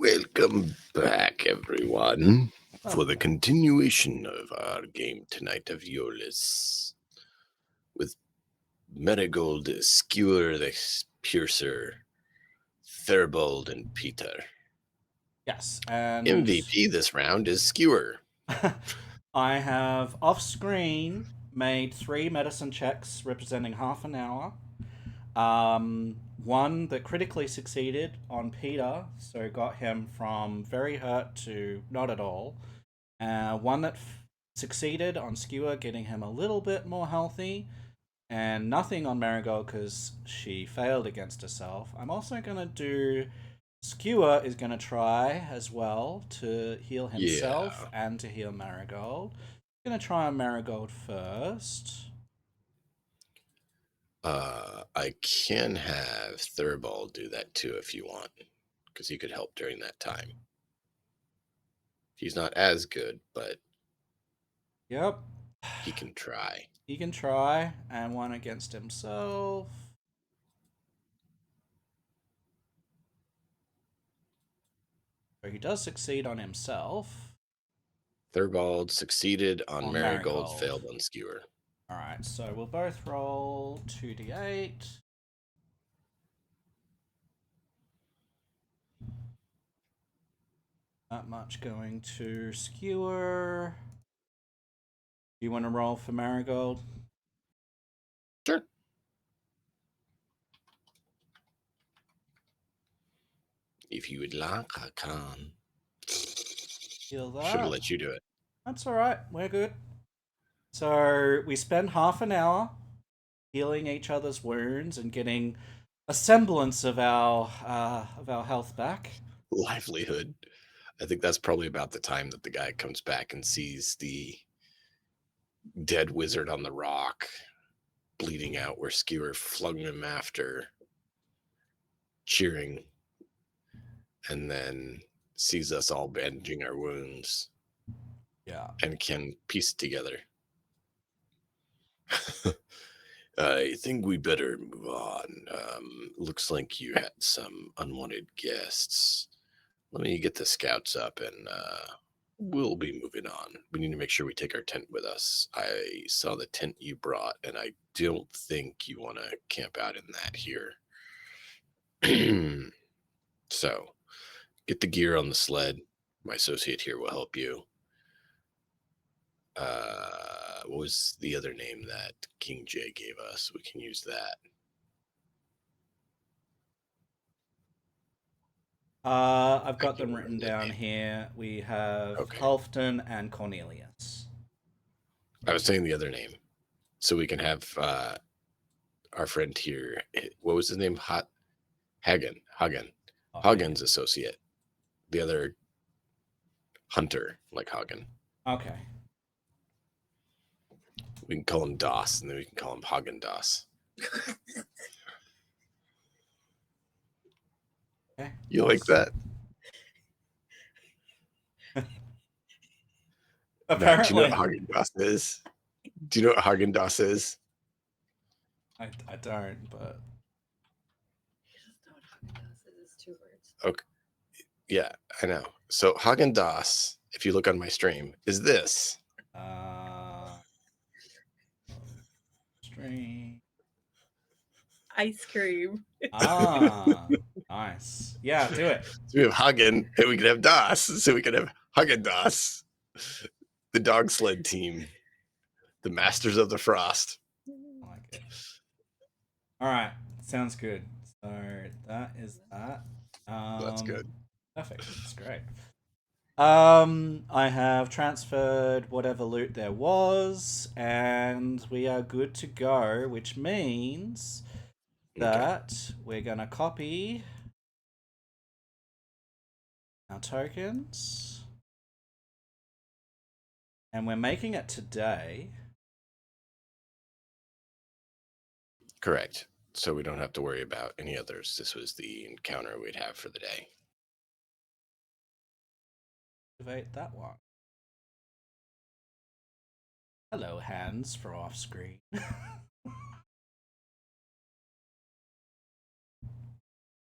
B: Welcome back, everyone, for the
A: Welcome.
B: continuation of our game tonight of Eolas with Marigold, Skewer the Piercer, Thurbold, and Peter.
A: Yes, and
B: MVP this round is Skewer.
A: I have off screen made 3 medicine checks representing half an hour. One that critically succeeded on Peter, so got him from very hurt to not at all. One that succeeded on Skewer, getting him a little bit more healthy, and nothing on Marigold because she failed against herself. I'm also going to do. Skewer is going to try as well to heal himself
B: Yeah.
A: and to heal Marigold. Going to try on Marigold first.
B: I can have Thurbold do that too if you want, because he could help during that time. He's not as good, but
A: Yep.
B: he can try.
A: He can try, and one against himself. So he does succeed on himself.
B: Thurbold succeeded on
A: On
B: Marigold,
A: Marigold.
B: failed on Skewer.
A: Alright, so we'll both roll 2d8. That much going to Skewer. Do you want to roll for Marigold?
B: Sure. If you would like, I can.
A: Heal
B: Should have
A: that.
B: let you do it.
A: That's alright, we're good. So we spend half an hour healing each other's wounds and getting a semblance of our health back.
B: Livelihood. I think that's probably about the time that the guy comes back and sees the dead wizard on the rock bleeding out where Skewer flung him after, cheering, and then sees us all bandaging our wounds
A: Yeah.
B: and can piece it together. I think we better move on. Looks like you had some unwanted guests. Let me get the scouts up and we'll be moving on. We need to make sure we take our tent with us. I saw the tent you brought, and I don't think you want to camp out in that here. So, get the gear on the sled. My associate here will help you. What was the other name that King J gave us? We can use that.
A: I've
B: I
A: got
B: can't
A: them
B: remember
A: written
B: the
A: down
B: name.
A: here. We have
B: Okay.
A: Halfton and Cornelius.
B: I was saying the other name. So we can have our friend here. What was his name? Hagen.
A: Oh,
B: Hagen's associate. The other hunter, like Hagen.
A: okay.
B: We can call him Doss, and then we can call him Hagen Doss.
A: Okay.
B: You like that? Matt, do you know what
A: Apparently.
B: Hagen Doss is? Do you know what Hagen Doss is?
A: I don't, but
C: It's 2 words.
B: Okay. Yeah, I know. So Hagen Doss, if you look on my stream, is this.
A: uh stream.
C: Ice cream.
A: Ah, nice. Yeah, do it.
B: So we have Hagen, and we can have Doss. So we can have Hagen Doss, the dog sled team, the masters of the frost.
A: I like it. All right, sounds good. So that is that.
B: That's good.
A: Perfect. That's great. I have transferred whatever loot there was, and we are good to go, which means
B: Okay.
A: that we're gonna copy our tokens, and we're making it today.
B: Correct. So we don't have to worry about any others. This was the encounter we'd have for the day.
A: Activate that one. Hello, hands for off screen.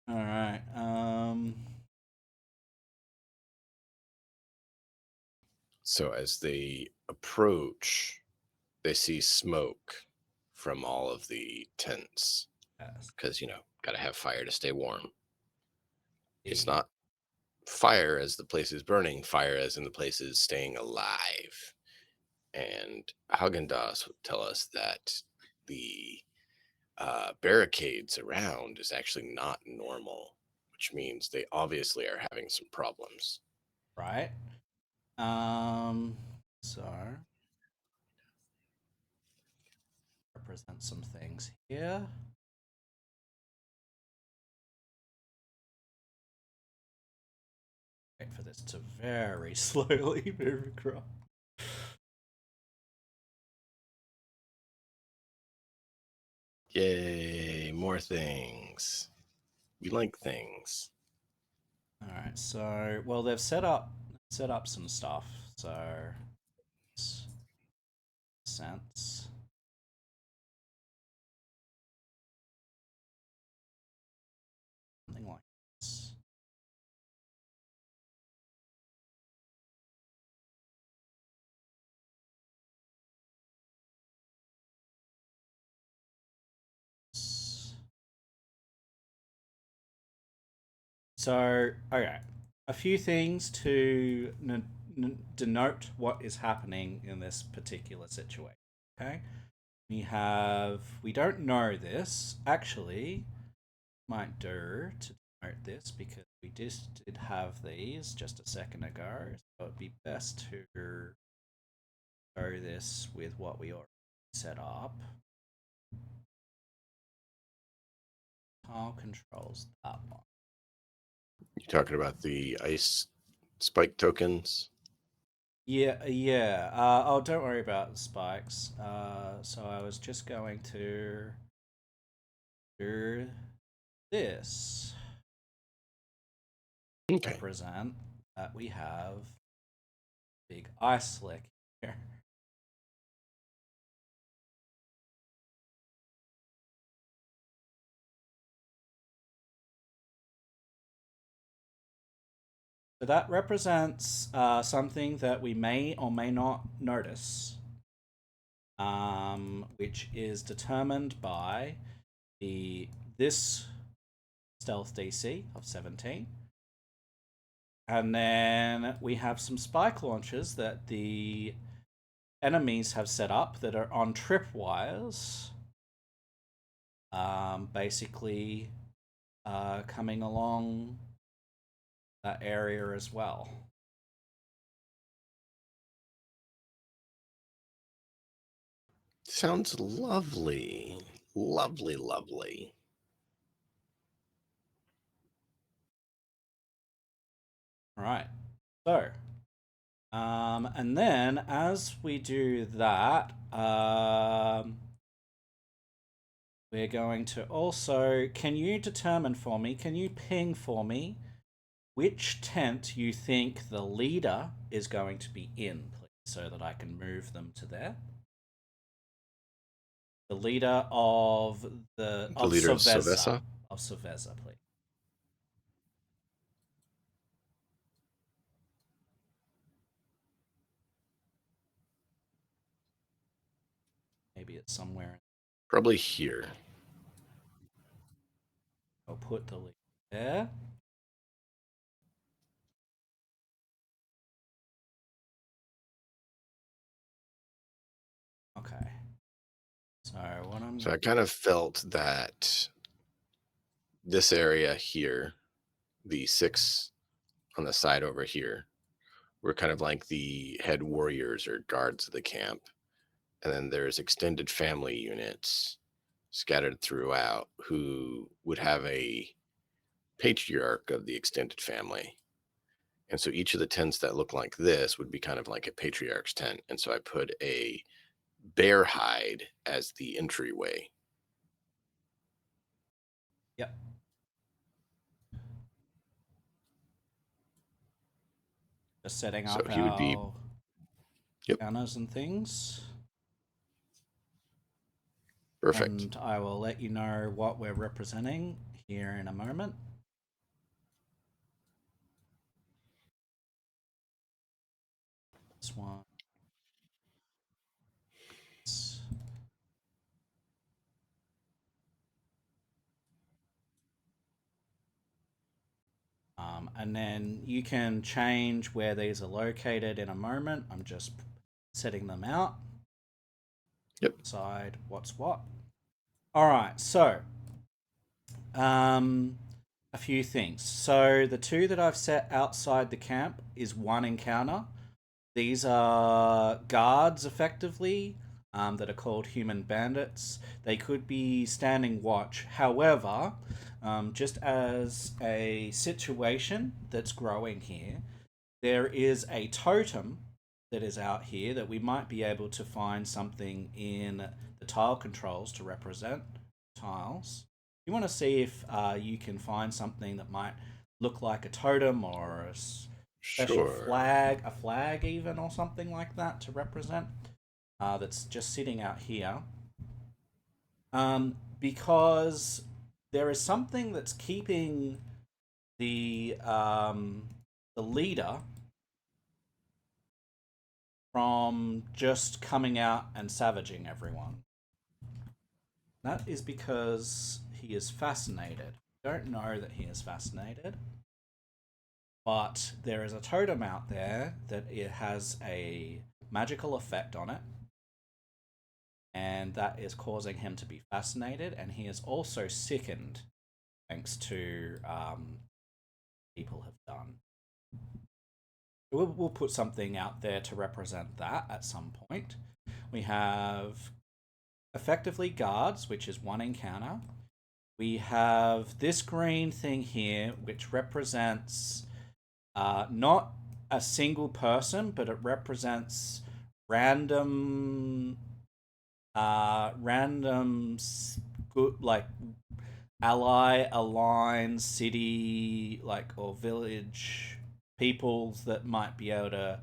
A: All right.
B: So as they approach, they see smoke from all of the tents
A: Yes.
B: because, got to have fire to stay warm. It's
A: The-
B: not fire as the place is burning, fire as in the place is staying alive. And Haagen-Dazs would tell us that the barricades around is actually not normal, which means they obviously are having some problems.
A: right. So represent some things here. Wait for this to very slowly move across.
B: Yay, more things. We like things.
A: All right. So, well, they've set up some stuff. So, sense. Something like this. So, okay, a few things to denote what is happening in this particular situation. Okay, we don't know this. Actually, might do to denote this because we just did have these just a second ago. So it'd be best to show this with what we already set up. Tile controls that one.
B: You talking about the ice spike tokens?
A: Yeah. Oh, don't worry about the spikes. So I was just going to do this.
B: Okay.
A: Represent that we have big ice slick here. So that represents something that we may or may not notice, which is determined by this stealth DC of 17. And then we have some spike launchers that the enemies have set up that are on tripwires, basically coming along that area as well.
B: Sounds lovely. Lovely, lovely.
A: Right. So, and then as we do that, we're going to also. Can you determine for me? Can you ping for me which tent you think the leader is going to be in, please, so that I can move them to there? The leader of
B: The leader of Soveza?
A: Of Soveza, please. Maybe it's somewhere.
B: Probably here.
A: I'll put the leader there. Okay. So what I'm
B: So I kind of felt that this area here, the 6 on the side over here, were kind of like the head warriors or guards of the camp. And then there's extended family units scattered throughout who would have a patriarch of the extended family. And so each of the tents that look like this would be kind of like a patriarch's tent. And so I put a bear hide as the entryway.
A: Yep. Just setting
B: So
A: up
B: he would be,
A: our
B: yep,
A: gunners and things.
B: perfect.
A: And I will let you know what we're representing here in a moment. This one. And then you can change where these are located in a moment. I'm just setting them out.
B: Yep.
A: Decide what's what. All right, so a few things. So the two that I've set outside the camp is one encounter. These are guards, effectively, that are called human bandits. They could be standing watch. However, just as a situation that's growing here, there is a totem that is out here that we might be able to find something in the tile controls to represent tiles. You want to see if you can find something that might look like a totem or a special
B: Sure.
A: flag, a flag even, or something like that to represent that's just sitting out here. Because there is something that's keeping the leader from just coming out and savaging everyone. That is because he is fascinated. Don't know that he is fascinated, but there is a totem out there that it has a magical effect on it, and that is causing him to be fascinated, and he is also sickened thanks to people have done. We'll put something out there to represent that at some point. We have effectively guards, which is one encounter. We have this green thing here, which represents not a single person, but it represents random, good, like ally, align, city, like, or village peoples that might be able to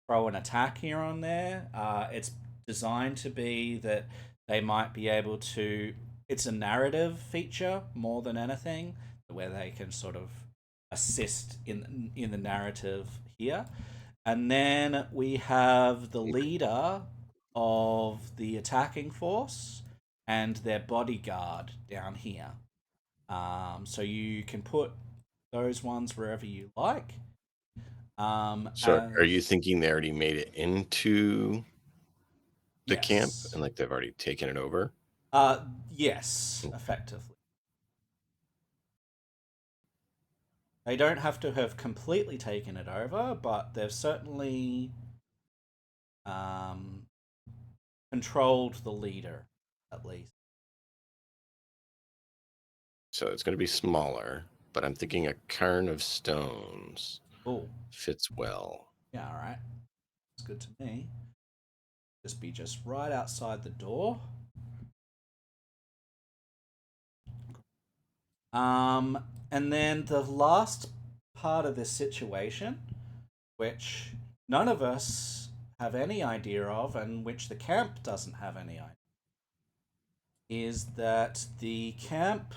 A: throw an attack here on there. It's designed to be that they might be able to. It's a narrative feature more than anything, where they can sort of assist in the narrative here. And then we have the leader of the attacking force and their bodyguard down here. So you can put those ones wherever you like.
B: So are you thinking they already made it into the camp
A: Yes.
B: and like they've already taken it over?
A: Yes, effectively. They don't have to have completely taken it over, but they've certainly controlled the leader, at least.
B: So it's going to be smaller, but I'm thinking a cairn of stones
A: Oh,
B: fits well.
A: yeah, all right. It's good to me. Just right outside the door. And then the last part of this situation, which none of us have any idea of, and which the camp doesn't have any idea, is that the camp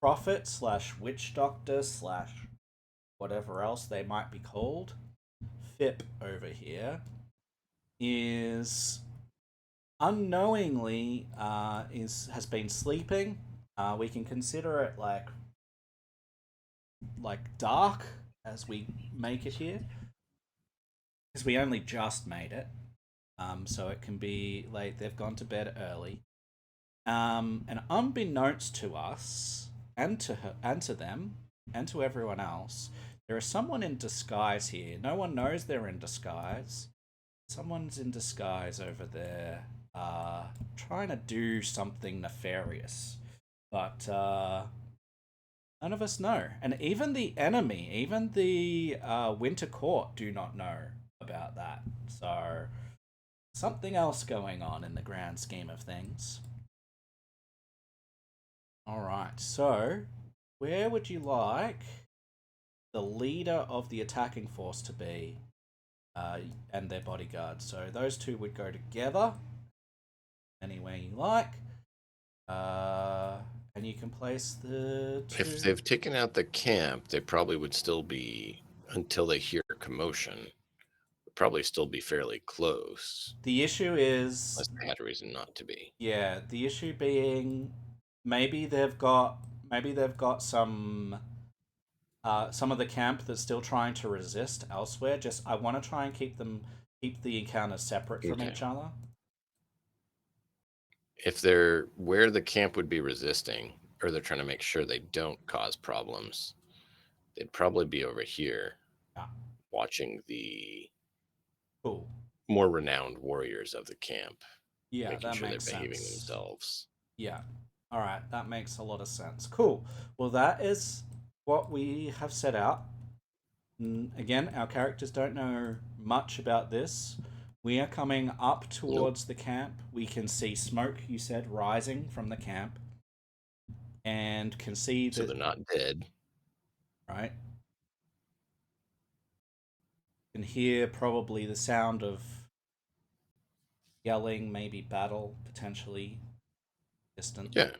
A: prophet slash witch doctor slash whatever else they might be called, Fip over here, is unknowingly has been sleeping. We can consider it like dark as we make it here, because we only just made it. So it can be late. They've gone to bed early. And unbeknownst to us and to her and to them and to everyone else, there is someone in disguise here. No one knows they're in disguise. Someone's in disguise over there, trying to do something nefarious, but none of us know. And even the enemy, even the Winter Court, do not know about that. So something else going on in the grand scheme of things. All right, so where would you like the leader of the attacking force to be, and their bodyguard? So those two would go together anywhere you like, and you can place the two.
B: If they've taken out the camp, they probably would still be until they hear commotion. probably still be fairly close,
A: The issue is,
B: unless they had a reason not to be.
A: yeah, the issue being maybe they've got some of the camp that's still trying to resist elsewhere. Just I want to try and keep the encounters separate from
B: Okay.
A: each other.
B: If they're where the camp would be resisting, or they're trying to make sure they don't cause problems, they'd probably be over here
A: Yeah,
B: watching the
A: cool.
B: more renowned warriors of the camp,
A: Yeah,
B: making
A: that
B: sure they're
A: makes
B: behaving
A: sense.
B: themselves.
A: Yeah. All right, that makes a lot of sense. Cool. Well, that is what we have set out. Again, our characters don't know much about this. We are coming up
B: Nope.
A: towards the camp. We can see smoke, you said, rising from the camp, and can see
B: So
A: that,
B: they're not dead.
A: right? Can hear probably the sound of yelling, maybe battle, potentially distant.
B: Yeah.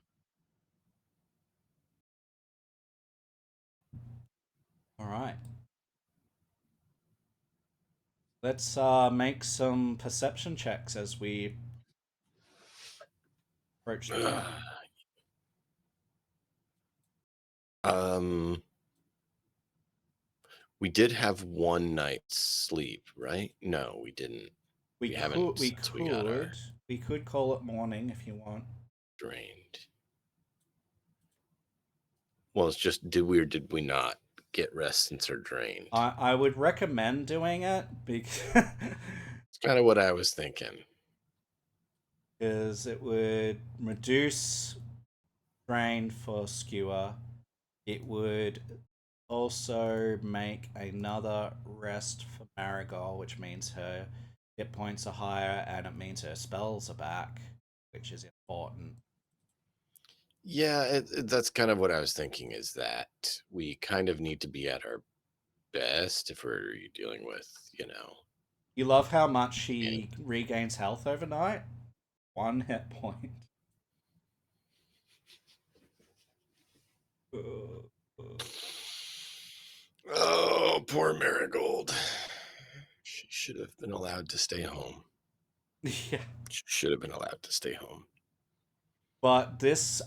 A: All right. Let's make some perception checks as we approach the camp.
B: um, we did have one night's sleep, right? No, we didn't.
A: We
B: We haven't
A: could we
B: since we got our
A: could we could call it morning if you want.
B: drained. Well, it's just did we or did we not get rest since our drained?
A: I would recommend doing it because
B: It's kind of what I was thinking.
A: it would reduce drain for skewer. It would also make another rest for Marigold, which means her hit points are higher and it means her spells are back, which is important.
B: Yeah, that's kind of what I was thinking, is that we kind of need to be at our best if we're dealing with,
A: You love how much
B: man.
A: she regains health overnight? One hit point.
B: Oh, poor Marigold. She should have been allowed to stay home.
A: Yeah.
B: She should have been allowed to stay home.
A: But this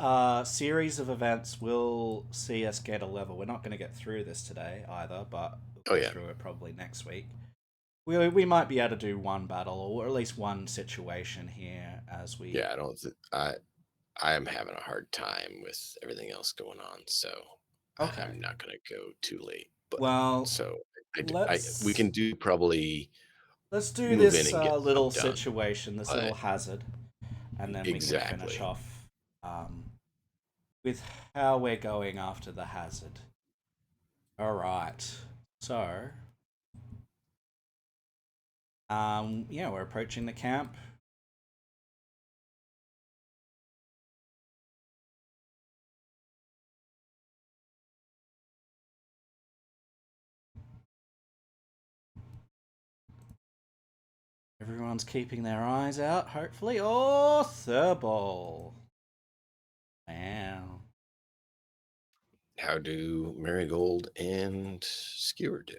A: series of events will see us get a level. We're not going to get through this today either, but we'll
B: Oh
A: go
B: yeah.
A: through it probably next week. We might be able to do one battle or at least one situation here as we.
B: Yeah, I am having a hard time with everything else going on, so
A: Okay.
B: I'm not going to go too late. But
A: Well,
B: so we
A: let's
B: can do probably
A: let's do
B: move in
A: this
B: and get
A: little
B: stuff done.
A: situation, this little
B: But
A: hazard, and then we can finish
B: exactly.
A: off um, with how we're going after the hazard. All right. So, yeah, we're approaching the camp. Everyone's keeping their eyes out, hopefully. Oh, Thurball. Wow.
B: How do Marigold and Skewer do?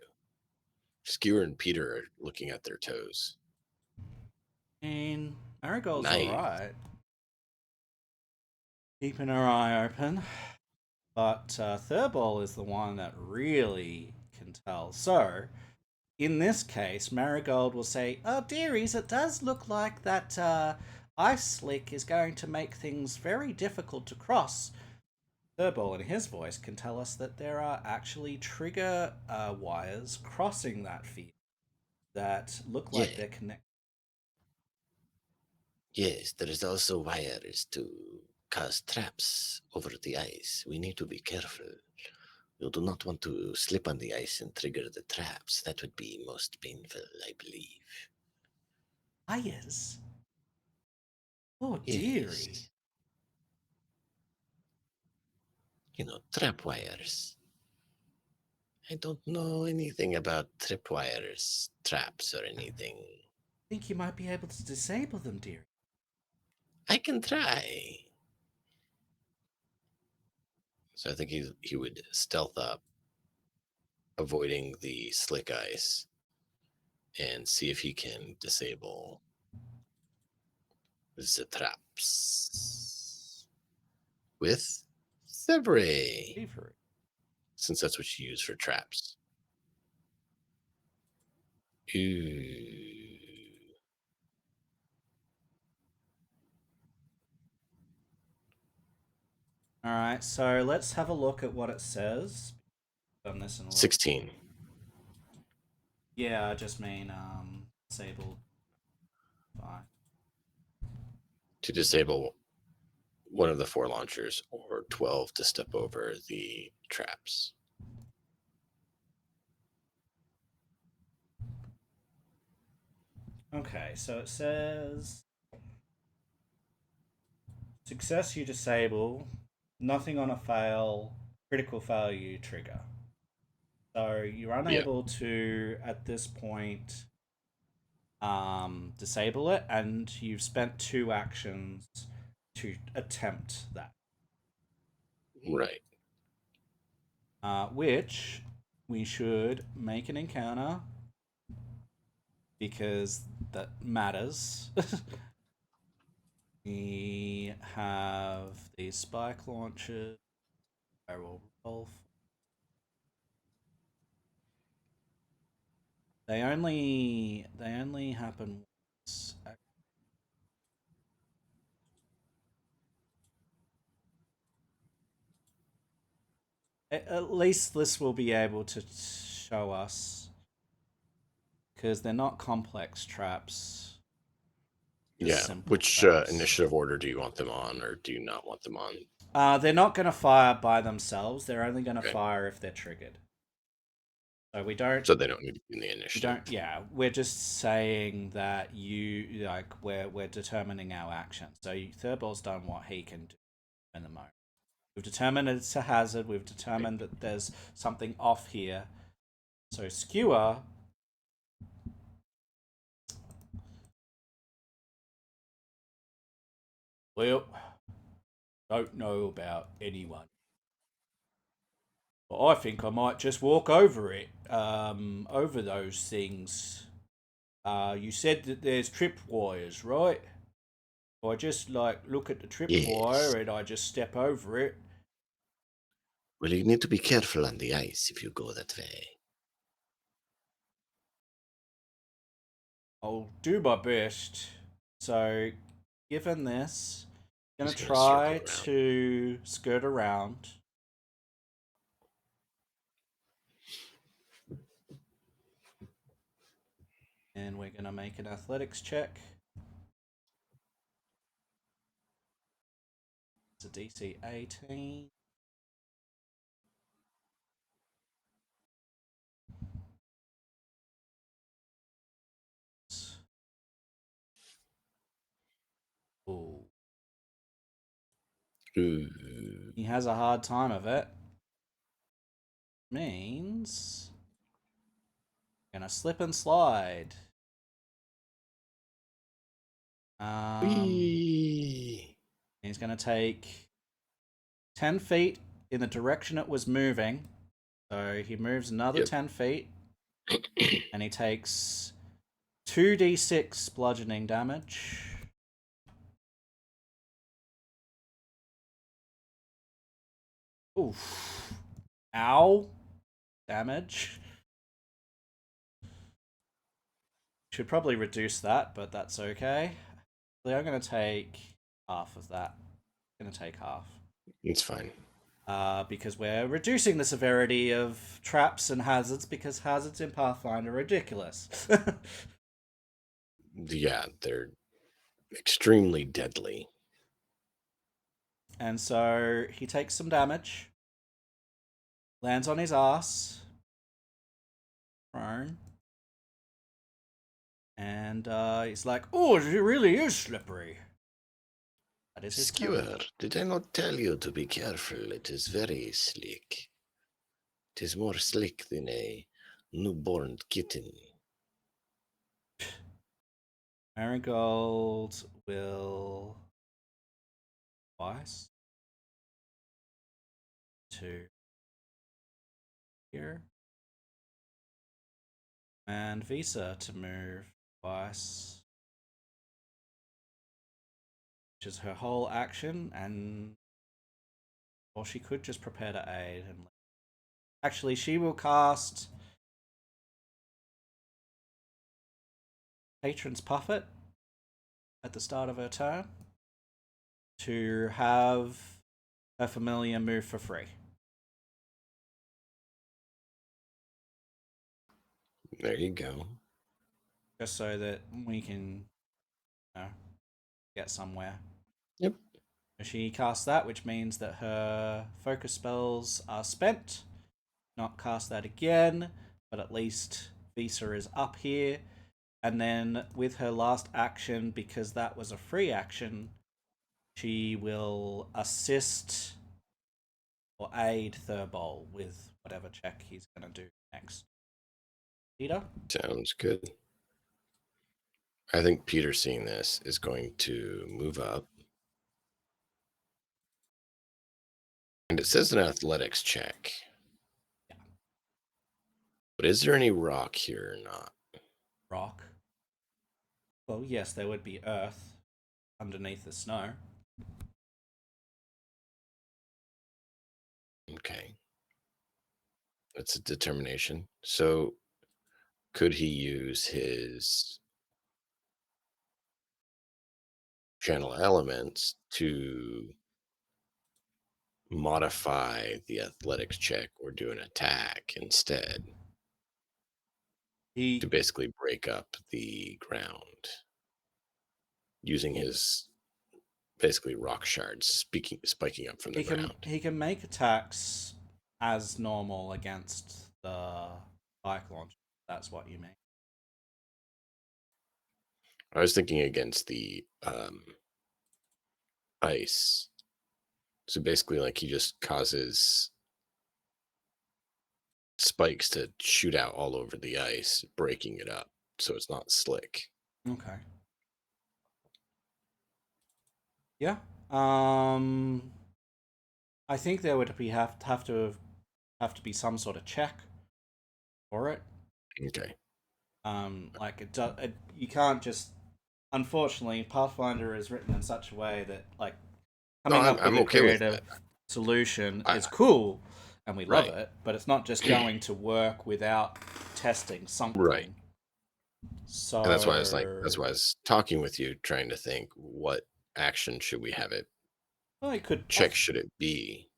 B: Skewer and Peter are looking at their toes.
A: I mean, Marigold's
B: Nice.
A: alright. Keeping her eye open. But Thurball is the one that really can tell. So, in this case, Marigold will say, "Oh, dearies, it does look like that ice slick is going to make things very difficult to cross." Thurball, in his voice, can tell us that there are actually trigger wires crossing that field that look like
B: Yeah.
A: they're connected.
B: Yes, there is also wires to cause traps over the ice. We need to be careful. You do not want to slip on the ice and trigger the traps. That would be most painful, I believe.
A: Wires? Oh, dearie.
B: Yes. Trap wires. I don't know anything about tripwires, traps, or anything.
A: Think you might be able to disable them, dearie.
B: I can try. So I think he would stealth up, avoiding the slick ice, and see if he can disable the traps with Thievery,
A: Thievery.
B: since that's what you use for traps. Ooh.
A: All right, so let's have a look at what it says. Done this in a little.
B: 16.
A: Yeah, I just mean disabled. Fine.
B: To disable one of the 4 launchers, or 12 to step over the traps.
A: Okay, so it says success you disable, nothing on a fail, critical failure you trigger. So you're unable to at this point disable it, and you've spent 2 actions to attempt that.
B: Right.
A: Which we should make an encounter because that matters. We have the spike launchers. I will roll. They only happen once. At least this will be able to show us because they're not complex traps.
B: Yeah. Which
A: traps.
B: initiative order do you want them on, or do you not want them on?
A: They're not going to fire by themselves. They're only going to
B: Okay.
A: fire if they're triggered. So we don't.
B: So they don't need to be in the
A: We
B: initiative.
A: don't. Yeah, we're just saying that we're determining our action. So Thurball's done what he can do in the moment. We've determined it's a hazard. We've determined that there's something off here. So Skewer. Well, don't know about anyone. But I think I might just walk over it. Over those things. You said that there's tripwires, right? I just look at the tripwire
B: Yes.
A: and I just step over it.
B: Well, you need to be careful on the ice if you go that way.
A: I'll do my best. So, given this, I'm
B: He's
A: gonna
B: gonna
A: try
B: circle around.
A: to skirt around. And we're gonna make an athletics check. It's a DC 18. Ooh.
B: Ooh.
A: He has a hard time of it. Means gonna slip and slide.
B: Whee!
A: He's gonna take 10 feet in the direction it was moving. So he moves another 10 feet. And he takes 2d6 bludgeoning damage. Oof. Ow. Damage. Should probably reduce that, but that's okay. I'm going to take half of that. I'm going to take half.
B: It's fine.
A: Because we're reducing the severity of traps and hazards because hazards in Pathfinder are ridiculous.
B: Yeah, they're extremely deadly.
A: And so he takes some damage, lands on his ass, prone, and he's like, "Oh, it really is slippery." That is his
B: Skewer,
A: turn.
B: did I not tell you to be careful? It is very slick. It is more slick than a newborn kitten.
A: Marigold will twice to here. And Visa to move twice, which is her whole action, and or she could just prepare to aid. And actually, she will cast Patron's Puppet at the start of her turn to have her familiar move for free.
B: There you go.
A: Just so that we can, get somewhere.
B: Yep.
A: She casts that, which means that her focus spells are spent. Not cast that again, but at least Visa is up here. And then with her last action, because that was a free action, she will assist or aid Thurbol with whatever check he's going to do next. Peter?
B: Sounds good. I think Peter, seeing this, is going to move up. And it says an athletics check.
A: Yeah.
B: But is there any rock here or not?
A: Rock. Well, yes, there would be earth underneath the snow.
B: Okay. That's a determination. So could he use his channel elements to modify the athletics check or do an attack instead
A: He
B: to basically break up the ground using his basically rock shards spiking up from the ground?
A: he can make attacks as normal against the bike launch. That's what you mean.
B: I was thinking against the ice. So basically, like, he just causes spikes to shoot out all over the ice, breaking it up so it's not slick.
A: Okay. Yeah. I think there would have to be some sort of check for it.
B: Okay.
A: Like you can't just. Unfortunately, Pathfinder is written in such a way that like
B: No,
A: coming up with
B: I'm
A: a
B: okay with
A: creative
B: that.
A: solution
B: I,
A: is cool, and we love
B: right.
A: it. But it's not just going to work without testing something.
B: Right.
A: So
B: And that's why I was talking with you, trying to think what action should we have it
A: well, it could.
B: check should it be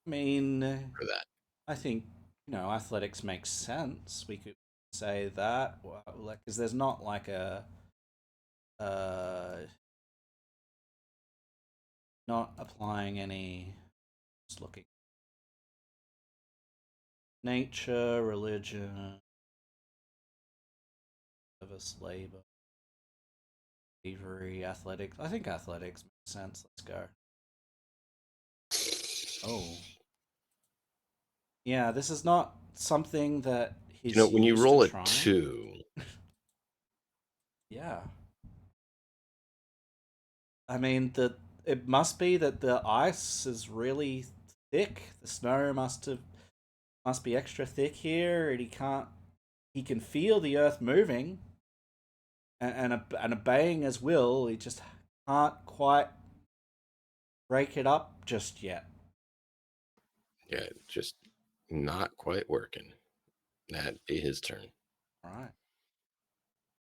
A: I mean,
B: for that?
A: I think athletics makes sense. We could say that, like, because there's not like a not applying any. Just looking. Nature, religion, service, labor, thievery, athletics. I think athletics makes sense. Let's go. Oh. Yeah, this is not something that he's
B: When you
A: used to
B: roll a
A: trying.
B: 2,
A: Yeah. I mean, it must be that the ice is really thick. The snow must be extra thick here, and he can feel the earth moving and obeying his will. He just can't quite break it up just yet.
B: yeah, just not quite working. That'd be his turn.
A: All right.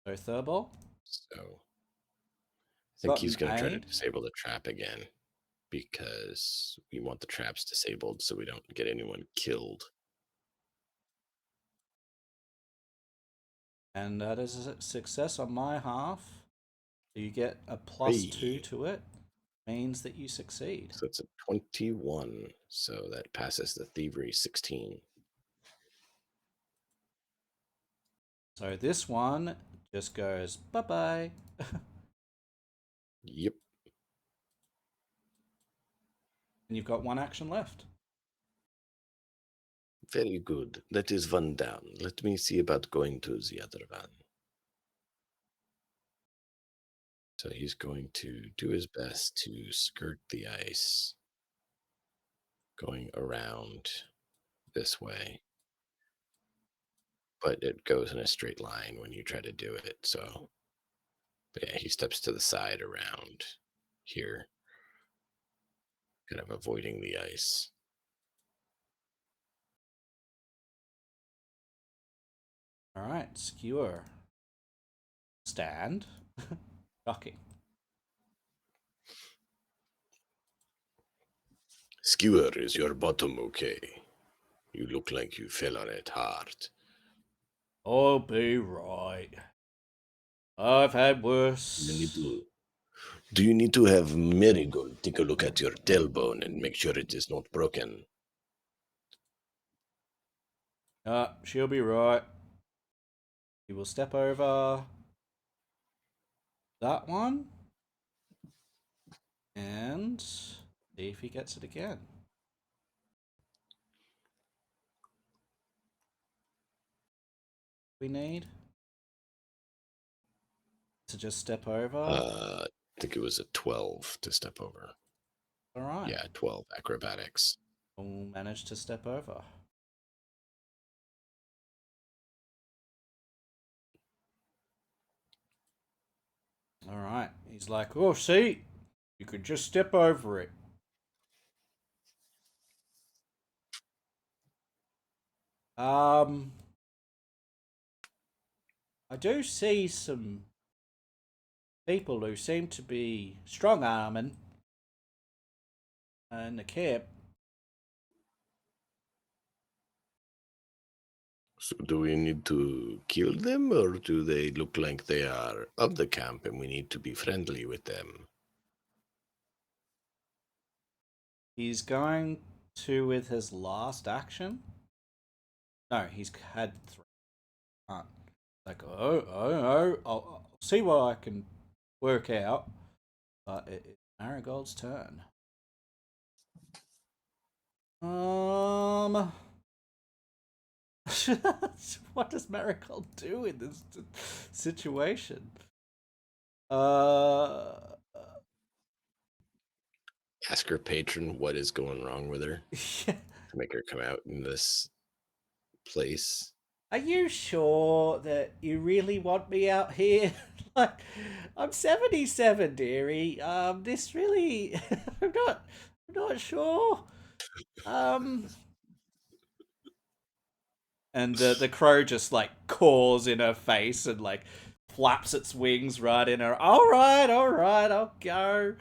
A: So Thurball,
B: So I think
A: got
B: he's
A: an
B: going to try to
A: aid,
B: disable the trap again because we want the traps disabled so we don't get anyone killed.
A: and that is a success on my half. So you get a +2
B: Hey.
A: to it. Means that you succeed.
B: So it's a 21. So that passes the thievery 16.
A: So this one just goes bye bye.
B: Yep.
A: And you've got one action left.
B: Very good. That is one down. Let me see about going to the other one. So he's going to do his best to skirt the ice, going around this way. but it goes in a straight line when you try to do it. So, but yeah, he steps to the side around here, kind of avoiding the ice.
A: All right, skewer. Stand. Shocking.
B: Skewer, is your bottom okay? You look like you fell on it hard.
A: I'll be right. I've had worse.
B: Do you need to have Marigold take a look at your tailbone and make sure it is not broken?
A: She'll be right. He will step over that one and see if he gets it again. We need to just step over.
B: I think it was a 12 to step over.
A: All right.
B: Yeah, 12 acrobatics.
A: We'll manage to step over. All right. He's like, oh, see, you could just step over it. I do see some people who seem to be strong arming in the camp.
B: So do we need to kill them, or do they look like they are of the camp and we need to be friendly with them?
A: He's going to with his last action. No, he's had 3. Like, I'll see what I can work out. But it's Marigold's turn. What does Marigold do in this situation?
B: Ask her patron what is going wrong with her
A: Yeah.
B: to make her come out in this place.
A: Are you sure that you really want me out here? Like, I'm 77, dearie. This really, I'm not sure. And the crow just like caws in her face and like flaps its wings right in her. All right, I'll go.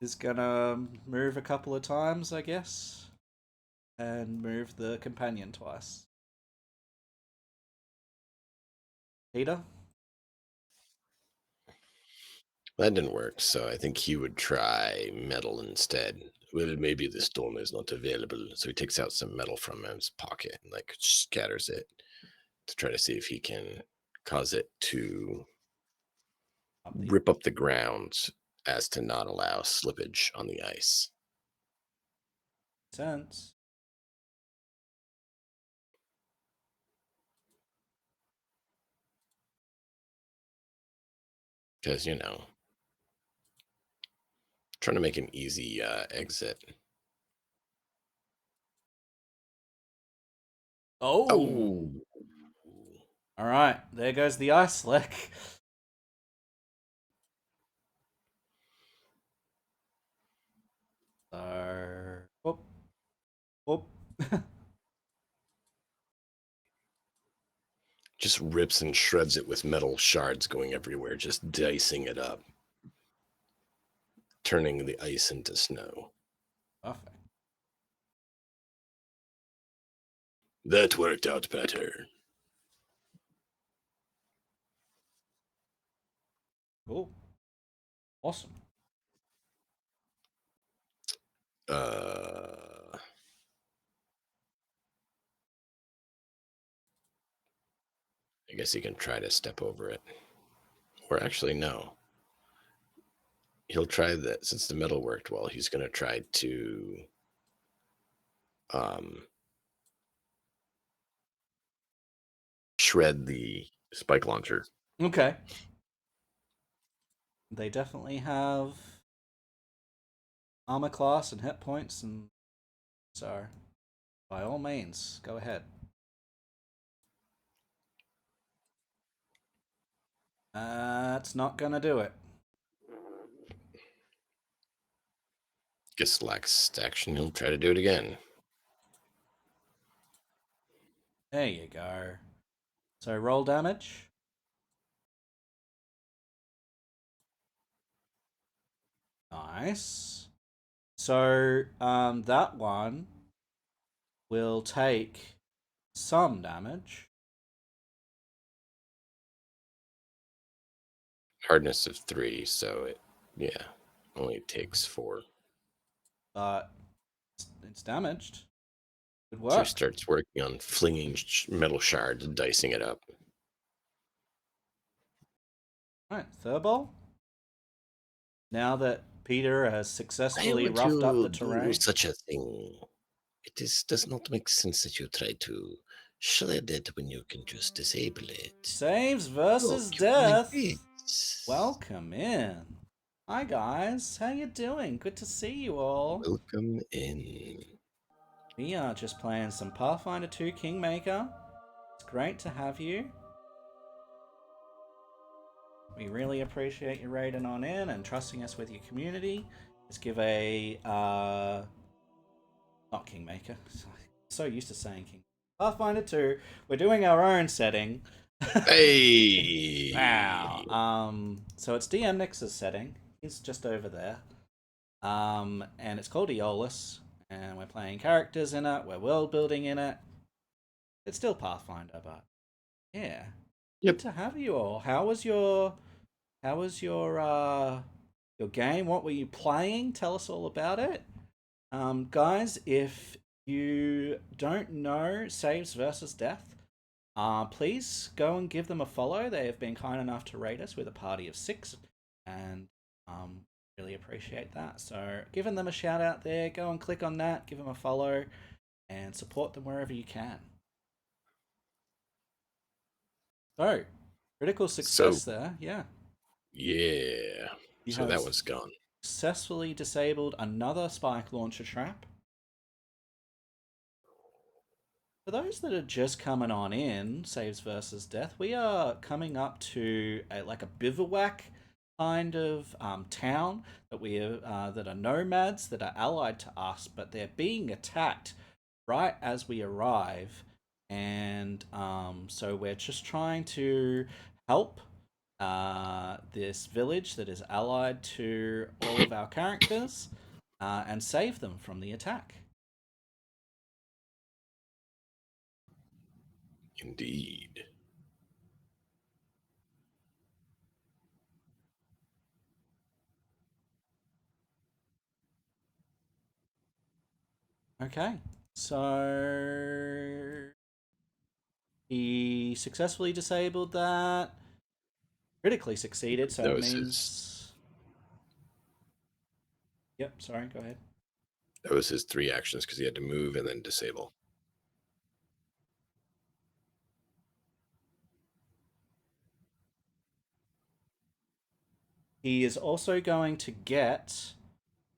A: Is gonna move a couple of times, I guess, and move the companion twice. Peter?
B: That didn't work, so I think he would try metal instead. Well, maybe the stone is not available, so he takes out some metal from his pocket and like scatters it to try to see if he can cause it to rip up the ground as to not allow slippage on the ice.
A: Sense.
B: Because, trying to make an easy exit.
A: Oh. All right, there goes the ice slick. So, whoop, whoop.
B: Just rips and shreds it with metal shards going everywhere, just dicing it up, turning the ice into snow.
A: Perfect.
B: That worked out better.
A: Cool. Awesome.
B: I guess he can try to step over it. Or actually, no. He'll try that. Since the metal worked well, he's going to try to shred the spike launcher.
A: Okay. They definitely have armor class and hit points and So, by all means, go ahead. It's not gonna do it.
B: Guess lacks action. He'll try to do it again.
A: There you go. So roll damage. Nice. So that one will take some damage.
B: Hardness of 3, so it only takes 4.
A: But it's damaged. Good
B: So he
A: work.
B: starts working on flinging metal shards and dicing it up.
A: Right, Thurball. Now that Peter has
B: Why
A: successfully
B: would
A: roughed up
B: you
A: the
B: do
A: terrain,
B: such a thing? Does not make sense that you try to shred it when you can just disable it.
A: saves versus
B: Look, you're doing
A: death.
B: this.
A: Welcome in. Hi guys, how you doing? Good to see you all.
B: Welcome in.
A: We are just playing some Pathfinder 2 Kingmaker. It's great to have you. We really appreciate you raiding on in and trusting us with your community. Let's give a not Kingmaker. So used to saying King. Pathfinder 2. We're doing our own setting.
B: Hey!
A: Wow. So it's DM Nix's setting. He's just over there. And it's called Eolas. And we're playing characters in it. We're world building in it. It's still Pathfinder, but yeah.
B: Yep.
A: Good to have you all. How was your game? What were you playing? Tell us all about it. Guys, if you don't know Saves versus Death, please go and give them a follow. They have been kind enough to rate us with a party of 6, and really appreciate that. So, giving them a shout out there. Go and click on that. Give them a follow, and support them wherever you can. So, critical success there. Yeah.
B: Yeah.
A: You
B: So
A: have
B: that one's gone.
A: successfully disabled another spike launcher trap. For those that are just coming on in, Saves versus Death, we are coming up to a bivouac kind of town that that are nomads that are allied to us, but they're being attacked right as we arrive, and so we're just trying to help this village that is allied to all of our characters and save them from the attack.
B: Indeed.
A: Okay, so he successfully disabled that. Critically succeeded, so
B: That
A: it
B: was
A: means. Yep, sorry, go ahead.
B: That was his 3 actions because he had to move and then disable.
A: He is also going to get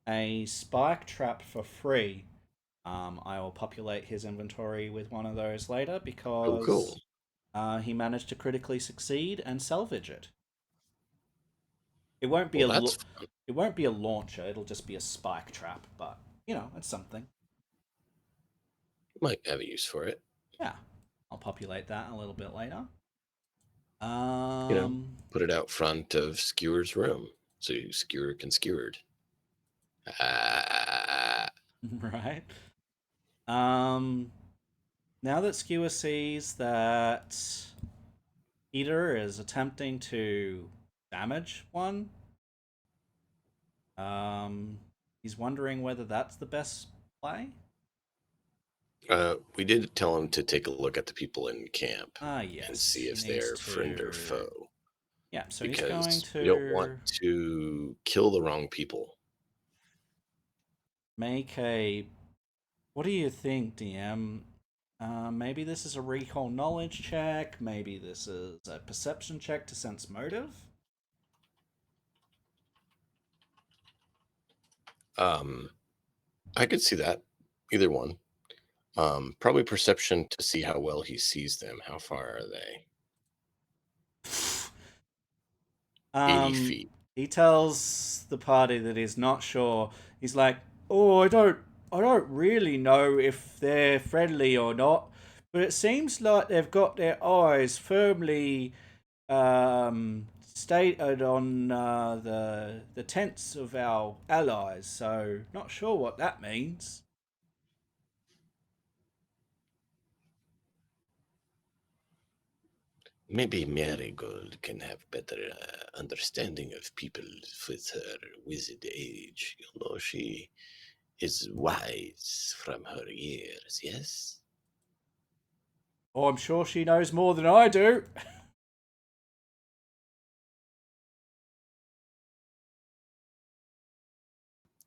A: a spike trap for free. I will populate his inventory with one of those later
B: Oh,
A: because
B: cool.
A: he managed to critically succeed and salvage it. It won't be
B: Well, that's fun.
A: it won't be a launcher. It'll just be a spike trap, but it's something.
B: Might have a use for it.
A: Yeah, I'll populate that a little bit later.
B: Put it out front of Skewer's room so Skewer can skewered.
A: Right. Now that Skewer sees that Peter is attempting to damage one, he's wondering whether that's the best play.
B: We did tell him to take a look at the people in camp
A: Yes.
B: and see if they're friend or foe.
A: Yeah, so
B: because
A: he's going to
B: you don't want to kill the wrong people.
A: make a. What do you think, DM? Maybe this is a recall knowledge check. Maybe this is a perception check to sense motive.
B: I could see that. Either one. Probably perception to see how well he sees them. How far are they? 80 feet.
A: He tells the party that he's not sure. He's like, "Oh, I don't really know if they're friendly or not, but it seems like they've got their eyes firmly stated on the tents of our allies. So, not sure what that means."
B: Maybe Marigold can have better understanding of people with her wizard age. You know, she is wise from her years, yes?
A: Oh, I'm sure she knows more than I do.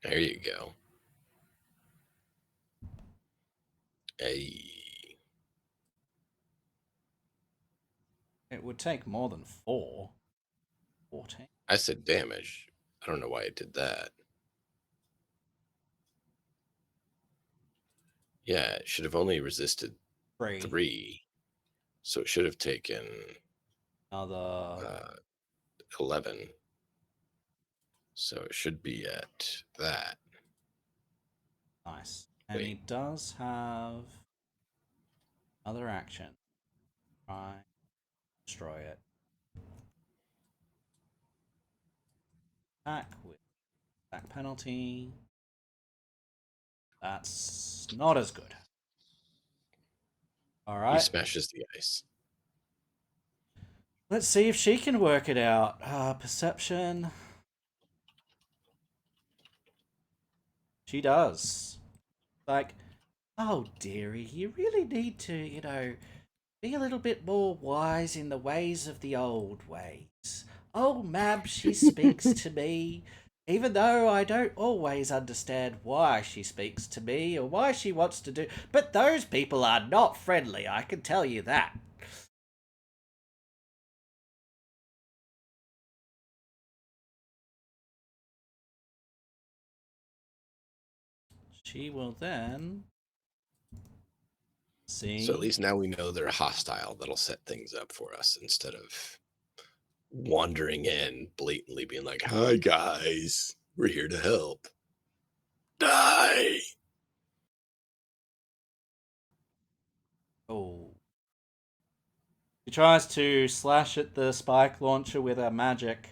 B: There you go. Hey.
A: It would take more than 4. 14.
B: I said damage. I don't know why it did that. Yeah, it should have only resisted
A: 3.
B: 3. So it should have taken
A: Another
B: 11. So it should be at that.
A: nice. And he
B: Wait.
A: does have other action. Try destroy it. Attack with attack penalty. That's not as good. All
B: He
A: right.
B: smashes the ice.
A: Let's see if she can work it out. Perception. She does. Like, oh dearie, you really need to, be a little bit more wise in the ways of the old ways. Oh, Mab, she speaks to me, even though I don't always understand why she speaks to me or why she wants to do. But those people are not friendly, I can tell you that. She will then see.
B: So at least now we know they're hostile. That'll set things up for us instead of wandering in, blatantly being like, "Hi guys, we're here to help." Die.
A: Oh. She tries to slash at the spike launcher with her magic.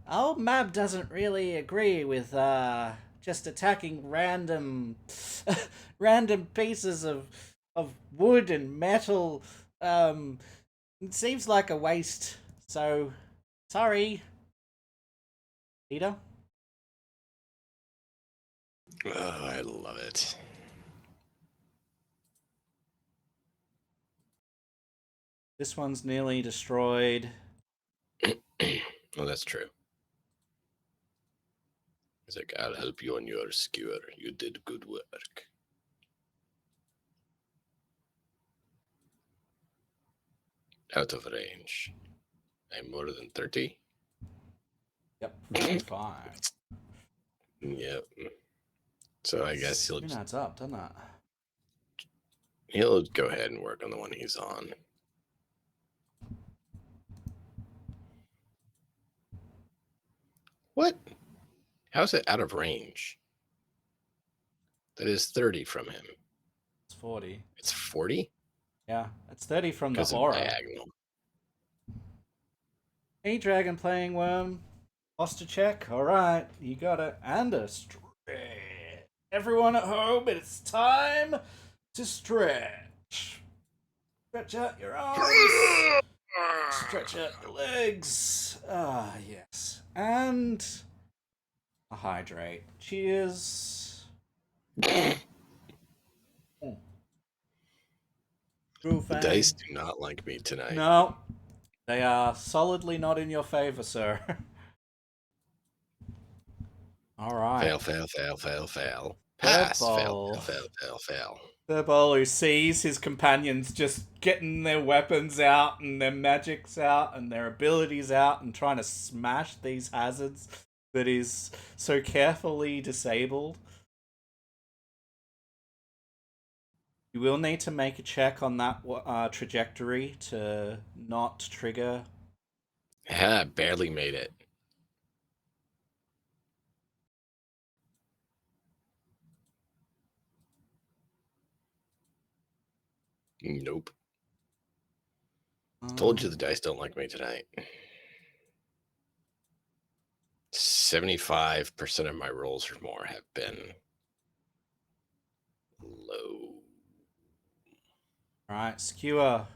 A: Old Mab doesn't really agree with just attacking random random pieces of wood and metal. It seems like a waste. So sorry, Peter.
B: Oh, I love it.
A: This one's nearly destroyed.
B: Well, that's true. He's like, "I'll help you on your skewer. You did good work." Out of range. I'm more than 30.
A: Yep, 45.
B: Yep. So I guess
A: Soon adds up, doesn't it?
B: he'll go ahead and work on the one he's on. What? How's it out of range? That is 30 from him.
A: It's 40.
B: It's 40?
A: Yeah, it's 30 from the
B: Because of
A: aura.
B: diagonal.
A: Hey, Dragon Playing Worm. Posture check. All right, you got it. And a stretch. Everyone at home, it's time to stretch. Stretch out your arms. Stretch out your legs. Ah, yes. And hydrate. Cheers.
B: The dice do not like me tonight.
A: No, they are solidly not in your favor, sir. All right.
B: Fail, fail, fail, fail, fail. Pass. Fail, fail, fail, fail, fail.
A: Furball, who sees his companions just getting their weapons out and their magics out and their abilities out and trying to smash these hazards that is so carefully disabled. You will need to make a check on that trajectory to not trigger.
B: Yeah, barely made it. Nope. Told you the dice don't like me tonight. 75% of my rolls or more have been low.
A: All right, Skewer.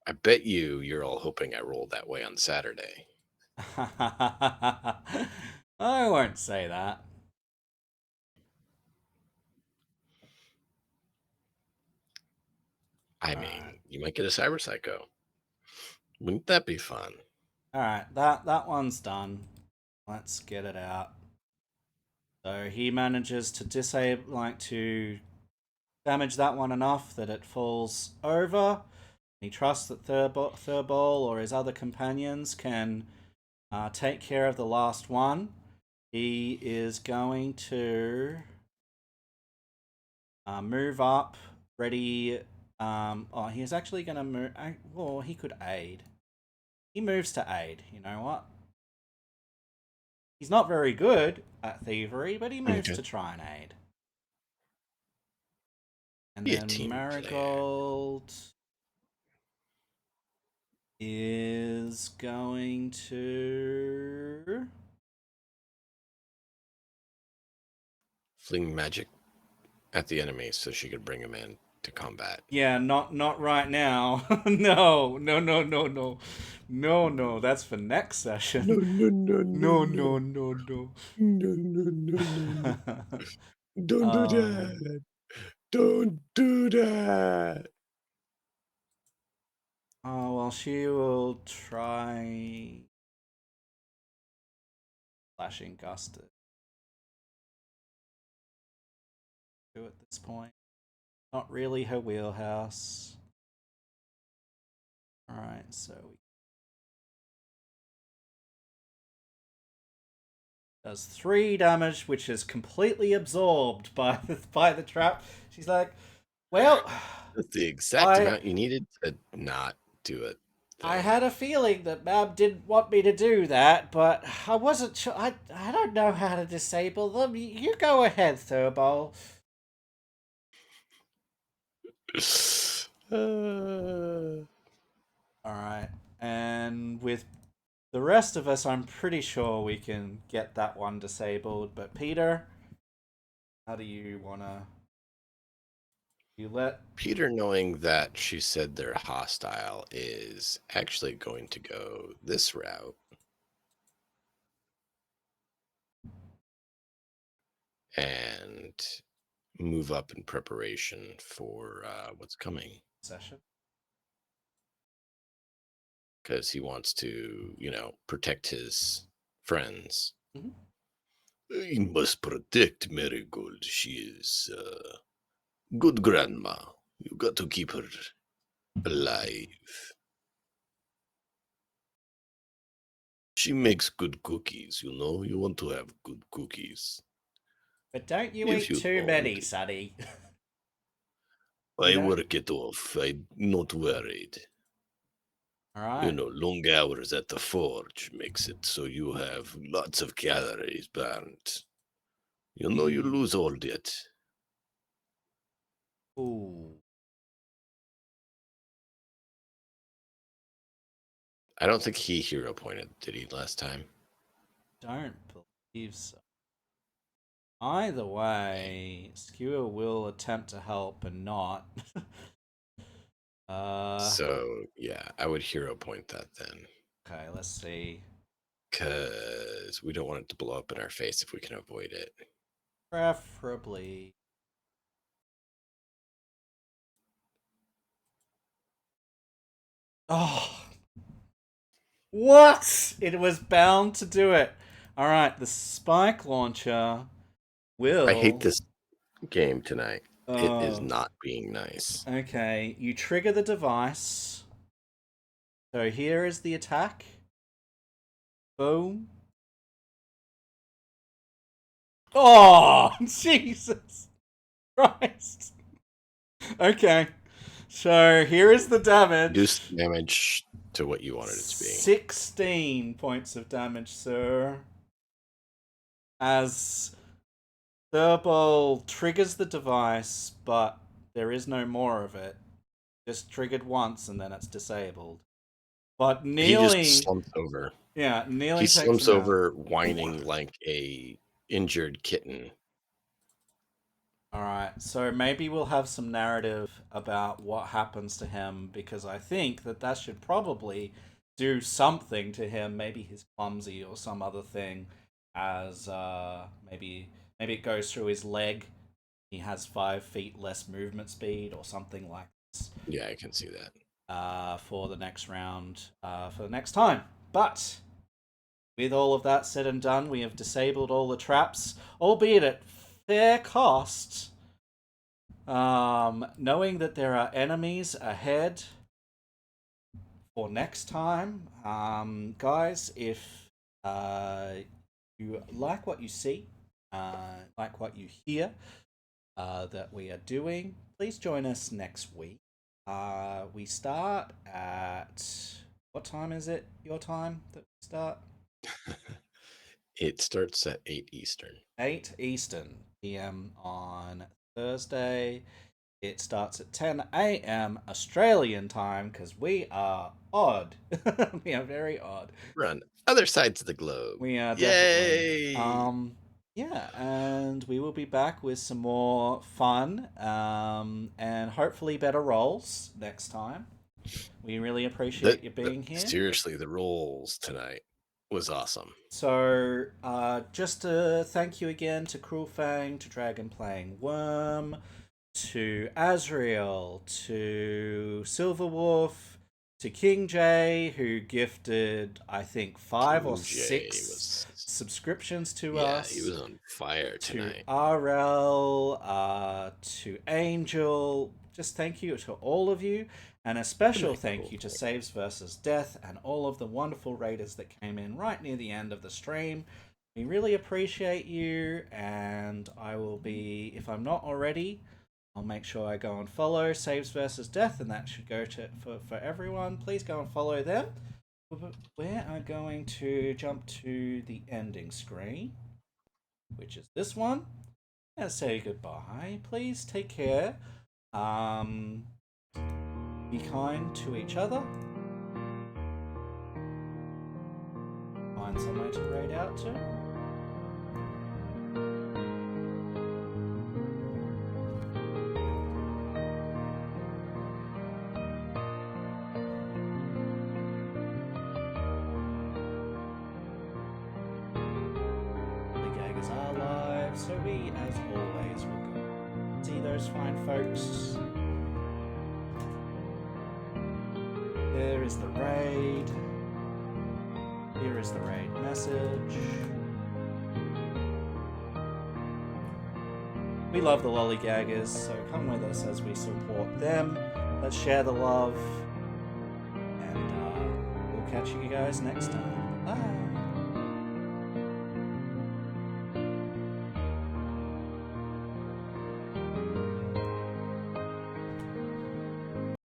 B: I bet you're all hoping I roll that way on Saturday.
A: I won't say that.
B: I mean, you might get a Cyber Psycho. Wouldn't that be fun?
A: All right, that one's done. Let's get it out. So he manages to to damage that one enough that it falls over. He trusts that Thurball or his other companions can take care of the last one. He is going to move up, ready. He's actually going to move. Well, he could aid. He moves to aid. You know what? He's not very good at thievery, but he moves to try and aid. And
B: Be a
A: then
B: team
A: Marigold is going to
B: fling magic at the enemy so she could bring him in to combat.
A: Yeah, not right now. No. That's for next session.
B: No.
A: No.
B: Don't do that. Don't do that.
A: Oh well, she will try slashing gust at this point. Not really her wheelhouse. All right, so we does 3 damage, which is completely absorbed by the trap. She's like, well,
B: that's the exact amount you needed to not do it.
A: I had a feeling that Mab didn't want me to do that, but I wasn't sure. I don't know how to disable them. You go ahead, Thurball. Alright, and with the rest of us, I'm pretty sure we can get that one disabled. But Peter, how do you wanna? You let
B: Peter, knowing that she said they're hostile, is actually going to go this route and move up in preparation for what's coming.
A: Session.
B: Because he wants to, protect his friends.
A: Mm-hmm.
B: He must protect Marigold. She is good grandma. You got to keep her alive. She makes good cookies, You want to have good cookies.
A: But don't you eat too many, Sonny.
B: I work it off. I'm not worried.
A: All right.
B: Long hours at the forge makes it so you have lots of calories burnt. You lose all that.
A: Ooh.
B: I don't think he hero pointed, did he, last time?
A: Don't believe so. Either way, Skewer will attempt to help and not.
B: So, yeah, I would hero point that then.
A: Okay, let's see.
B: Because we don't want it to blow up in our face if we can avoid it.
A: Preferably. Oh. What? It was bound to do it. Alright, the spike launcher will.
B: I hate this game tonight. It is not being nice.
A: Okay, you trigger the device. So here is the attack. Boom. Oh, Jesus Christ. Okay. So here is the damage.
B: Reduce damage to what you wanted it to be.
A: 16 points of damage, sir. As Thurball triggers the device, but there is no more of it. Just triggered once and then it's disabled. But
B: He
A: Neely,
B: just slumps over.
A: yeah, Neely
B: He
A: takes
B: slumps
A: him out.
B: over, whining like a injured kitten.
A: All right, so maybe we'll have some narrative about what happens to him because I think that should probably do something to him. Maybe he's clumsy or some other thing, as maybe it goes through his leg. He has 5 feet less movement speed or something like this.
B: Yeah, I can see that.
A: For the next round, for the next time. But with all of that said and done, we have disabled all the traps, albeit at fair cost. Knowing that there are enemies ahead for next time, guys, if you like what you see, like what you hear that we are doing, please join us next week. We start at what time is it? Your time that we start?
B: It starts at 8 Eastern.
A: 8 Eastern PM on Thursday. It starts at 10 a.m. Australian time because we are odd. We are very odd.
B: We're on other sides of the globe.
A: We are
B: Yay!
A: definitely. Yeah, and we will be back with some more fun and hopefully better rolls next time. We really appreciate you being here.
B: Seriously, the rolls tonight was awesome.
A: So, just to thank you again to Cruelfang, to Dragon Playing Worm, to Azrael, to Silverwolf, to King J, who gifted, I think, 5 or 6 subscriptions to us.
B: Yeah, he was on fire tonight.
A: To RL, to Angel. Just thank you to all of you. And a special thank you to Saves vs. Death and all of the wonderful raiders that came in right near the end of the stream. We really appreciate you, and I will be, if I'm not already, I'll make sure I go and follow Saves vs. Death, and that should go to for everyone. Please go and follow them. We are going to jump to the ending screen, which is this one, and say goodbye. Please take care. Be kind to each other. Find somewhere to raid out to. The gaggers are live, so we, as always, will go see those fine folks. There is the raid. Here is the raid message. We love the lollygaggers, so come with us as we support them. Let's share the love. And we'll catch you guys next time. Bye.